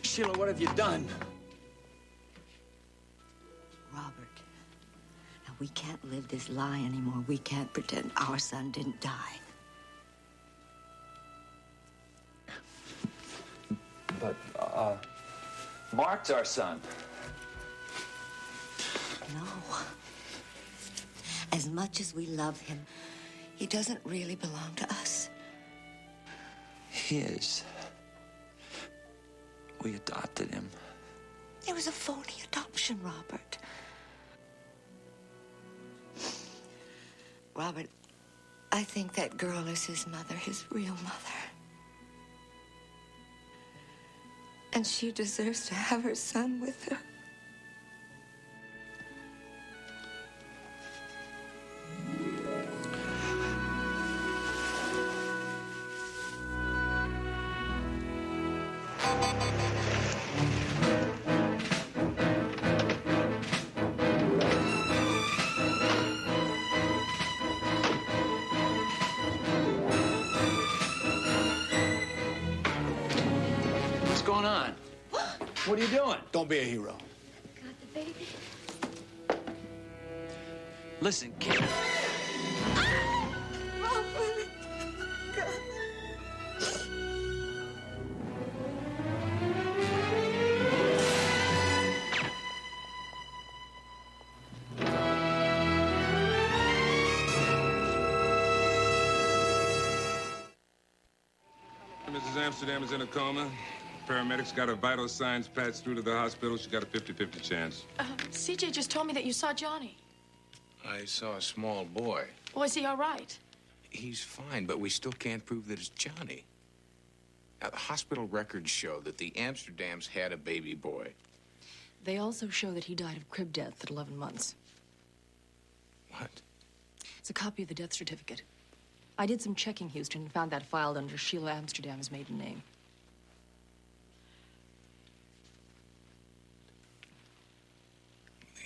Sheila, what have you done? Robert, now we can't live this lie anymore. We can't pretend our son didn't die. But, Mark's our son. No. As much as we love him, he doesn't really belong to us. He is. We adopted him. It was a phony adoption, Robert. Robert, I think that girl is his mother, his real mother. And she deserves to have her son with her. What's going on? What are you doing? Don't be a hero. Got the baby? Listen, kid. Robert! God. Mrs. Amsterdam is in a coma. Paramedics got her vital signs patched through to the hospital. She got a 50-50 chance. CJ just told me that you saw Johnny. I saw a small boy. Well, is he all right? He's fine, but we still can't prove that it's Johnny. Now, the hospital records show that the Amsterdams had a baby boy. They also show that he died of crib death at 11 months. What? It's a copy of the death certificate. I did some checking, Houston, and found that filed under Sheila Amsterdam's maiden name.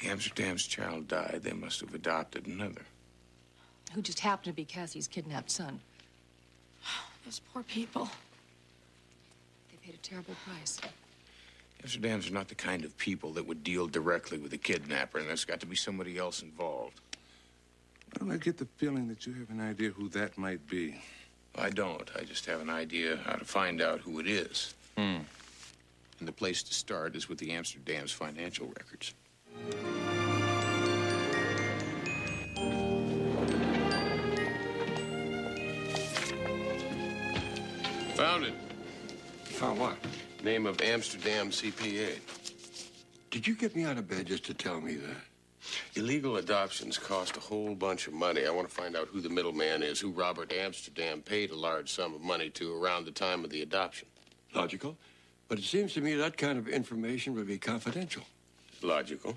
The Amsterdam's child died. They must have adopted another. Who just happened to be Cassie's kidnapped son. Those poor people. They paid a terrible price. Amsterdams are not the kind of people that would deal directly with a kidnapper, and there's got to be somebody else involved. Well, I get the feeling that you have an idea who that might be. I don't. I just have an idea how to find out who it is. And the place to start is with the Amsterdam's financial records. Found it. Found what? Name of Amsterdam CPA. Did you get me out of bed just to tell me that? Illegal adoptions cost a whole bunch of money. I want to find out who the middleman is, who Robert Amsterdam paid a large sum of money to around the time of the adoption. Logical. But it seems to me that kind of information would be confidential. Logical.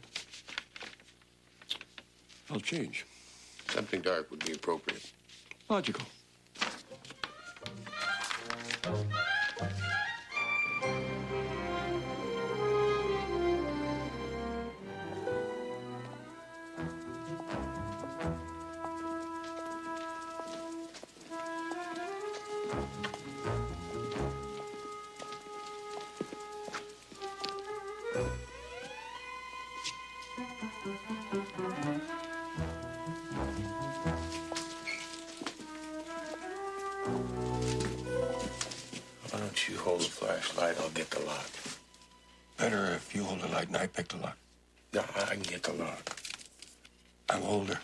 I'll change. Something dark would be appropriate. Logical. Why don't you hold the flashlight? I'll get the lock. Better if you hold the light and I pick the lock. No, I can get the lock. I'm older.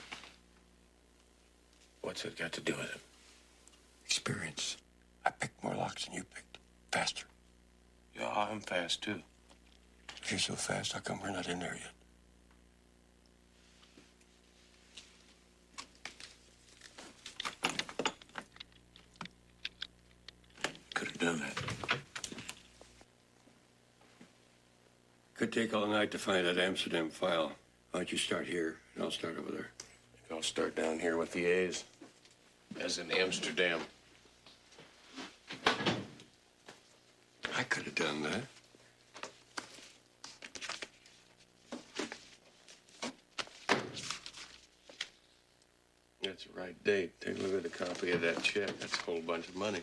What's it got to do with it? Experience. I picked more locks than you picked. Faster. Yeah, I'm fast, too. If you're so fast, how come we're not in there yet? Could have done that. Could take all night to find that Amsterdam file. Why don't you start here, and I'll start over there. I'll start down here with the A's. As in Amsterdam. I could have done that. the right date. Take a look at the copy of that check. That's a whole bunch of money.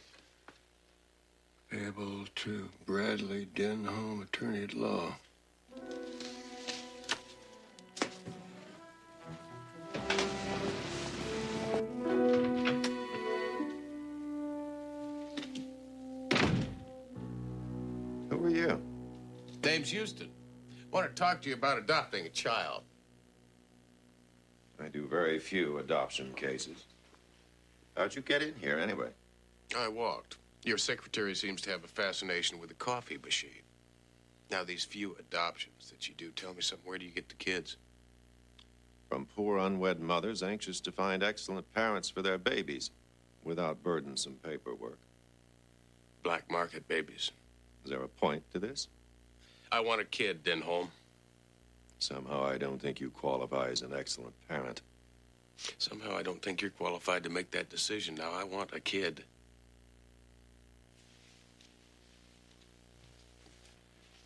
Payable to Bradley Denholm, attorney at law. Who are you? Name's Houston. Want to talk to you about adopting a child. I do very few adoption cases. How'd you get in here, anyway? I walked. Your secretary seems to have a fascination with the coffee machine. Now, these few adoptions that you do, tell me something. Where do you get the kids? From poor unwed mothers anxious to find excellent parents for their babies without burdensome paperwork. Black market babies. Is there a point to this? I want a kid, Denholm. Somehow I don't think you qualify as an excellent parent. Somehow I don't think you're qualified to make that decision. Now, I want a kid.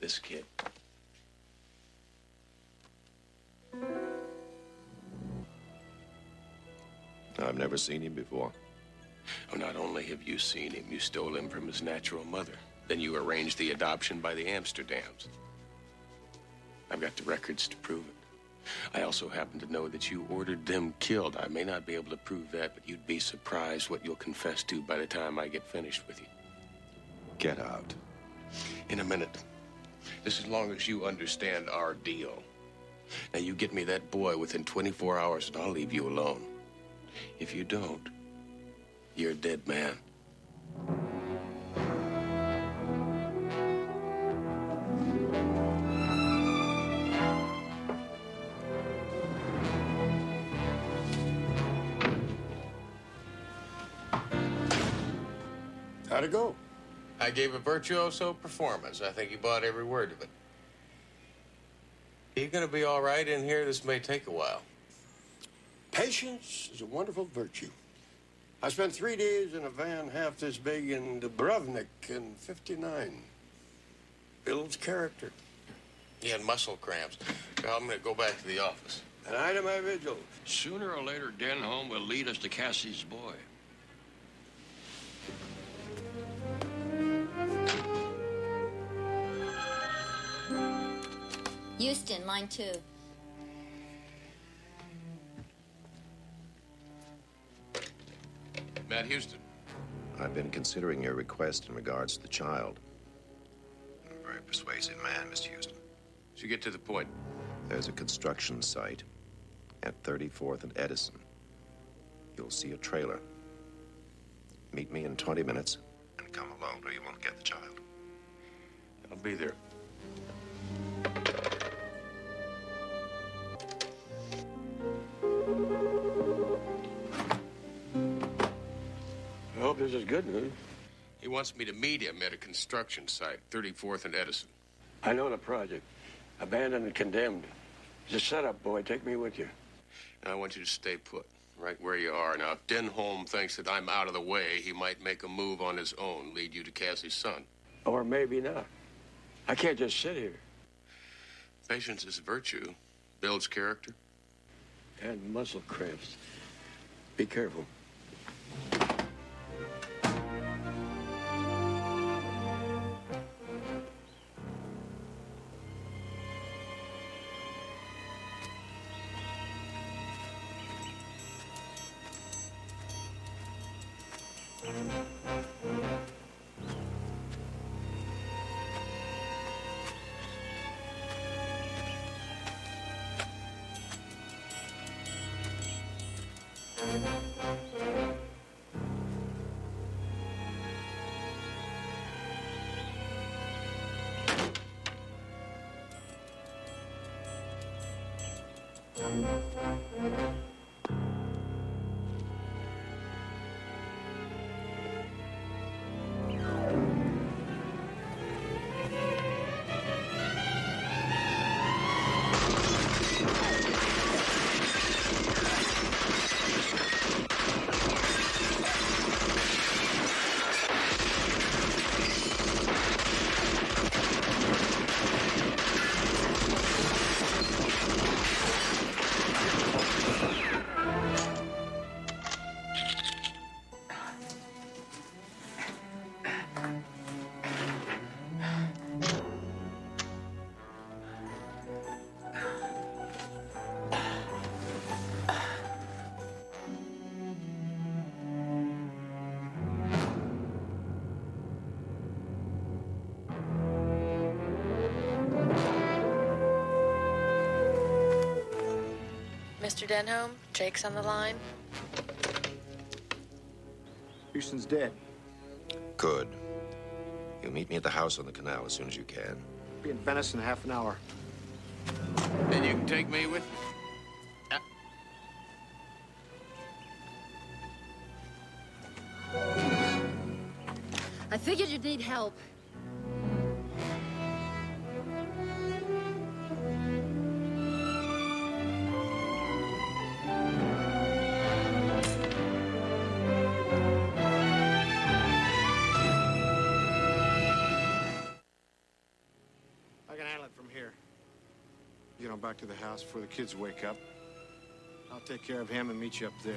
This kid. I've never seen him before. Oh, not only have you seen him, you stole him from his natural mother. Then you arranged the adoption by the Amsterdams. I've got the records to prove it. I also happen to know that you ordered them killed. I may not be able to prove that, but you'd be surprised what you'll confess to by the time I get finished with you. Get out. In a minute. Just as long as you understand our deal. Now, you get me that boy within 24 hours, and I'll leave you alone. If you don't, you're a dead man. How'd it go? I gave a virtuoso performance. I think you bought every word of it. Are you going to be all right in here? This may take a while. Patience is a wonderful virtue. I spent 3 days in a van half this big in Dubrovnik in '59. Builds character. He had muscle cramps. Well, I'm going to go back to the office. An item I vigil. Sooner or later, Denholm will lead us to Cassie's boy. Houston, line 2. Matt Houston. I've been considering your request in regards to the child. You're a very persuasive man, Mr. Houston. So get to the point. There's a construction site at 34th and Edison. You'll see a trailer. Meet me in 20 minutes and come alone or you won't get the child. I'll be there. I hope this is good news. He wants me to meet him at a construction site, 34th and Edison. I know the project. Abandoned and condemned. It's a setup, boy. Take me with you. And I want you to stay put, right where you are. Now, if Denholm thinks that I'm out of the way, he might make a move on his own, lead you to Cassie's son. Or maybe not. I can't just sit here. Patience is a virtue. Builds character. And muscle cramps. Be careful. Mr. Denholm, Jake's on the line. Houston's dead. Good. You'll meet me at the house on the canal as soon as you can. Be in Venice in half an hour. Then you can take me with I figured you'd need help. I can handle it from here. Get on back to the house before the kids wake up. I'll take care of him and meet you up there.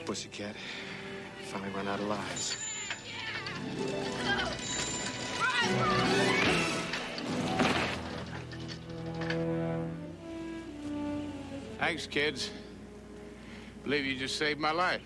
Pussycat. Finally run out of lies. Thanks, kids. Believe you just saved my life.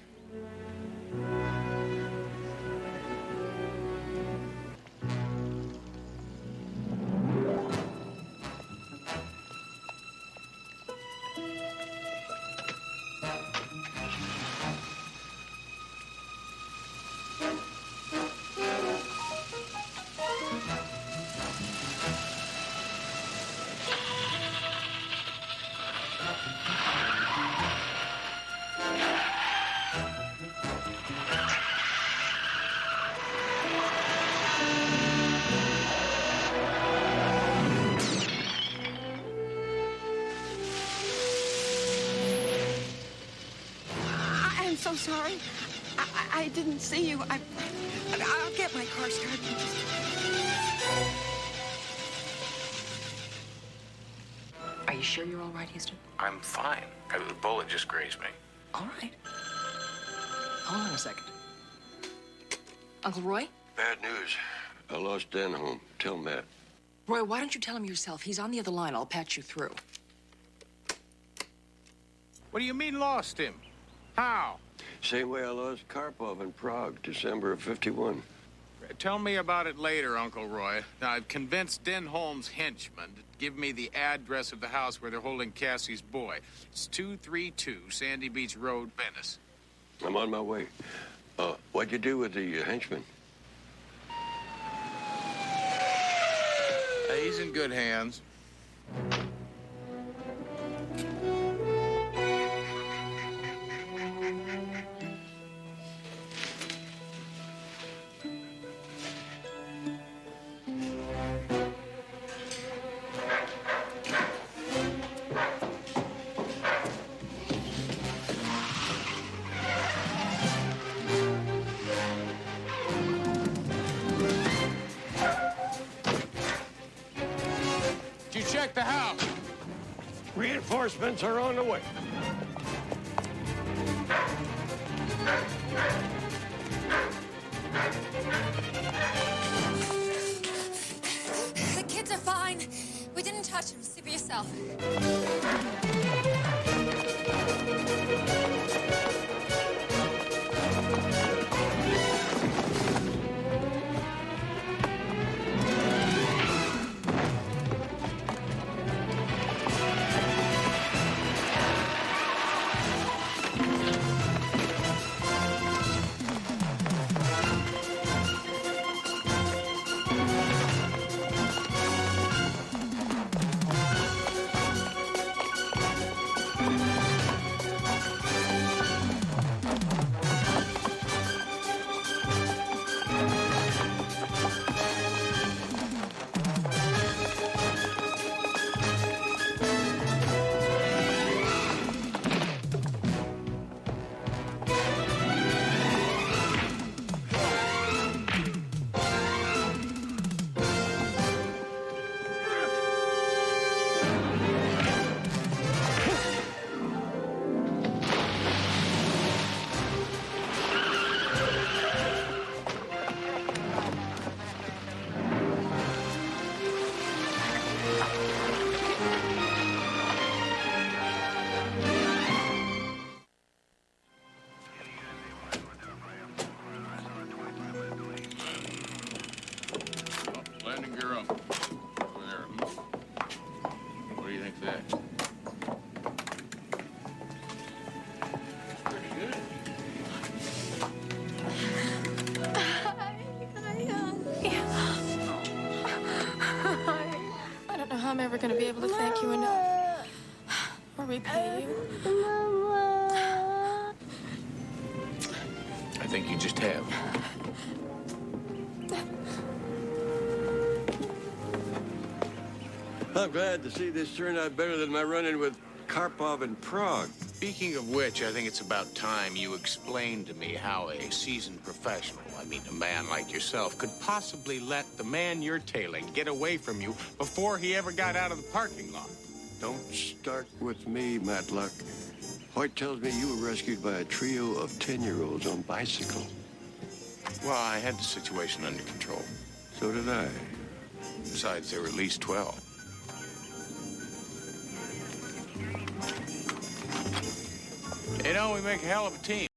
I'm so sorry. I didn't see you. I'll get my car started. Are you sure you're all right, Houston? I'm fine. The bullet just grazed me. All right. Hold on a second. Uncle Roy? Bad news. I lost Denholm. Tell Matt. Roy, why don't you tell him yourself? He's on the other line. I'll patch you through. What do you mean lost him? How? Same way I lost Karpov in Prague, December of '51. Tell me about it later, Uncle Roy. Now, I've convinced Denholm's henchmen to give me the address of the house where they're holding Cassie's boy. It's 232 Sandy Beach Road, Venice. I'm on my way. What'd you do with the henchman? He's in good hands. Did you check the house? Reinforcements are on the way. The kids are fine. We didn't touch them. See for yourself. able to thank you enough or repay you. I think you just have. I'm glad to see this turned out better than my run-in with Karpov in Prague. Speaking of which, I think it's about time you explained to me how a seasoned professional, I mean a man like yourself, could possibly let the man you're tailing get away from you before he ever got out of the parking lot. Don't start with me, Matlock. Hoyt tells me you were rescued by a trio of 10-year-olds on bicycle. Well, I had the situation under control. So did I. Besides, there were at least 12. You know, we make a hell of a team.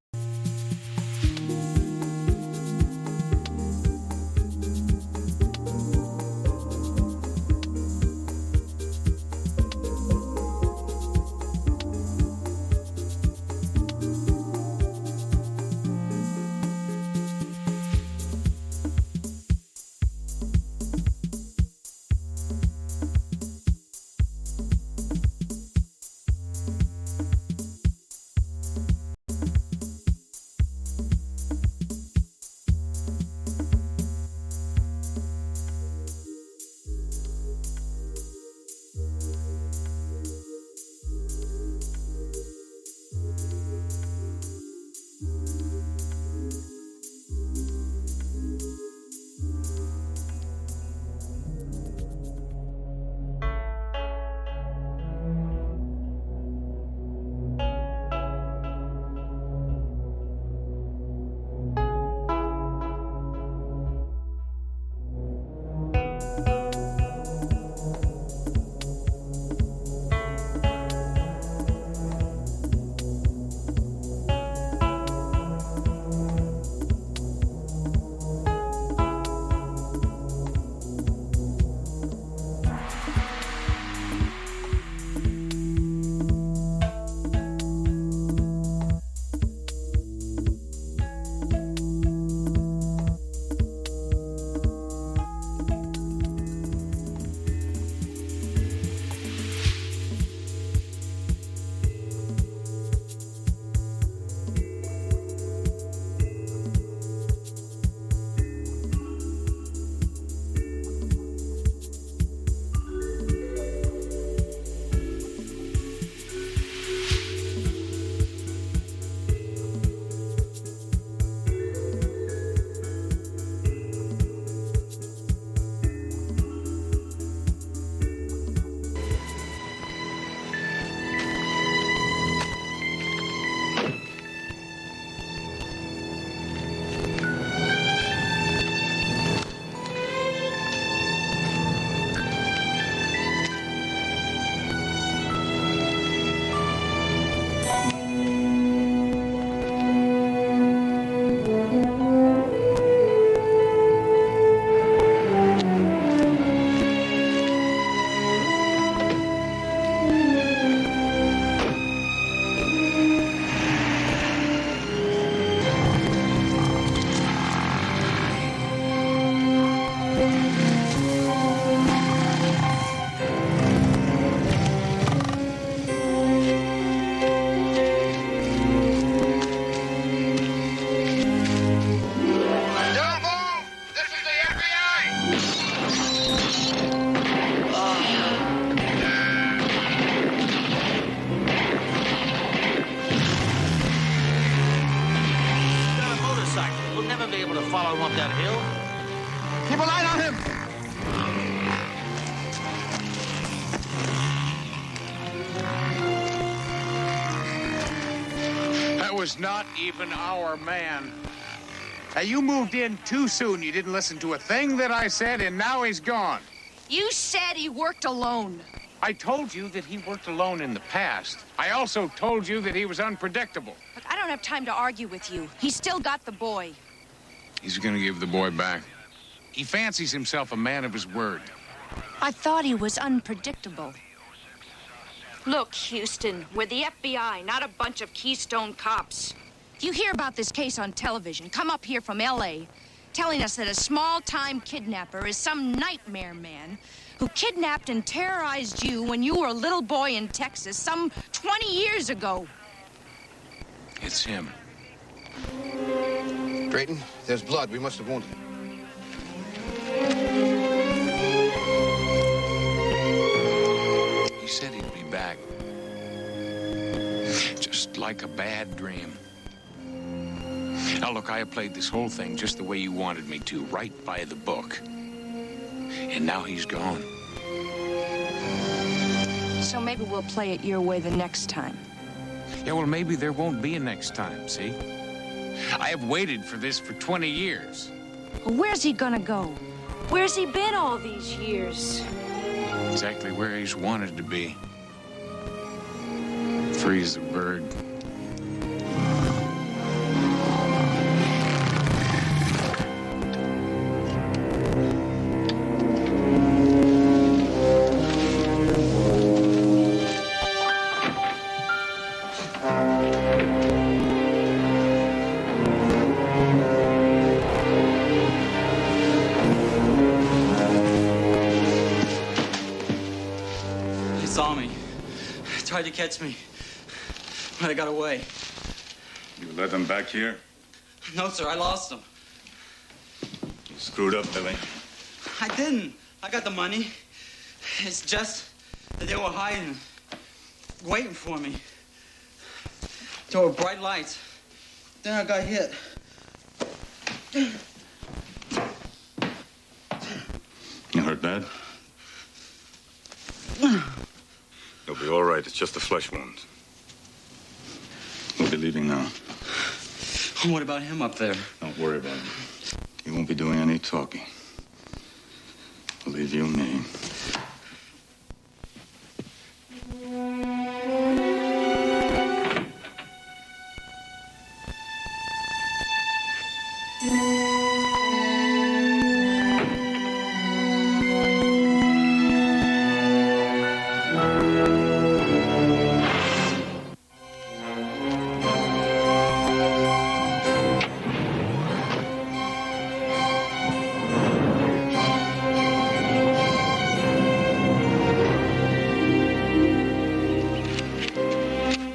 follow him up that hill. Keep a light on him! That was not even our man. Now, you moved in too soon. You didn't listen to a thing that I said, and now he's gone. You said he worked alone. I told you that he worked alone in the past. I also told you that he was unpredictable. Look, I don't have time to argue with you. He's still got the boy. He's gonna give the boy back. He fancies himself a man of his word. I thought he was unpredictable. Look, Houston, we're the FBI, not a bunch of Keystone cops. You hear about this case on television, come up here from L.A., telling us that a small-time kidnapper is some nightmare man who kidnapped and terrorized you when you were a little boy in Texas some 20 years ago. It's him. Drayton, there's blood. We must have wounded him. He said he'd be back. Just like a bad dream. Now, look, I have played this whole thing just the way you wanted me to, right by the book. And now he's gone. So maybe we'll play it your way the next time. Yeah, well, maybe there won't be a next time, see? I have waited for this for 20 years. Well, where's he gonna go? Where's he been all these years? Exactly where he's wanted to be. Free as a bird. He saw me. Tried to catch me. But I got away. You let them back here? No, sir, I lost them. You screwed up, Billy. I didn't. I got the money. It's just that they were hiding, waiting for me. There were bright lights. Then I got hit. You hurt bad? You'll be all right. It's just a flesh wound. We'll be leaving now. What about him up there? Don't worry about him. He won't be doing any talking. Believe you me.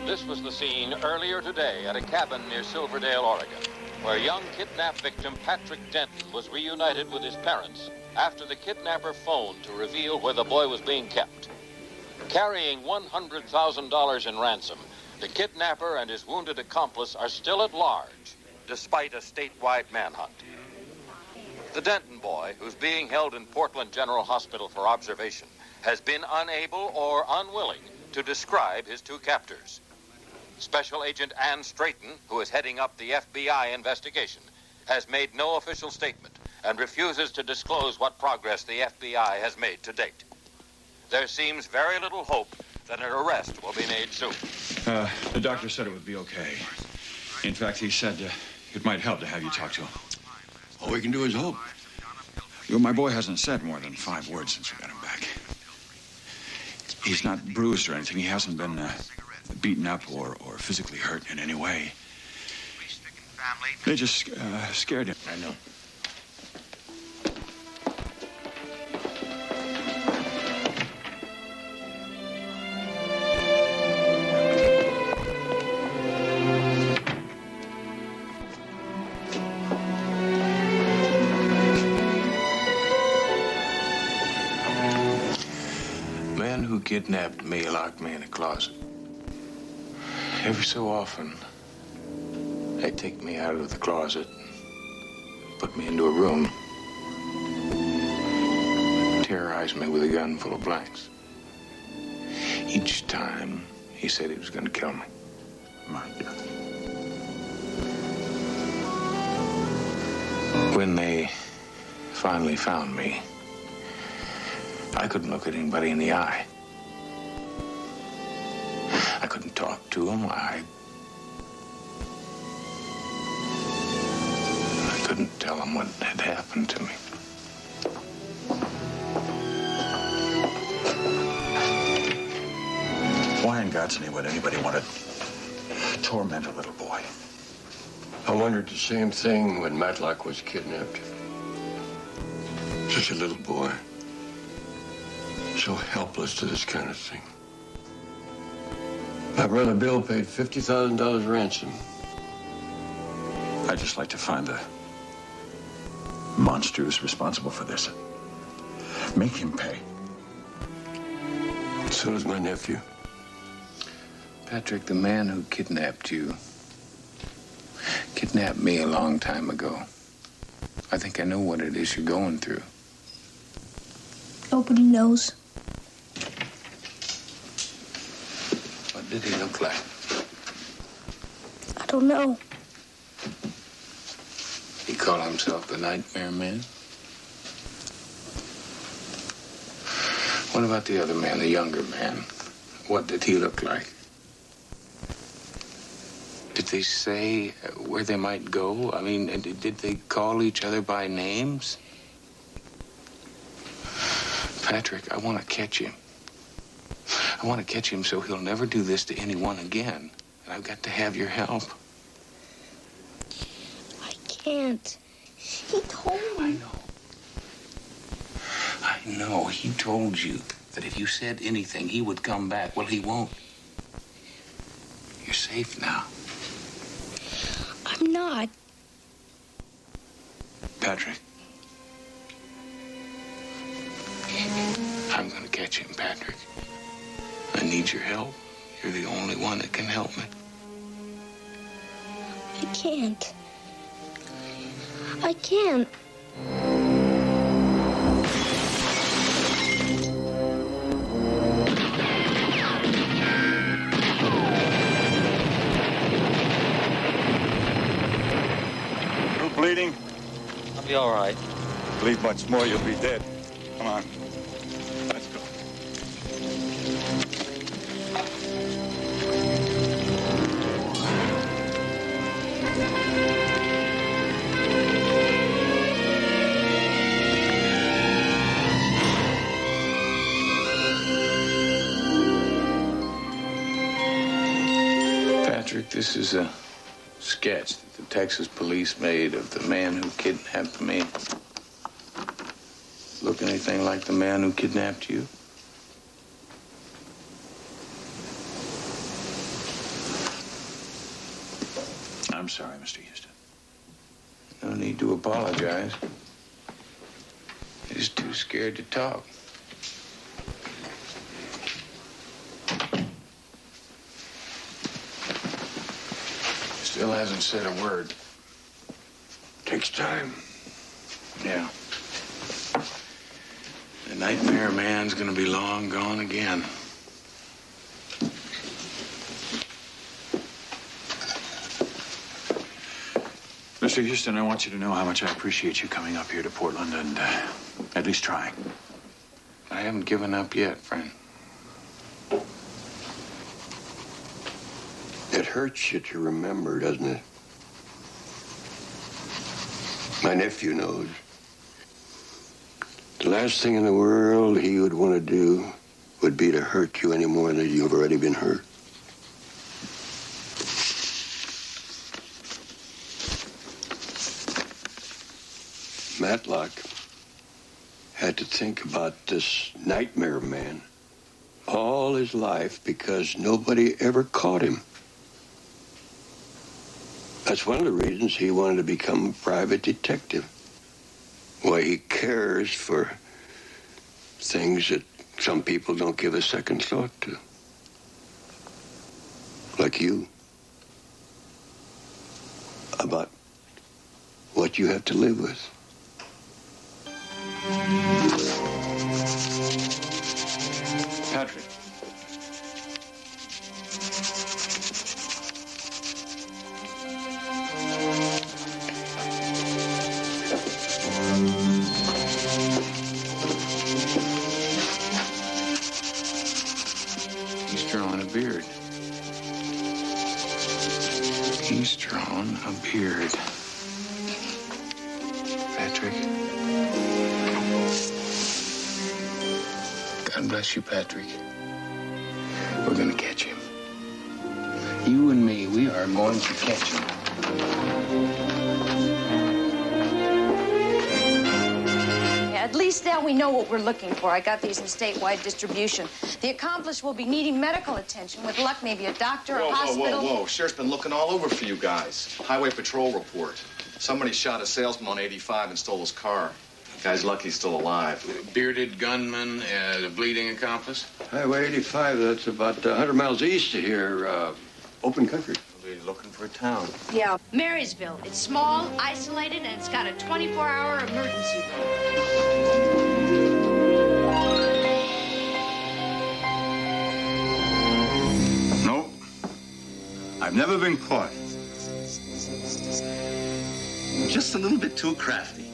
This was the scene earlier today at a cabin near Silverdale, Oregon, where young kidnap victim Patrick Denton was reunited with his parents after the kidnapper phoned to reveal where the boy was being kept. Carrying $100,000 in ransom, the kidnapper and his wounded accomplice are still at large, despite a statewide manhunt. The Denton boy, who's being held in Portland General Hospital for observation, has been unable or unwilling to describe his two captors. Special Agent Ann Strayton, who is heading up the FBI investigation, has made no official statement and refuses to disclose what progress the FBI has made to date. There seems very little hope that an arrest will be made soon. The doctor said it would be okay. In fact, he said it might help to have you talk to him. All we can do is hope. My boy hasn't said more than 5 words since we got him back. He's not bruised or anything. He hasn't been beaten up or physically hurt in any way. They just scared him. I know. Man who kidnapped me locked me in a closet. Every so often, they'd take me out of the closet, put me into a room, terrorize me with a gun full of blanks. Each time, he said he was going to kill me. My God. When they finally found me, I couldn't look at anybody in the eye. I couldn't talk to them. I couldn't tell them what had happened to me. Why in God's name would anybody want to torment a little boy? I wondered the same thing when Matlock was kidnapped. Such a little boy. so helpless to this kind of thing. My brother Bill paid $50,000 ransom. I'd just like to find the monster who's responsible for this. Make him pay. So does my nephew. Patrick, the man who kidnapped you kidnapped me a long time ago. I think I know what it is you're going through. Nobody knows. What did he look like? I don't know. He called himself the Nightmare Man? What about the other man, the younger man? What did he look like? Did they say where they might go? I mean, did they call each other by names? Patrick, I want to catch him. I want to catch him so he'll never do this to anyone again. And I've got to have your help. I can't. He told me. I know. He told you that if you said anything, he would come back. Well, he won't. You're safe now. I'm not. Patrick. I'm going to catch him, Patrick. I need your help. You're the only one that can help me. I can't. I can't. Still bleeding? I'll be all right. Bleed much more, you'll be dead. Come on. Let's go. Patrick, this is a sketch that the Texas police made of the man who kidnapped me. Look anything like the man who kidnapped you? I'm sorry, Mr. Houston. No need to apologize. You're just too scared to talk. Still hasn't said a word. Takes time. Yeah. The Nightmare Man's gonna be long gone again. Mr. Houston, I want you to know how much I appreciate you coming up here to Portland and at least trying. I haven't given up yet, friend. It hurts you to remember, doesn't it? My nephew knows. The last thing in the world he would want to do would be to hurt you any more than you've already been hurt. Matlock had to think about this Nightmare Man all his life because nobody ever caught him. That's one of the reasons he wanted to become a private detective. Why he cares for things that some people don't give a second thought to. Like you. About what you have to live with. Patrick. He's drawing a beard. He's drawn a beard. Patrick. God bless you, Patrick. We're gonna catch him. You and me, we are going to catch him. He had At least now we know what we're looking for. I got these in statewide distribution. The accomplice will be needing medical attention. With luck, maybe a doctor, a hospital. Whoa. Sheriff's been looking all over for you guys. Highway patrol report. Somebody shot a salesman on 85 and stole his car. Guy's lucky he's still alive. Bearded gunman, the bleeding accomplice? Highway 85, that's about 100 miles east of here. Open country. He's looking for a town. Yeah, Marysville. It's small, isolated, and it's got a 24-hour emergency room. No. I've never been caught. Just a little bit too crafty.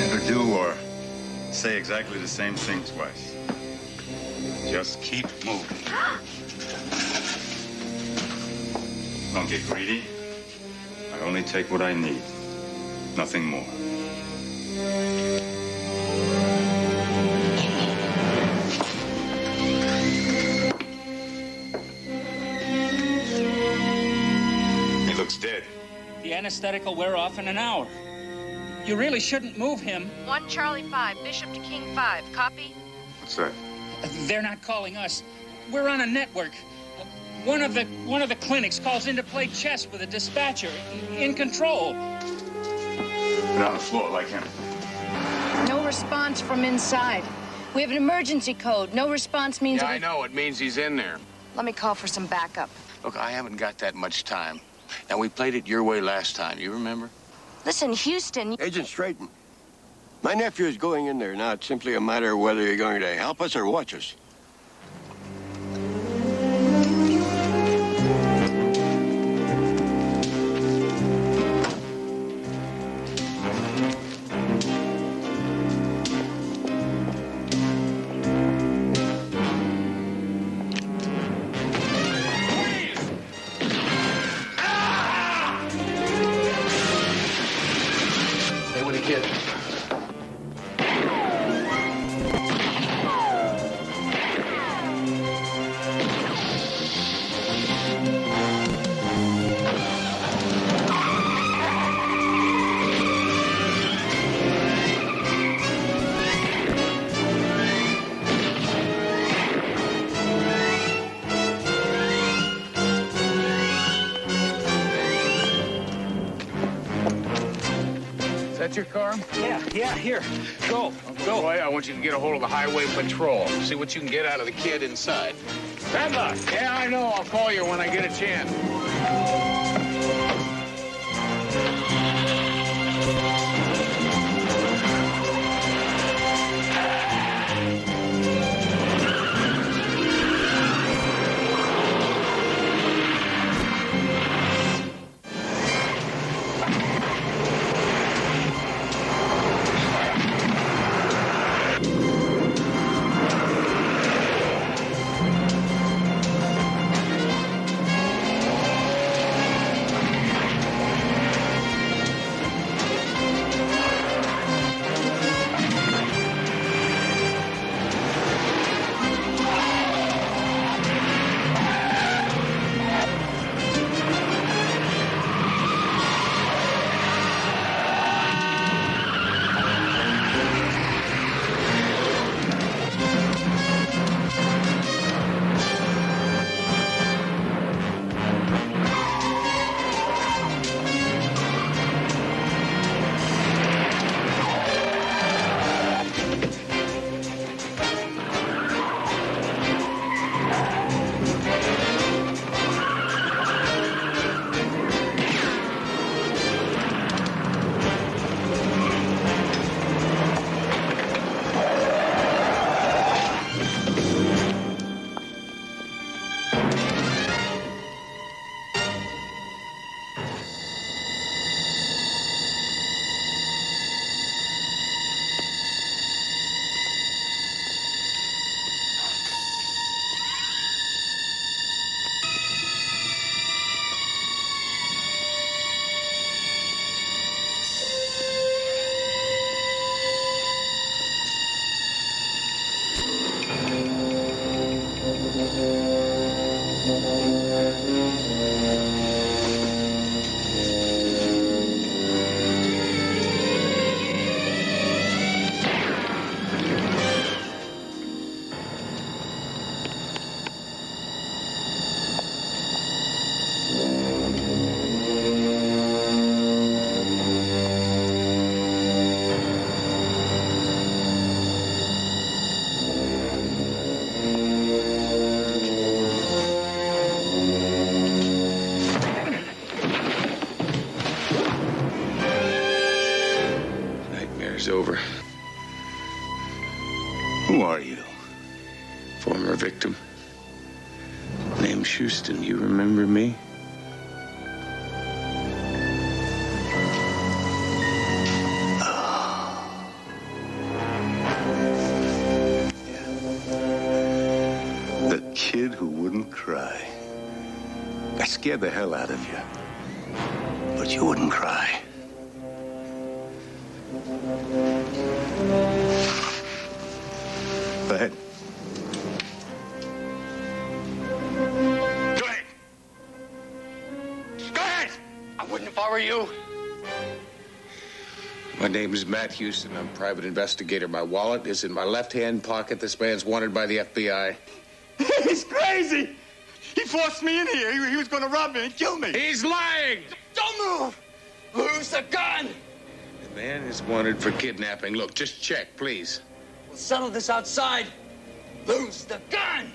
Never do or say exactly the same thing twice. Just keep moving. Don't get greedy. I only take what I need. Nothing more. He looks dead. The anesthetic will wear off in an hour. You really shouldn't move him. 1 Charlie 5, Bishop to King 5. Copy? What's that? They're not calling us. We're on a network. One of the clinics calls in to play chess with a dispatcher. In control. Get on the floor like him. No response from inside. We have an emergency code. No response means... Yeah, I know. It means he's in there. Let me call for some backup. Look, I haven't got that much time. Now, we played it your way last time. You remember? Listen, Houston... Agent Straighton, my nephew is going in there. Now, it's simply a matter of whether you're going to help us or watch us. Your car? Yeah, here. Go. Boy, I want you to get a hold of the highway patrol. See what you can get out of the kid inside. Bad luck. Yeah, I know. I'll call you when I get a chance. Who are you? Former victim. Name's Houston. You remember me? The kid who wouldn't cry. I scared the hell out of you. But you wouldn't cry. Go ahead. Go ahead. Go ahead! I wouldn't if I were you. My name is Matt Houston. I'm a private investigator. My wallet is in my left-hand pocket. This man's wanted by the FBI. He's crazy! He forced me in here. He was going to rob me and kill me. He's lying! Don't move! Lose the gun! The man is wanted for kidnapping. Look, just check, please. We'll settle this outside. Lose the gun!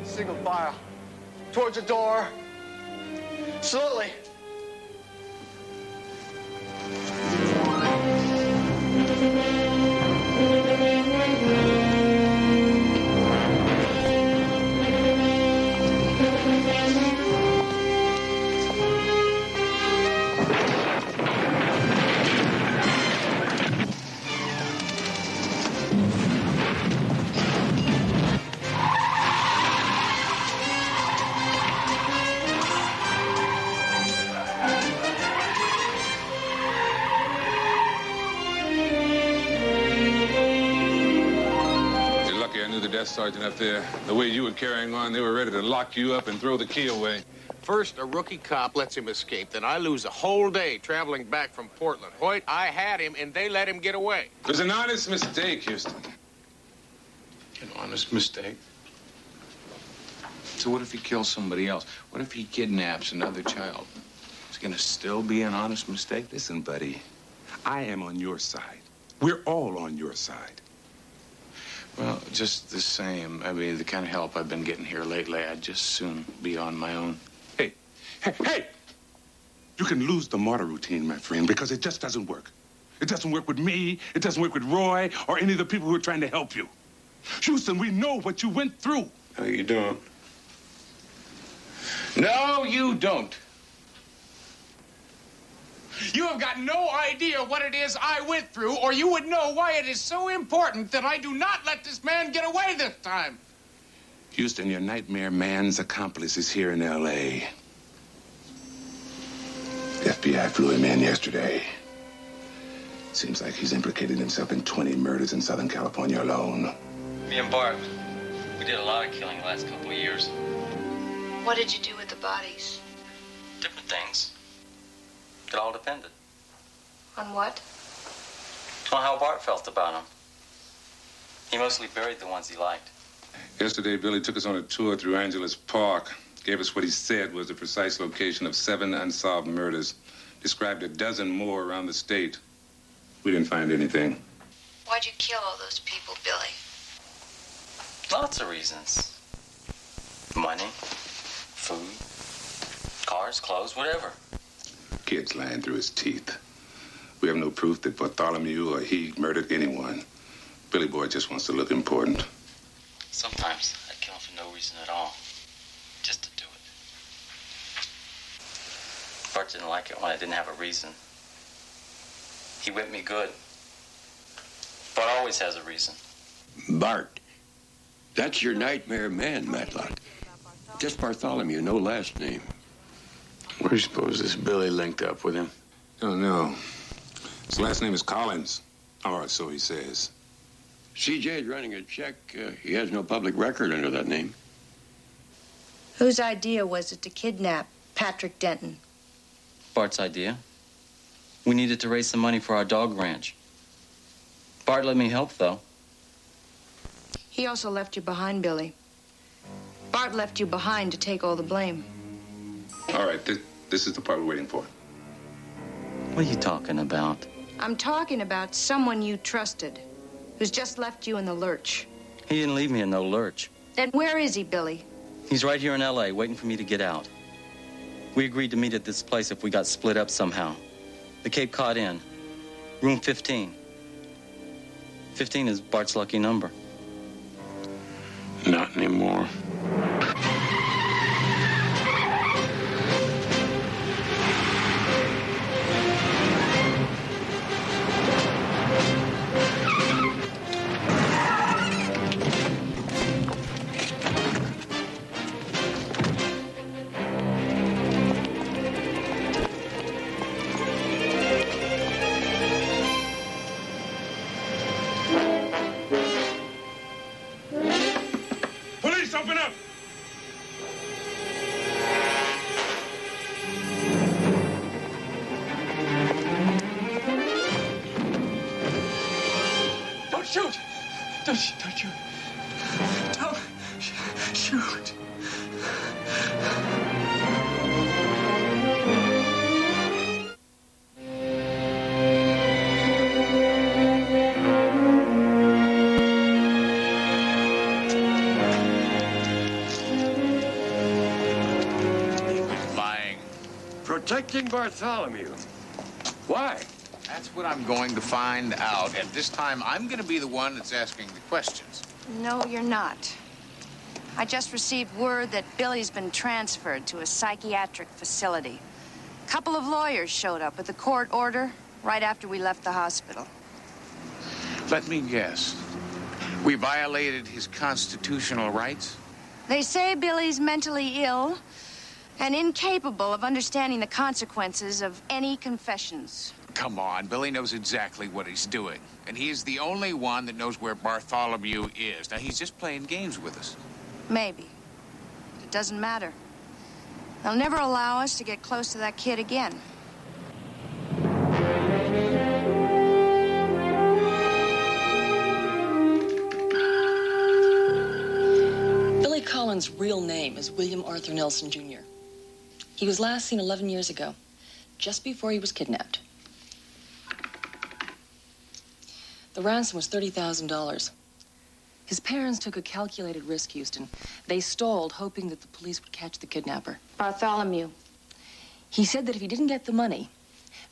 Single file. Towards the door. Slowly. Desk sergeant up there. The way you were carrying on, they were ready to lock you up and throw the key away. First, a rookie cop lets him escape. Then I lose a whole day traveling back from Portland. Hoyt, I had him, and they let him get away. It was an honest mistake, Houston. An honest mistake? So what if he kills somebody else? What if he kidnaps another child? Is it gonna still be an honest mistake? Listen, buddy, I am on your side. We're all on your side. Well, just the same. I mean, the kind of help I've been getting here lately, I'd just soon be on my own. Hey! You can lose the martyr routine, my friend, because it just doesn't work. It doesn't work with me, it doesn't work with Roy, or any of the people who are trying to help you. Houston, we know what you went through. No, you don't. No, you don't. You have got no idea what it is I went through, or you would know why it is so important that I do not let this man get away this time. Houston, your nightmare man's accomplice is here in L.A. The FBI flew him in yesterday. Seems like he's implicated himself in 20 murders in Southern California alone. Me and Bart, we did a lot of killing the last couple of years. What did you do with the bodies? Different things. It all depended On what? on how Bart felt about them. He mostly buried the ones he liked. Yesterday, Billy took us on a tour through Angeles Park, gave us what he said was the precise location of 7 unsolved murders, described a dozen more around the state. We didn't find anything. Why'd you kill all those people, Billy? Lots of reasons. Money, food, cars, clothes, whatever. Kid's lying through his teeth. We have no proof that Bartholomew or he murdered anyone. Billy Boy just wants to look important. Sometimes I kill him for no reason at all. Just to do it. Bart didn't like it when I didn't have a reason. He whipped me good. Bart always has a reason. Bart. That's your nightmare man, Matlock. Just Bartholomew, no last name. Where do you suppose this Billy linked up with him? Don't know. His last name is Collins. Or so he says. CJ's running a check. He has no public record under that name. Whose idea was it to kidnap Patrick Denton? Bart's idea. We needed to raise some money for our dog ranch. Bart let me help, though. He also left you behind, Billy. Bart left you behind to take all the blame. All right, this is the part we're waiting for. What are you talking about? I'm talking about someone you trusted, who's just left you in the lurch. He didn't leave me in no lurch. Then where is he, Billy? He's right here in L.A., waiting for me to get out. We agreed to meet at this place if we got split up somehow. The Cape Cod Inn. Room 15. 15 is Bart's lucky number. Not anymore. Police, open up! Don't shoot! Don't shoot! Don't shoot! Lying. Protecting Bartholomew. Why? That's what I'm going to find out. And this time, I'm going to be the one that's asking the questions. No, you're not. I just received word that Billy's been transferred to a psychiatric facility. A couple of lawyers showed up with a court order right after we left the hospital. Let me guess. We violated his constitutional rights? They say Billy's mentally ill and incapable of understanding the consequences of any confessions. Come on, Billy knows exactly what he's doing. And he is the only one that knows where Bartholomew is. Now, he's just playing games with us. Maybe. It doesn't matter. They'll never allow us to get close to that kid again. Billy Collins' real name is William Arthur Nelson, Jr. He was last seen 11 years ago, just before he was kidnapped. The ransom was $30,000. His parents took a calculated risk, Houston. They stalled, hoping that the police would catch the kidnapper. Bartholomew. He said that if he didn't get the money,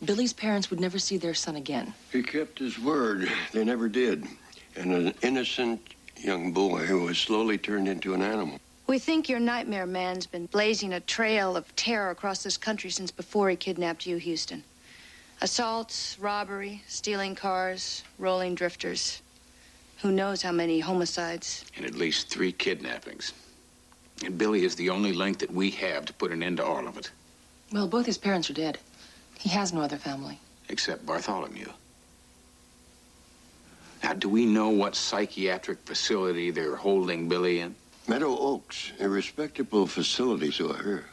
Billy's parents would never see their son again. He kept his word. They never did. And an innocent young boy who was slowly turned into an animal. We think your nightmare man's been blazing a trail of terror across this country since before he kidnapped you, Houston. Assaults, robbery, stealing cars, rolling drifters. Who knows how many homicides? And at least 3 kidnappings. And Billy is the only link that we have to put an end to all of it. Well, both his parents are dead. He has no other family. Except Bartholomew. Now, do we know what psychiatric facility they're holding Billy in? Meadow Oaks, a respectable facility to her.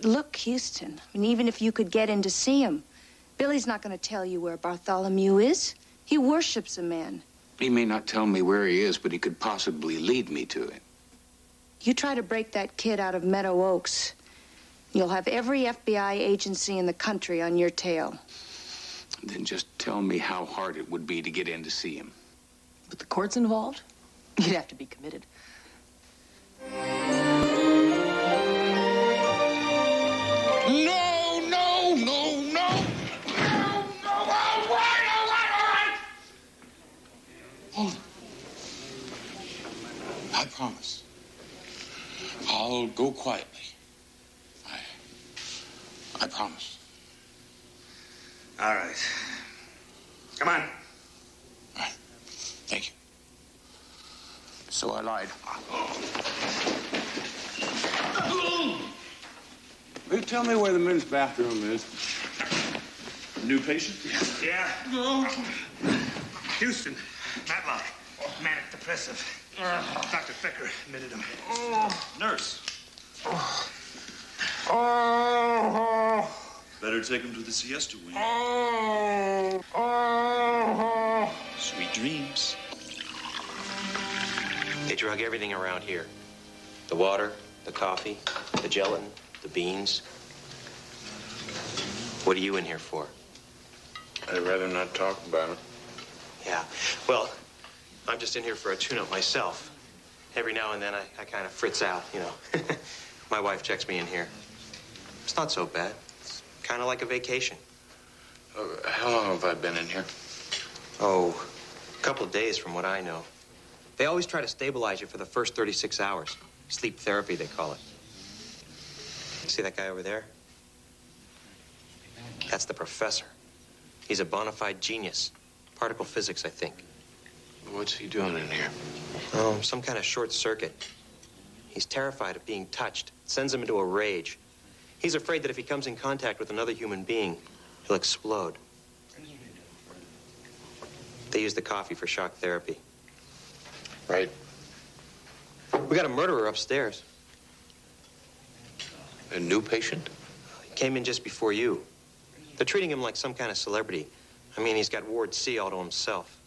Look, Houston, I mean, even if you could get in to see him, Billy's not going to tell you where Bartholomew is. He worships a man. He may not tell me where he is, but he could possibly lead me to him. You try to break that kid out of Meadow Oaks, you'll have every FBI agency in the country on your tail. Then just tell me how hard it would be to get in to see him. With the courts involved, you'd have to be committed. No, no, no, no! Hold it. I promise. I'll go quietly. I promise. All right. Come on. All right. Thank you. So I lied. Will you tell me where the men's bathroom is? New patient? Yeah. Houston, Matlock, manic depressive. Dr. Becker admitted him. Nurse. Better take him to the siesta wing. Sweet dreams. They drug everything around here. The water, the coffee, the gelatin, the beans. What are you in here for? I'd rather not talk about it. Yeah, well, I'm just in here for a tune-up myself. Every now and then I kind of fritz out, you know. My wife checks me in here. It's not so bad. It's kind of like a vacation. How long have I been in here? Oh, a couple of days from what I know. They always try to stabilize you for the first 36 hours. Sleep therapy, they call it. See that guy over there? That's the professor. He's a bona fide genius. Particle physics, I think. What's he doing in here? Oh, some kind of short circuit. He's terrified of being touched. It sends him into a rage. He's afraid that if he comes in contact with another human being, he'll explode. They use the coffee for shock therapy. Right. We got a murderer upstairs. A new patient? He came in just before you. They're treating him like some kind of celebrity. I mean, he's got Ward C all to himself.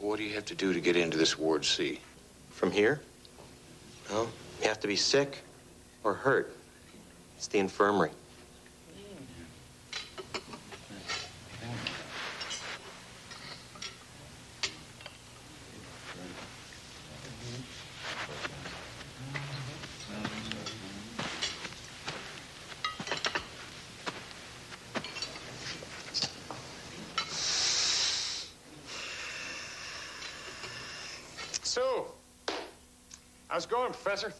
What do you have to do to get into this Ward C? From here? Well, you have to be sick or hurt. It's the infirmary. Sue, how's it going, Professor?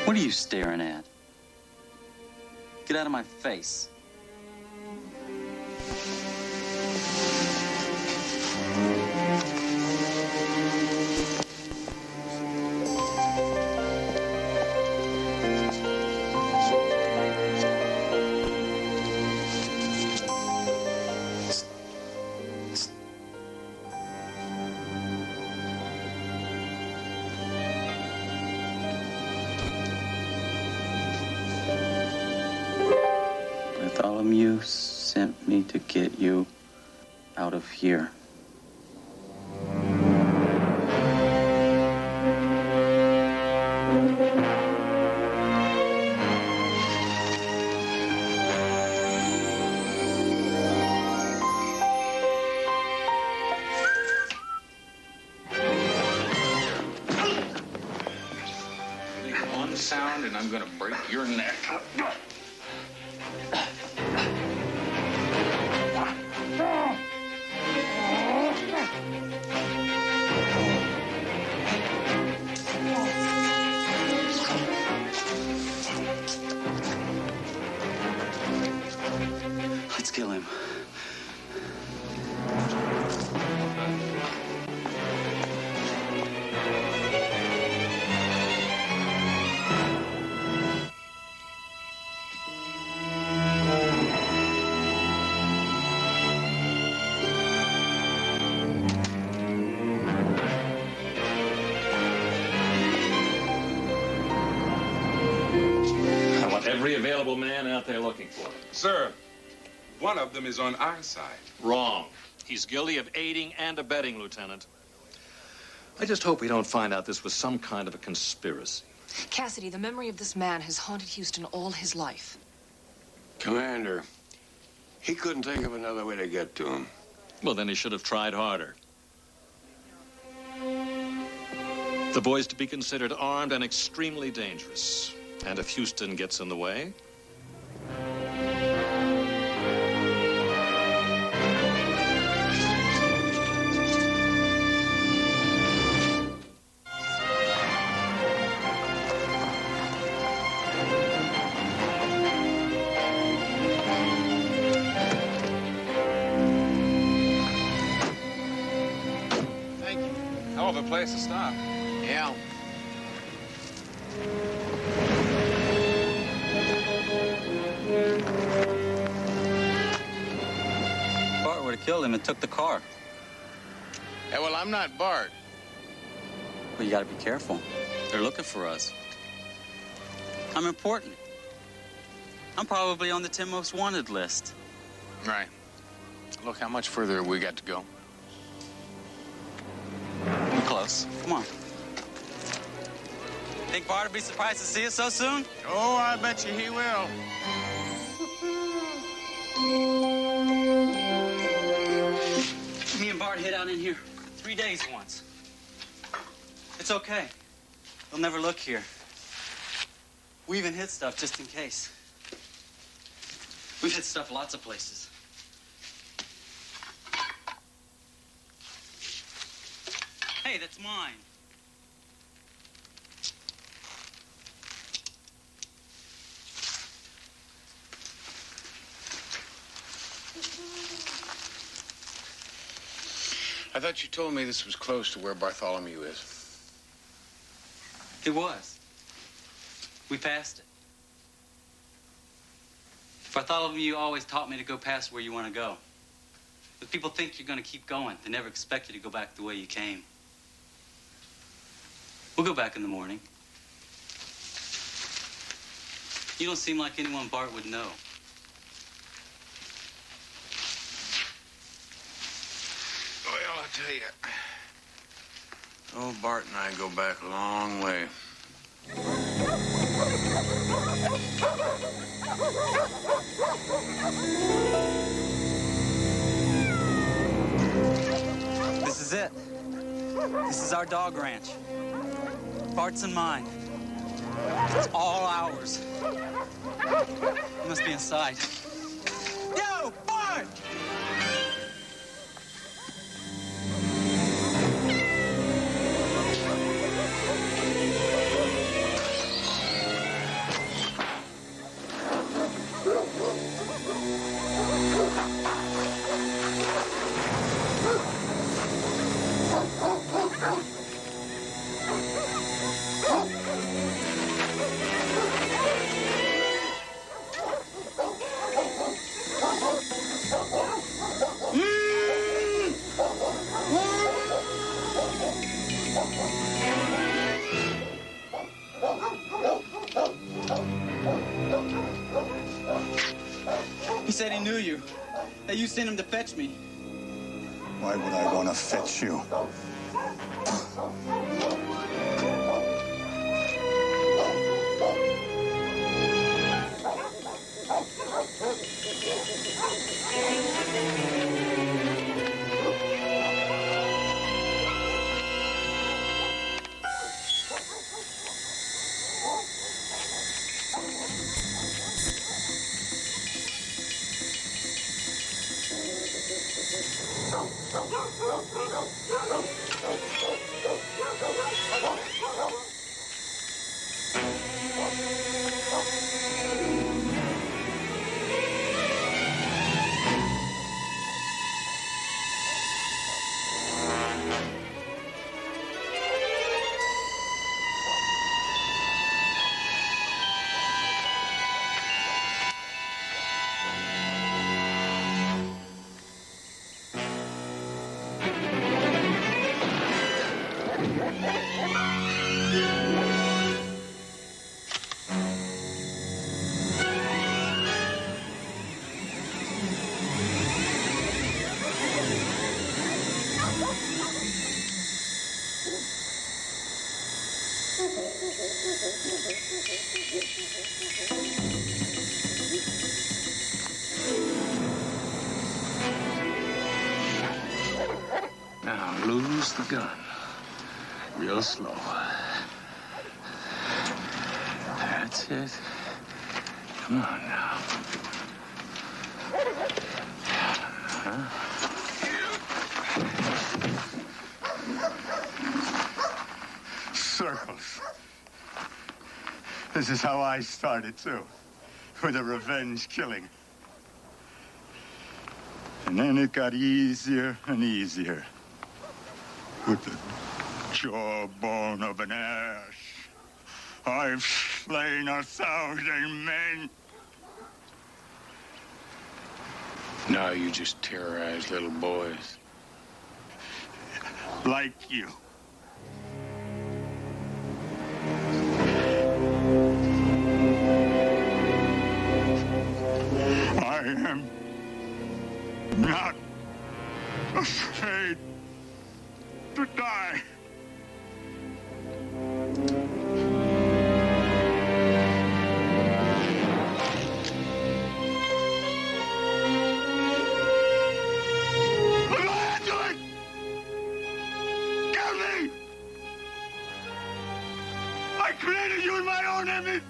What are you staring at? Get out of my face. Bartholomew sent me to get you out of here. One sound and I'm gonna break your neck. Let's kill him. I want every available man out there looking for him. Sir, one of them is on our side. Wrong. He's guilty of aiding and abetting, Lieutenant. I just hope we don't find out this was some kind of a conspiracy. Cassidy, the memory of this man has haunted Houston all his life. Commander, he couldn't think of another way to get to him. Well, then he should have tried harder. The boy's to be considered armed and extremely dangerous. And if Houston gets in the way, Thank you. Hell of a place to stop. Yeah. Bart would have killed him and took the car. Yeah, well, I'm not Bart. Well, you gotta be careful. They're looking for us. I'm important. I'm probably on the 10 most wanted list. Right. Look, how much further have we got to go? We're close. Come on. Think Bart will be surprised to see us so soon? Oh, I bet you he will. Me and Bart hid out in here 3 days once. It's okay. They'll never look here. We even hid stuff just in case. We've hid stuff lots of places. Hey, that's mine. I thought you told me this was close to where Bartholomew is. It was. We passed it. Bartholomew always taught me to go past where you want to go. But people think you're going to keep going. They never expect you to go back the way you came. We'll go back in the morning. You don't seem like anyone Bart would know. Well, I'll tell you. Old Bart and I go back a long way. This is it. This is our dog ranch. Bart's and mine. It's all ours. You must be inside. Yo, Bart! He said he knew you, that you sent him to fetch me. Why would I want to fetch you? Now, lose the gun. Real slow. That's it. Come on now. Huh? Circles. This is how I started, too. With a revenge killing. And then it got easier and easier. With the jawbone of an ass, I've slain 1,000 men. Now you just terrorize little boys. Like you. I am not afraid to die. I created you in my own image.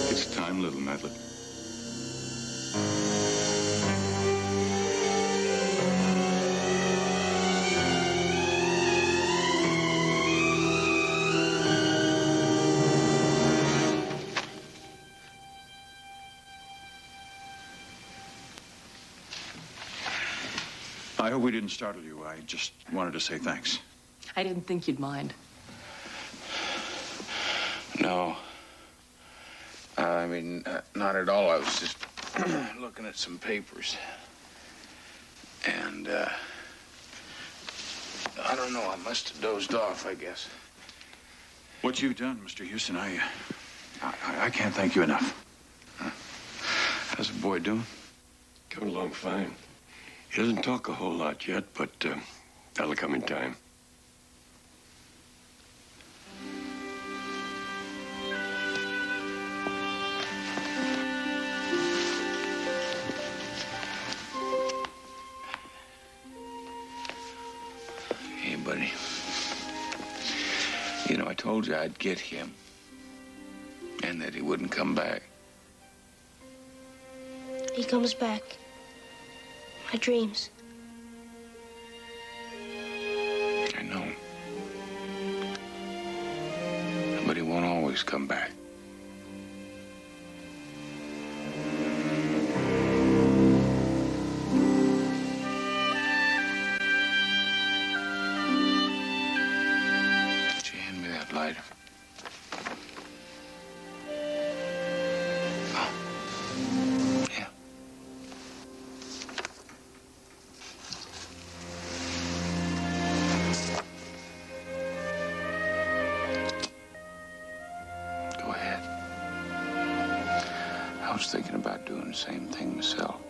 It's time, little Madeline. I hope we didn't startle you. I just wanted to say thanks. I didn't think you'd mind. No. I mean, not at all. I was just looking at some papers. And, I don't know. I must have dozed off, I guess. What you've done, Mr. Houston, I can't thank you enough. How's the boy doing? Coming along fine. He doesn't talk a whole lot yet, but that'll come in time. Hey, buddy. You know, I told you I'd get him. And that he wouldn't come back. He comes back. My dreams. I know. But he won't always come back. Would you hand me that lighter? I was thinking about doing the same thing myself.